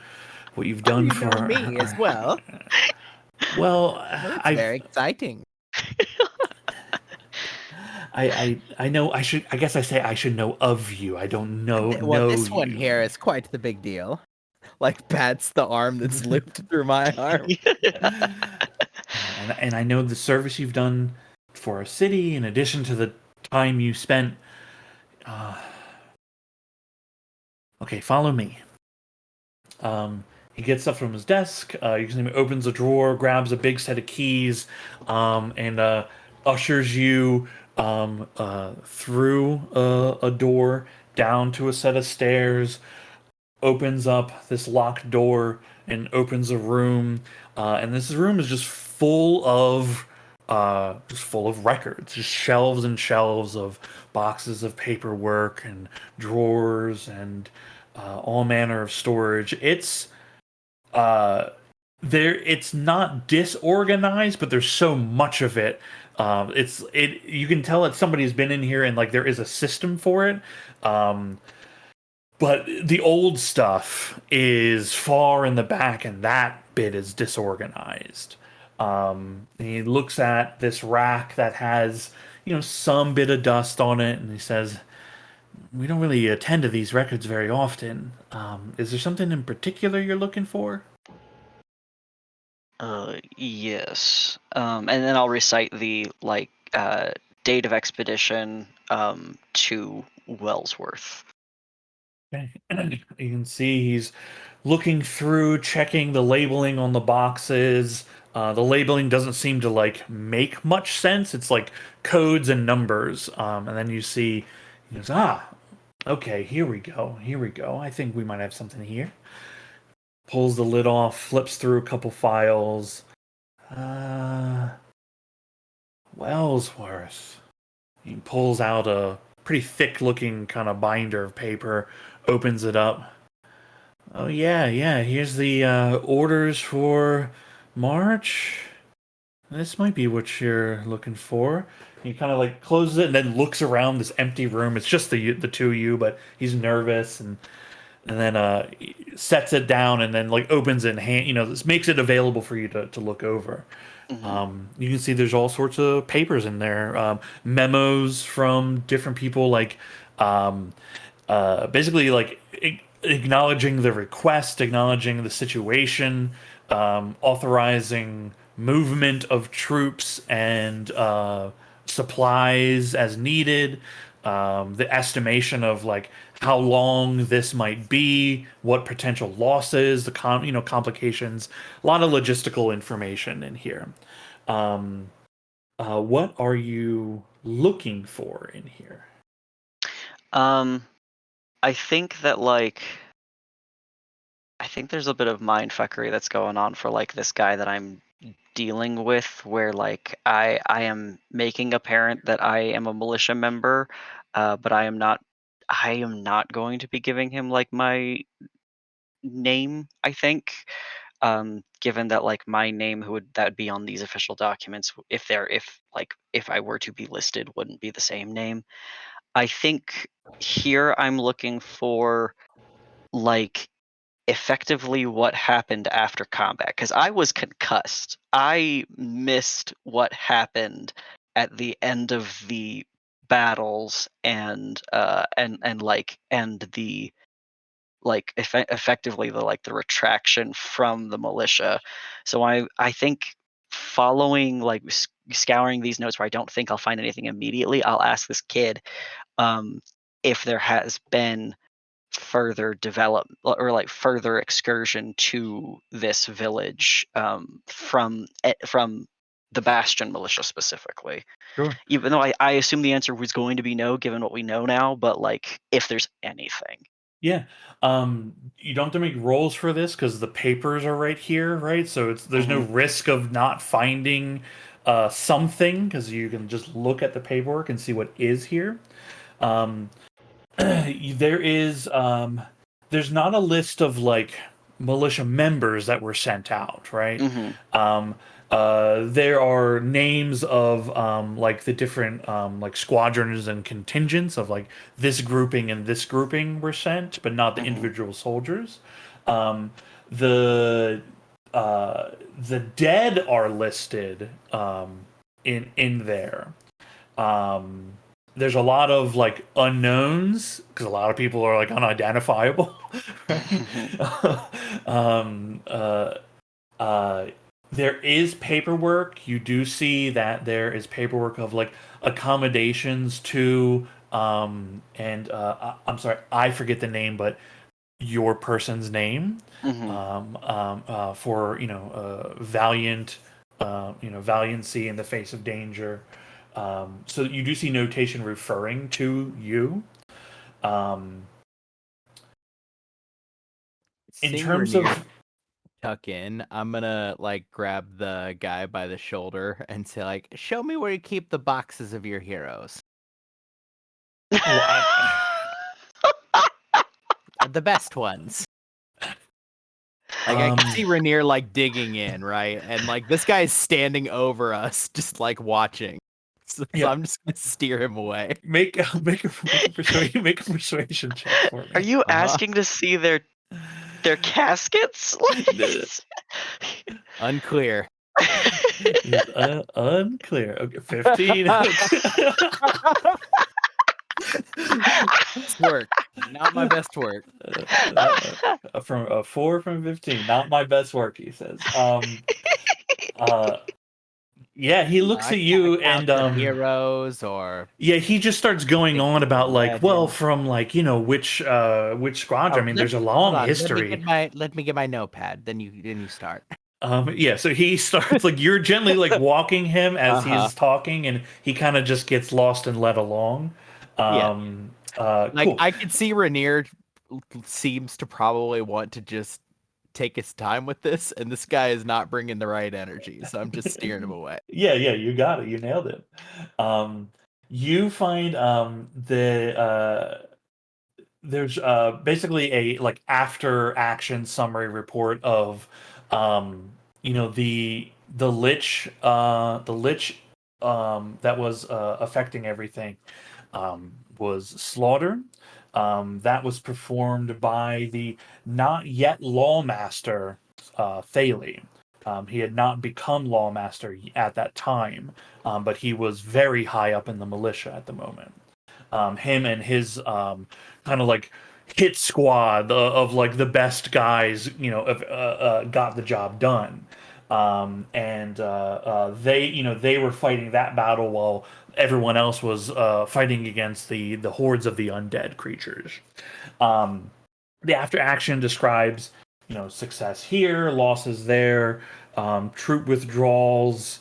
what you've done You for know me as well. Well, Well, that's I've very exciting. I know I guess I say I should know of you. I don't Well, know this one you. here is quite the big deal. Like pats the arm that's looped through my arm. And I know the service you've done for our city in addition to the time you spent okay, follow me. He gets up from his desk. You can see him opens a drawer, grabs a big set of keys, and ushers you through a door down to a set of stairs. Opens up this locked door and opens a room, and this room is just full of records, just shelves and shelves of boxes of paperwork and drawers and all manner of storage. Uh, it's not disorganized, but there's so much of it. You can tell that somebody's been in here and like there is a system for it. But the old stuff is far in the back, and that bit is disorganized. He looks at this rack that has, some bit of dust on it, and he says, we don't really attend to these records very often. Is there something in particular you're looking for? Yes. And then I'll recite the date of expedition to Wellsworth. Okay. You can see he's looking through, checking the labeling on the boxes. The labeling doesn't seem to like make much sense. It's like codes and numbers. And then you see, he goes, okay, here we go. Here we go. I think we might have something here. Pulls the lid off, flips through a couple files. Wellsworth. He pulls out a pretty thick looking kind of binder of paper, opens it up. Oh, yeah. Here's the orders for March. This might be what you're looking for. He kind of like closes it and then looks around this empty room. It's just the two of you, but he's nervous and then sets it down and then like opens it and this makes it available for you to look over. You can see there's all sorts of papers in there, memos from different people, like basically like acknowledging the request, acknowledging the situation, authorizing movement of troops and supplies as needed, the estimation of like how long this might be, what potential losses, the complications, a lot of logistical information in here. What are you looking for in here? I think that I think there's a bit of mindfuckery that's going on for like this guy that I'm dealing with, where like I am making apparent that I am a militia member, but I am not going to be giving him like my name, I think. Given that like my name that would be on these official documents, if I were to be listed, wouldn't be the same name. I think here I'm looking for like effectively what happened after combat, because I was concussed. I missed what happened at the end of the battles and the effectively the retraction from the militia. So I think following scouring these notes where I don't think I'll find anything immediately, I'll ask this kid if there has been further development or like further excursion to this village from the Bastion militia specifically. Sure. Even though I assume the answer was going to be no, given what we know now, but like if there's anything. Yeah. You don't have to make rolls for this because the papers are right here, right? So there's no risk of not finding something because you can just look at the paperwork and see what is here. There is there's not a list of like militia members that were sent out, right? There are names of like the different like squadrons and contingents of like this grouping and this grouping were sent, but not the individual soldiers. The dead are listed in there. There's a lot of like unknowns because a lot of people are like unidentifiable. There is paperwork. You do see that there is paperwork of like accommodations to I'm sorry, I forget the name, but your person's name for valiant valiancy in the face of danger. So you do see notation referring to you. In terms of tuck in, I'm gonna like grab the guy by the shoulder and say like, show me where you keep the boxes of your heroes. The best ones. Like I can see Rainier like digging in, right? And like this guy's standing over us, just like watching. So I'm just gonna steer him away. Make a persuasion check for me. Are you asking to see their caskets? Unclear. Unclear. Okay, 15. Best work, not my best work. From a 4 from 15, not my best work, he says. Yeah, he looks I at you count and the heroes or yeah, he just starts going on about like, well, legends. from like which squadron. Oh, I mean, there's a hold long on. history. Let me get my notepad. Then you start. Yeah, so he starts like you're gently like walking him as Uh-huh. he's talking, and he kind of just gets lost and led along. Yeah. Like Cool. I could see Rainier seems to probably want to just take his time with this, and this guy is not bringing the right energy, so I'm just steering him away. Yeah, you got it. You nailed it. You find there's basically a like after action summary report of the lich that was affecting everything was slaughtered. That was performed by the not yet lawmaster Thaley. He had not become lawmaster at that time, but he was very high up in the militia at the moment. Him and his kind of like hit squad of like the best guys, got the job done. They were fighting that battle while everyone else was fighting against the hordes of the undead creatures. The after action describes success here, losses there, troop withdrawals.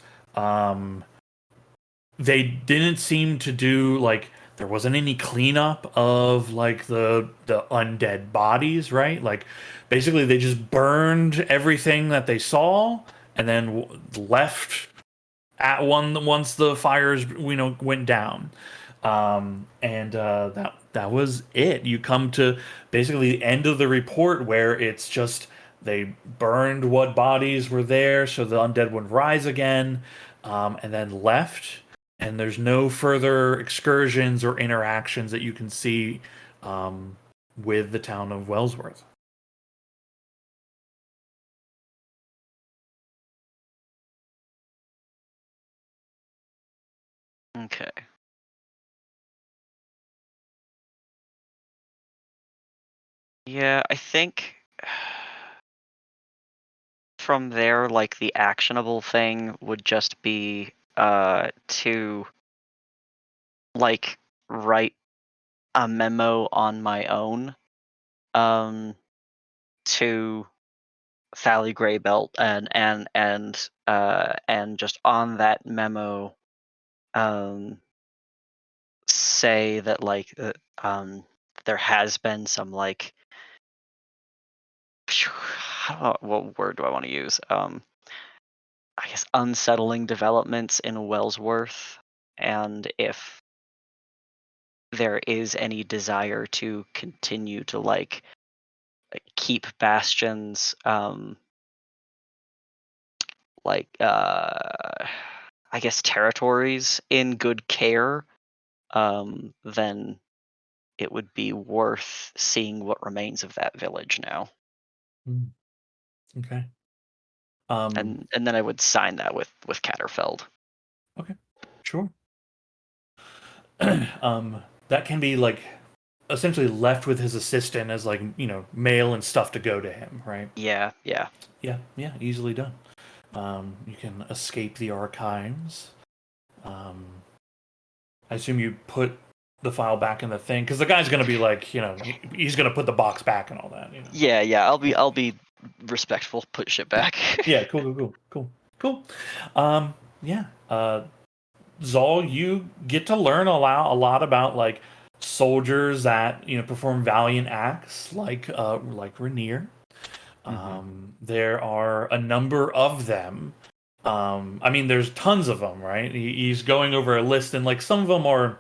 They didn't seem to do like there wasn't any cleanup of like the undead bodies, right? Like basically they just burned everything that they saw and then left at once the fires went down. That was it. You come to basically the end of the report where it's just they burned what bodies were there so the undead would rise again, and then left. And there's no further excursions or interactions that you can see with the town of Wellsworth. Okay. Yeah, I think from there, like the actionable thing would just be to like write a memo on my own to Thally Greybelt and just on that memo say that like there has been some like what word do I want to use? I guess unsettling developments in Wellsworth, and if there is any desire to continue to like keep bastions like I guess territories in good care, then it would be worth seeing what remains of that village now. Okay. And then I would sign that with Catterfeld. Okay. Sure. That can be like essentially left with his assistant as like mail and stuff to go to him, right? Yeah. Yeah, easily done. You can escape the archives. I assume you put the file back in the thing because the guy's going to be like, he's going to put the box back and all that. Yeah. I'll be respectful. Put shit back. Yeah. Cool. Yeah. Zol, you get to learn a lot about like soldiers that perform valiant acts, like Rainier. There are a number of them. I mean, there's tons of them, right? He's going over a list, and like some of them are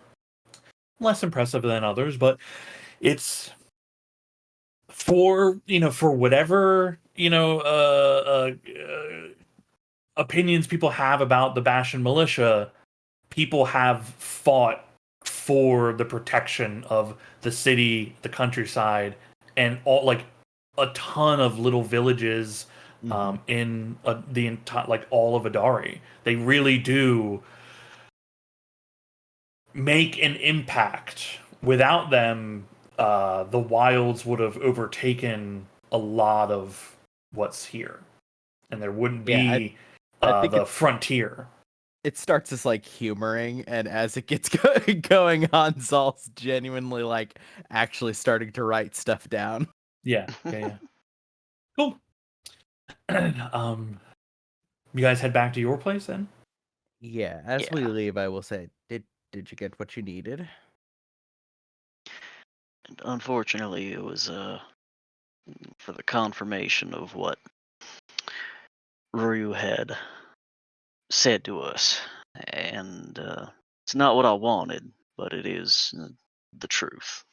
less impressive than others, but it's for whatever opinions people have about the Bashan militia. People have fought for the protection of the city, the countryside, and all like a ton of little villages in the entire like all of Adari. They really do make an impact without them, the wilds would have overtaken a lot of what's here, and there wouldn't Yeah, be I think the frontier. it starts as like humoring, and as it gets going on, Zal's genuinely like actually starting to write stuff down. Yeah. Cool. You guys head back to your place then? Yeah, as Yeah. we leave, I will say, did you get what you needed? And unfortunately, it was for the confirmation of what Ryu had said to us, and it's not what I wanted, but it is the truth.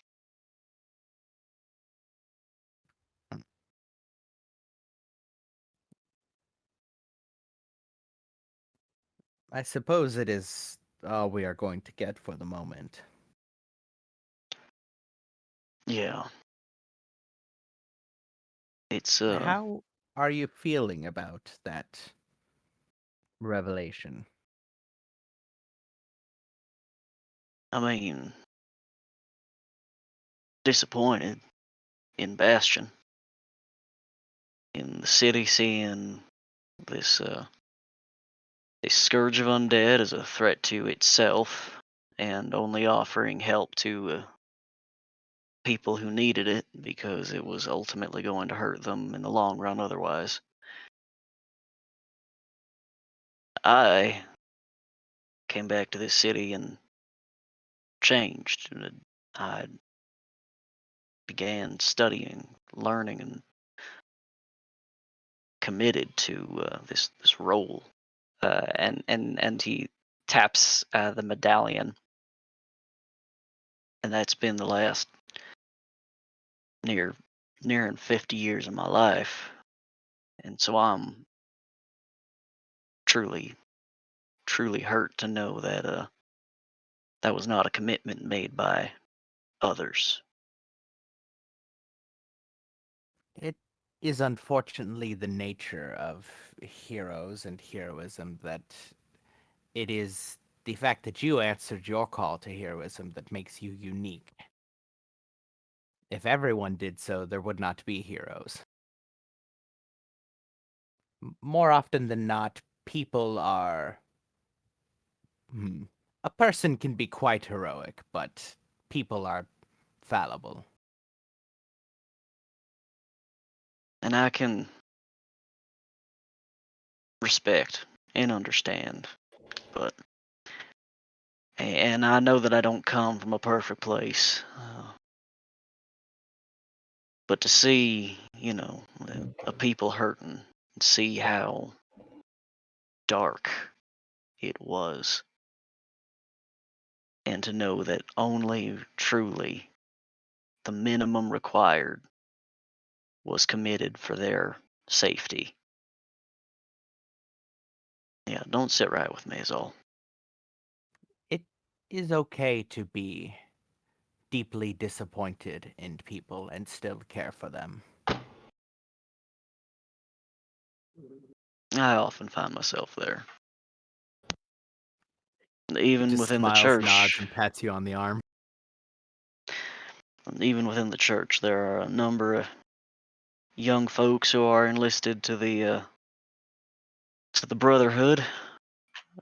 I suppose it is all we are going to get for the moment. Yeah, it's How are you feeling about that revelation? I mean, disappointed in Bastion, in the city, seeing this this scourge of undead as a threat to itself, and only offering help to people who needed it because it was ultimately going to hurt them in the long run otherwise. I came back to this city and changed. And I began studying, learning, and committed to this role. And he taps the medallion, and that's been the last near nearing 50 years of my life. And so I'm truly truly hurt to know that that was not a commitment made by others. It is unfortunately the nature of heroes and heroism that it is the fact that you answered your call to heroism that makes you unique. If everyone did so, there would not be heroes. More often than not, people are. A person can be quite heroic, but people are fallible. And I can respect and understand, but and I know that I don't come from a perfect place. But to see, a people hurting, and see how dark it was, and to know that only truly the minimum required was committed for their safety. Yeah, don't sit right with me is all. It is okay to be deeply disappointed in people and still care for them. I often find myself there. He Even just within the smiles, nods, church, and pats you on the arm. there are a number of young folks who are enlisted to the Brotherhood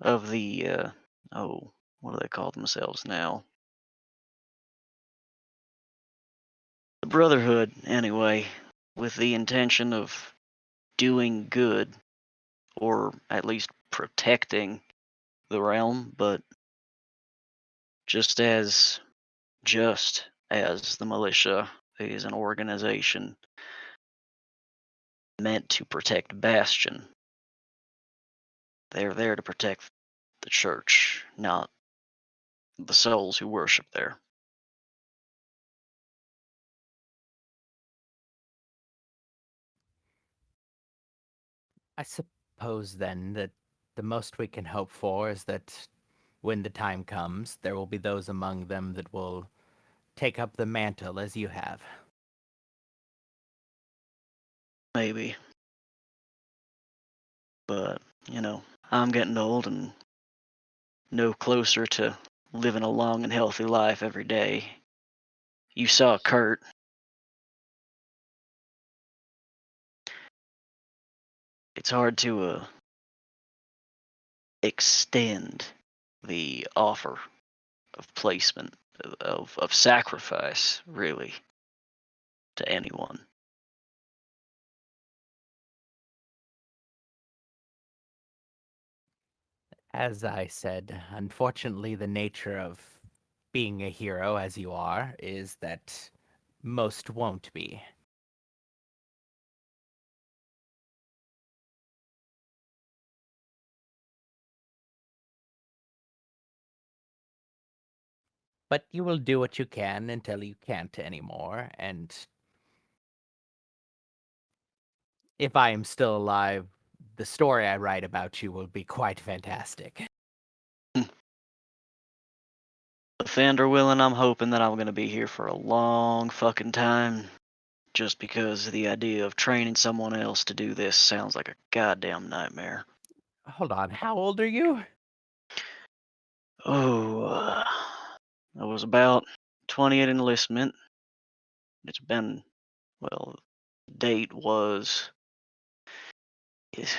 of the what do they call themselves now? The Brotherhood, anyway, with the intention of doing good, or at least protecting the realm, but just just as the militia is an organization meant to protect Bastion. They're there to protect the church, not the souls who worship there. I suppose then that the most we can hope for is that when the time comes, there will be those among them that will take up the mantle as you have. Maybe. But, I'm getting old and no closer to living a long and healthy life every day. You saw Kurt. It's hard to extend the offer of placement of sacrifice, really, to anyone. As I said, unfortunately, the nature of being a hero, as you are, is that most won't be. But you will do what you can until you can't anymore, and if I am still alive, the story I write about you will be quite fantastic. If Thunder willing, I'm hoping that I'm gonna be here for a long fucking time. Just because the idea of training someone else to do this sounds like a goddamn nightmare. Hold on, how old are you? Oh, I was about 20 at enlistment. It's been, well, date was, it's,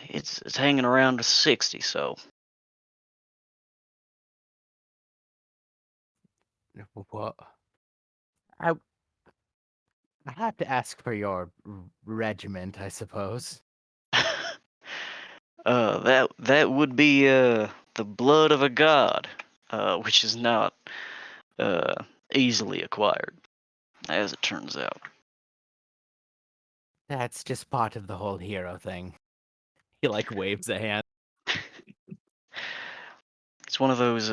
it's hanging around to 60, so. What? I I have to ask for your regiment, I suppose. That would be the blood of a god, which is not uh, easily acquired, as it turns out. That's just part of the whole hero thing. He like waves a hand. It's one of those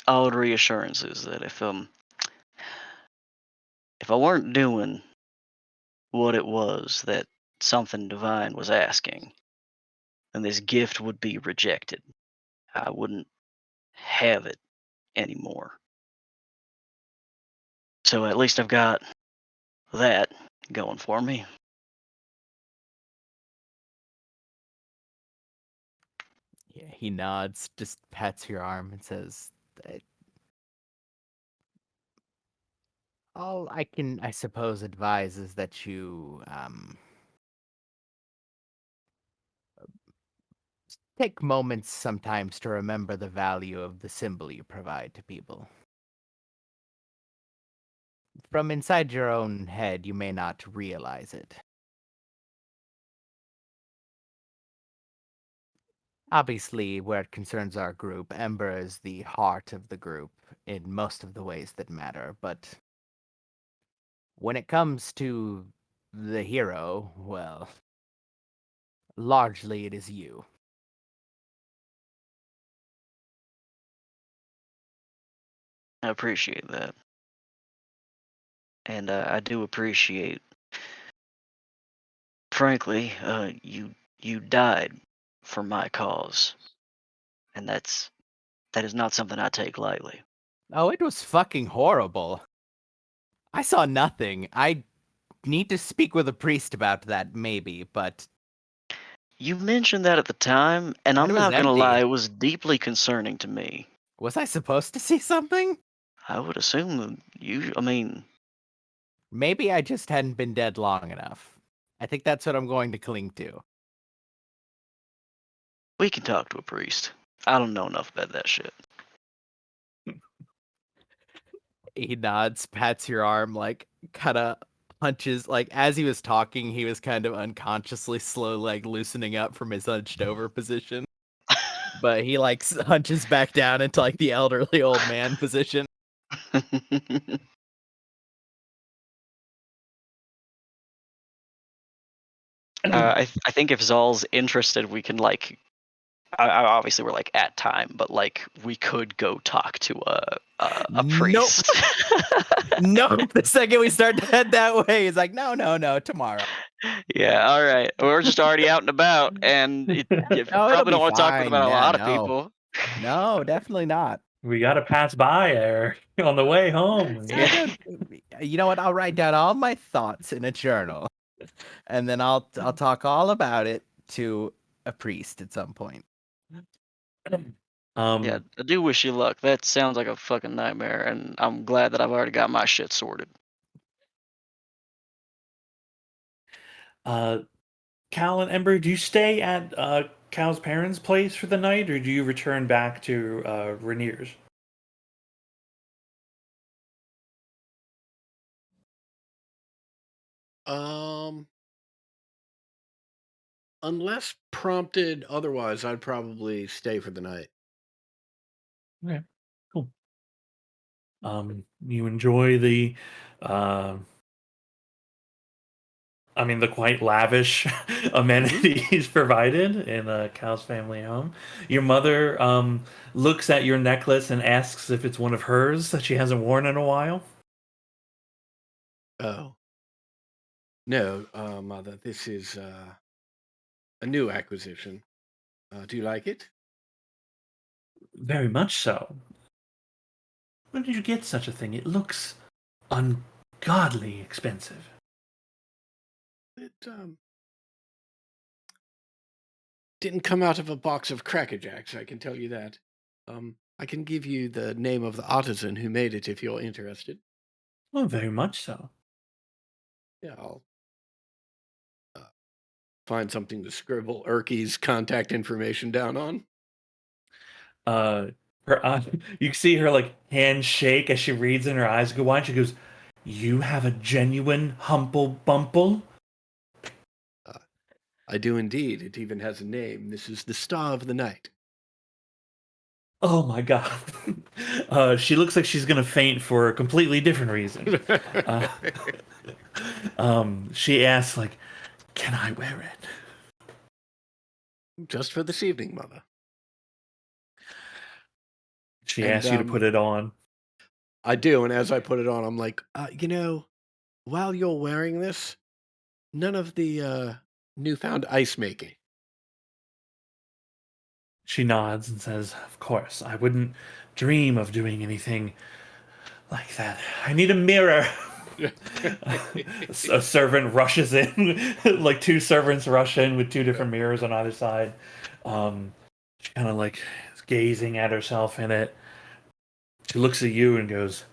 odd reassurances that if I weren't doing what it was that something divine was asking, then this gift would be rejected. I wouldn't have it anymore. So at least I've got that going for me. Yeah, he nods, just pats your arm and says, all I can, I suppose, advise is that you take moments sometimes to remember the value of the symbol you provide to people. From inside your own head, you may not realize it. Obviously, where it concerns our group, Ember is the heart of the group in most of the ways that matter, but when it comes to the hero, well, largely it is you. I appreciate that. And I do appreciate, frankly, you died for my cause. And that is not something I take lightly. Oh, it was fucking horrible. I saw nothing. I need to speak with a priest about that, maybe, but You mentioned that at the time, and it I'm was not gonna empty. lie, it was deeply concerning to me. Was I supposed to see something? I would assume that I mean, Maybe I just hadn't been dead long enough. I think that's what I'm going to cling to. we can talk to a priest. I don't know enough about that shit. He nods, pats your arm, like, kind of punches. Like, as he was talking, he was kind of unconsciously slow, like, loosening up from his hunched over position. But he, like, hunches back down into, like, the elderly old man position. I think if Zal's interested, we can like. Obviously, we're like at time, but like we could go talk to a Nope. priest. Nope. The second we start to head that way, he's like, no, tomorrow. Yeah, all right. We're just already out and about, and you No, it'll probably be don't want to talk with fine. about a Yeah, lot of no. people. No, definitely not. We got to pass by there on the way home. Yeah. You know what? I'll write down all my thoughts in a journal, and then I'll talk all about it to a priest at some point. Yeah, I do wish you luck. That sounds like a fucking nightmare, and I'm glad that I've already got my shit sorted. Cal and Ember, do you stay at Cal's parents' place for the night, or do you return back to Rainier's? Um, unless prompted otherwise, I'd probably stay for the night. Okay, cool. You enjoy the, the quite lavish amenities provided in Cal's family home. Your mother looks at your necklace and asks if it's one of hers that she hasn't worn in a while. Oh. No, Mother, this is a new acquisition. Do you like it? Very much so. Where did you get such a thing? It looks ungodly expensive. It didn't come out of a box of Cracker Jacks, I can tell you that. I can give you the name of the artisan who made it if you're interested. Oh, very much so. Yeah, I'll find something to scribble Erky's contact information down on. Her you see her like hand shake as she reads and her eyes go wide. She goes, "You have a genuine humble bumple." I do indeed. It even has a name. This is the Star of the Night. Oh my god. She looks like she's gonna faint for a completely different reason. She asks, like, "Can I wear it?" Just for this evening, Mother. She And, asks you to put it on. I do, and as I put it on, I'm like, while you're wearing this, none of the newfound ice making. She nods and says, "Of course, I wouldn't dream of doing anything like that. I need a mirror." A servant rushes in, like two servants rush in with two different mirrors on either side. She kind of like is gazing at herself in it. She looks at you and goes,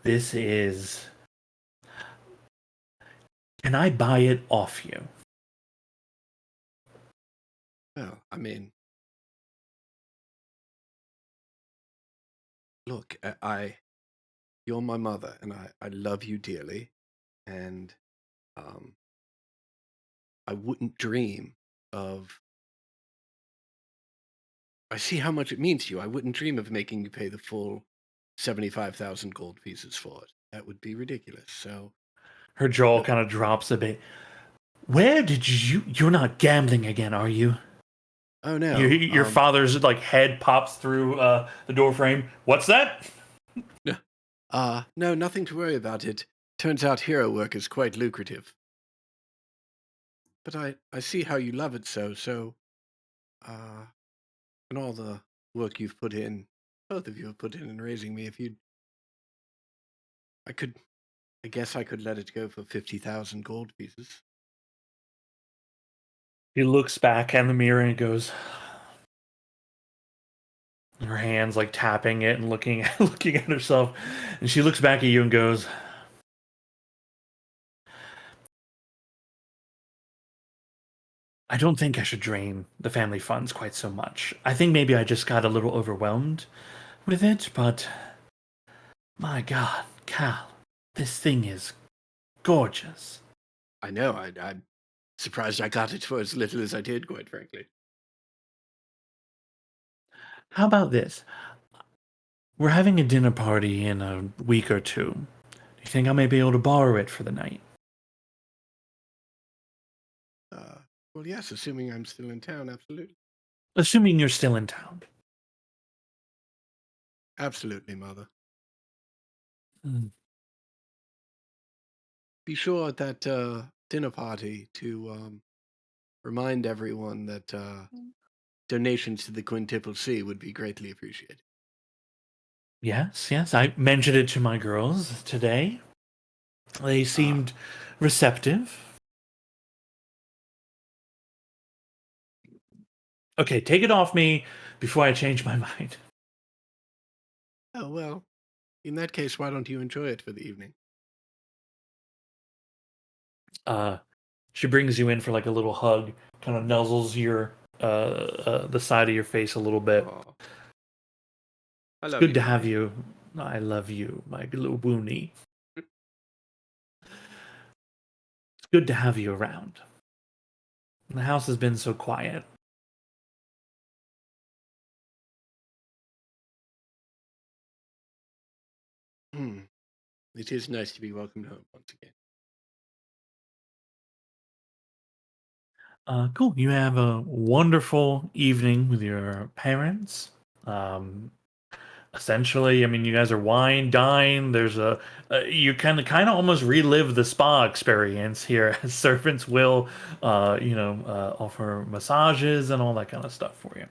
"This is. Can I buy it off you?" Well, I mean, look, you're my mother, and I love you dearly, and I wouldn't dream of. I see how much it means to you. I wouldn't dream of making you pay the full 75,000 gold pieces for it. That would be ridiculous. So, Her jaw kind of drops a bit. Where did you? You're not gambling again, are you? oh no, Your father's like head pops through the door frame. What's that? no, nothing to worry about. It turns out hero work is quite lucrative. But I see how you love it so, and all the work you've put in, both of you have put in raising me. I guess I could let it go for 50,000 gold pieces. He looks back in the mirror and goes. Her hands like tapping it and looking at herself, and she looks back at you and goes, "I don't think I should drain the family funds quite so much. I think maybe I just got a little overwhelmed with it, but my God, Cal, this thing is gorgeous." I know. I'm surprised I got it for as little as I did, quite frankly. How about this? We're having a dinner party in a week or two. Do you think I may be able to borrow it for the night? Well, yes, assuming I'm still in town, absolutely. Assuming you're still in town. Absolutely, Mother. Mm. Be sure at that dinner party to remind everyone that donations to the Quintuple C would be greatly appreciated. Yes, yes. I mentioned it to my girls today. They seemed receptive. Okay, take it off me before I change my mind. Oh, well, in that case, why don't you enjoy it for the evening? She brings you in for like a little hug, kind of nuzzles your the side of your face a little bit. Oh, I It's love good you, to have honey. you. I love you, my little boonie. It's good to have you around. The house has been so quiet. It is nice to be welcomed home once again. Cool. You have a wonderful evening with your parents. Um, Essentially, I mean, you guys are wine, dine. There's you kind of almost relive the spa experience here, as servants will, offer massages and all that kind of stuff for you.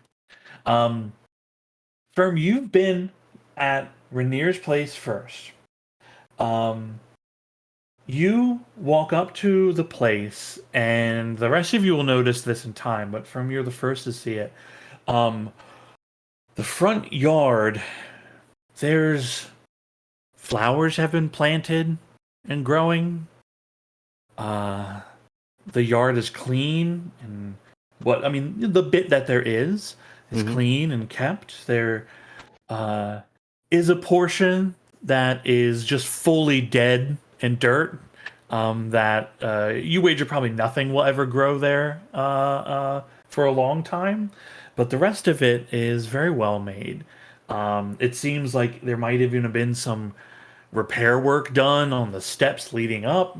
Um, Firm, you've been at Rainier's place first. Um, you walk up to the place, and the rest of you will notice this in time, but Firm, you're the first to see it. Um, the front yard, there's flowers have been planted and growing. Uh, the yard is clean, and the bit that there is Mhm. clean and kept. There uh, is a portion that is just fully dead and dirt. That you wager probably nothing will ever grow there for a long time, but the rest of it is very well made. It seems like there might even have been some repair work done on the steps leading up.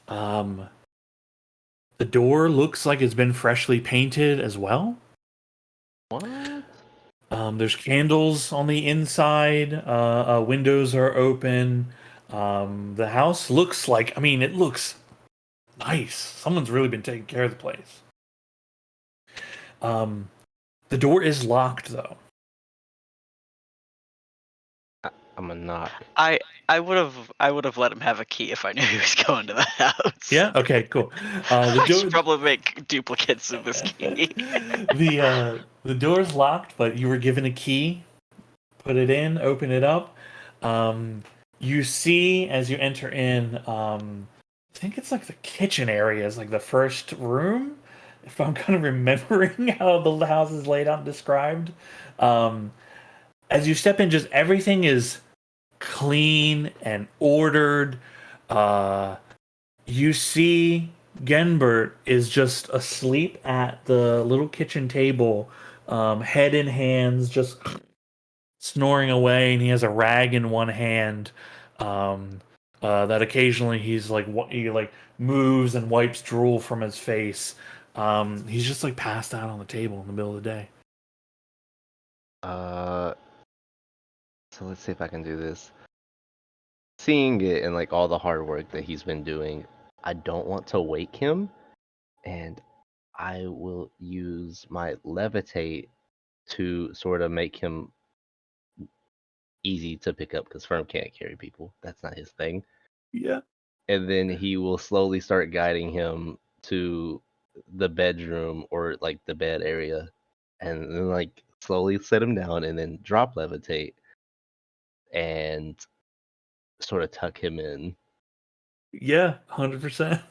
Um, the door looks like it's been freshly painted as well. What? There's candles on the inside. Windows are open. The house looks like, it looks nice. Someone's really been taking care of the place. Um, the door is locked though. I'm a knock. I would have let him have a key if I knew he was going to the house. Yeah. Okay. Cool. The I door. should probably make duplicates of this key. The door's locked, but you were given a key. Put it in. Open it up. You see as you enter in. I think it's like the kitchen area is like the first room. If I'm kind of remembering how the house is laid out and described. Um, as you step in, just everything is clean and ordered. Uh, you see Genbert is just asleep at the little kitchen table, head in hands, just snoring away, and he has a rag in one hand. Um, that occasionally he like moves and wipes drool from his face. He's just like passed out on the table in the middle of the day. Uh, so let's see if I can do this. Seeing it and like all the hard work that he's been doing, I don't want to wake him, and I will use my levitate to sort of make him easy to pick up because Firm can't carry people. That's not his thing. Yeah. And then he will slowly start guiding him to the bedroom or like the bed area, and then like slowly set him down and then drop levitate and sort of tuck him in. Yeah, 100%.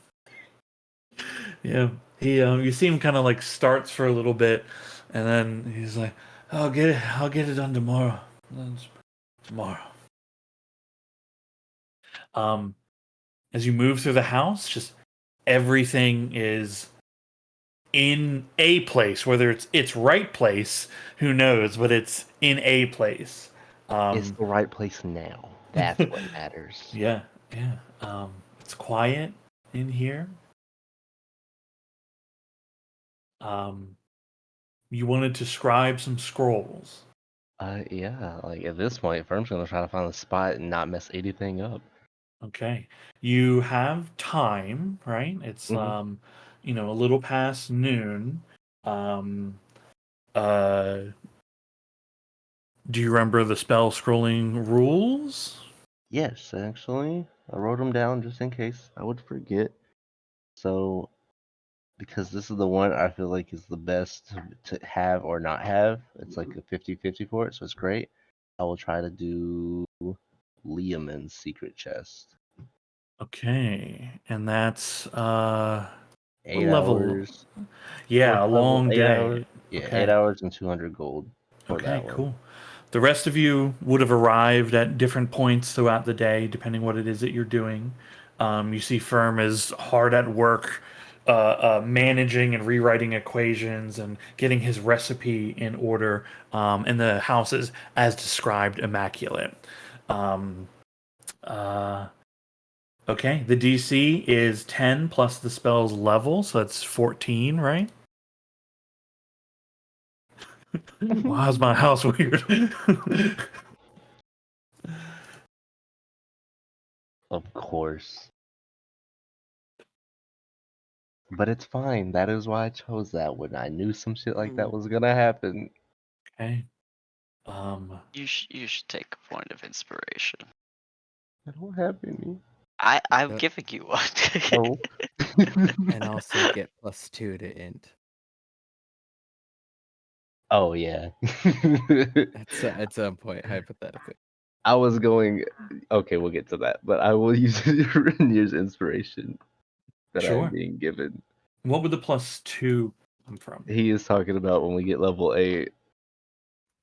Yeah, he you see him kind of like starts for a little bit, and then he's like, I'll get it done tomorrow." Tomorrow. Um, as you move through the house, just everything is in a place. Whether it's its right place, who knows? But it's in a place. It's the right place now. That's what matters. Yeah, yeah. It's quiet in here. Um, you wanted to scribe some scrolls. Yeah, like at this point, Firm's gonna try to find a spot and not mess anything up. Okay. You have time, right? It's hmm a little past noon. Um uh do you remember the spell scrolling rules? Yes, actually, I wrote them down just in case I would forget. So, because this is the one I feel like is the best to have or not have, it's like a 50-50 for it, so it's great. I will try to do Liamon's secret chest. Okay, and that's 8 level? hours. Yeah, Fourth a level, long 8 day. hours. Yeah, Okay. 8 hours and 200 gold for Okay, that one. cool. The rest of you would have arrived at different points throughout the day, depending what it is that you're doing. You see Firm is hard at work, managing and rewriting equations and getting his recipe in order. And the house is, as described, immaculate. Okay, the DC is 10 plus the spell's level, so that's 14, right? Why is my house weird? Of course. But it's fine. That is why I chose that one. I knew some shit like that was gonna happen. Okay. You should take a point of inspiration. That don't happen to me. I'm Yep. giving you one. Oh. And also get +2 to int. Oh yeah. At some point, hypothetically. I was going. Okay, we'll get to that. But I will use Renier's inspiration that I'm Sure. being given. What would the +2 come from? He is talking about when we get level 8.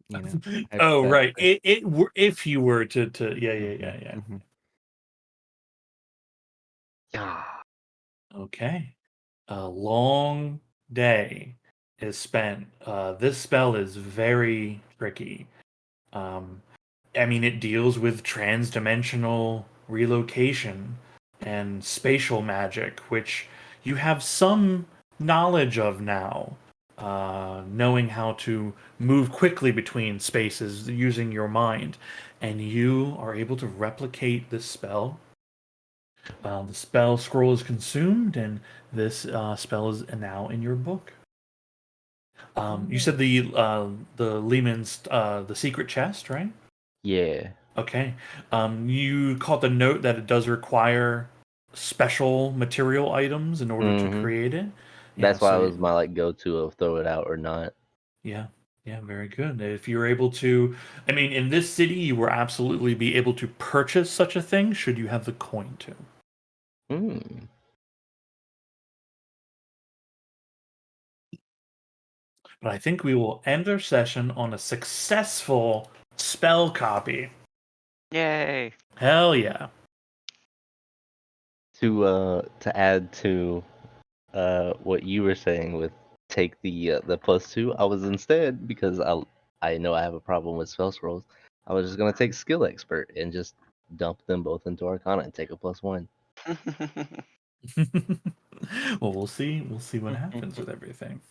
You know. Oh, right. hypothetically. If you were to yeah. Mhm. Ah, Okay. A long day is spent. This spell is very tricky. I mean, it deals with transdimensional relocation and spatial magic, which you have some knowledge of now. Knowing how to move quickly between spaces using your mind. And you are able to replicate this spell. The spell scroll is consumed, and this spell is now in your book. You said the Lehman's the secret chest, right? yeah. Okay. You caught the note that it does require special material items in order to Hmm. create it. Yeah, That's why it so was my like go-to of throw it out or not. yeah, very good. If you're able to, I mean, in this city, you will absolutely be able to purchase such a thing should you have the coin to. Mm. But I think we will end our session on a successful spell copy. Yay! Hell yeah. To add to what you were saying with take the +2, I was instead, because I know I have a problem with spell scrolls, I was just gonna take skill expert and just dump them both into Arcana and take a +1. Well, we'll see. We'll see what happens with everything.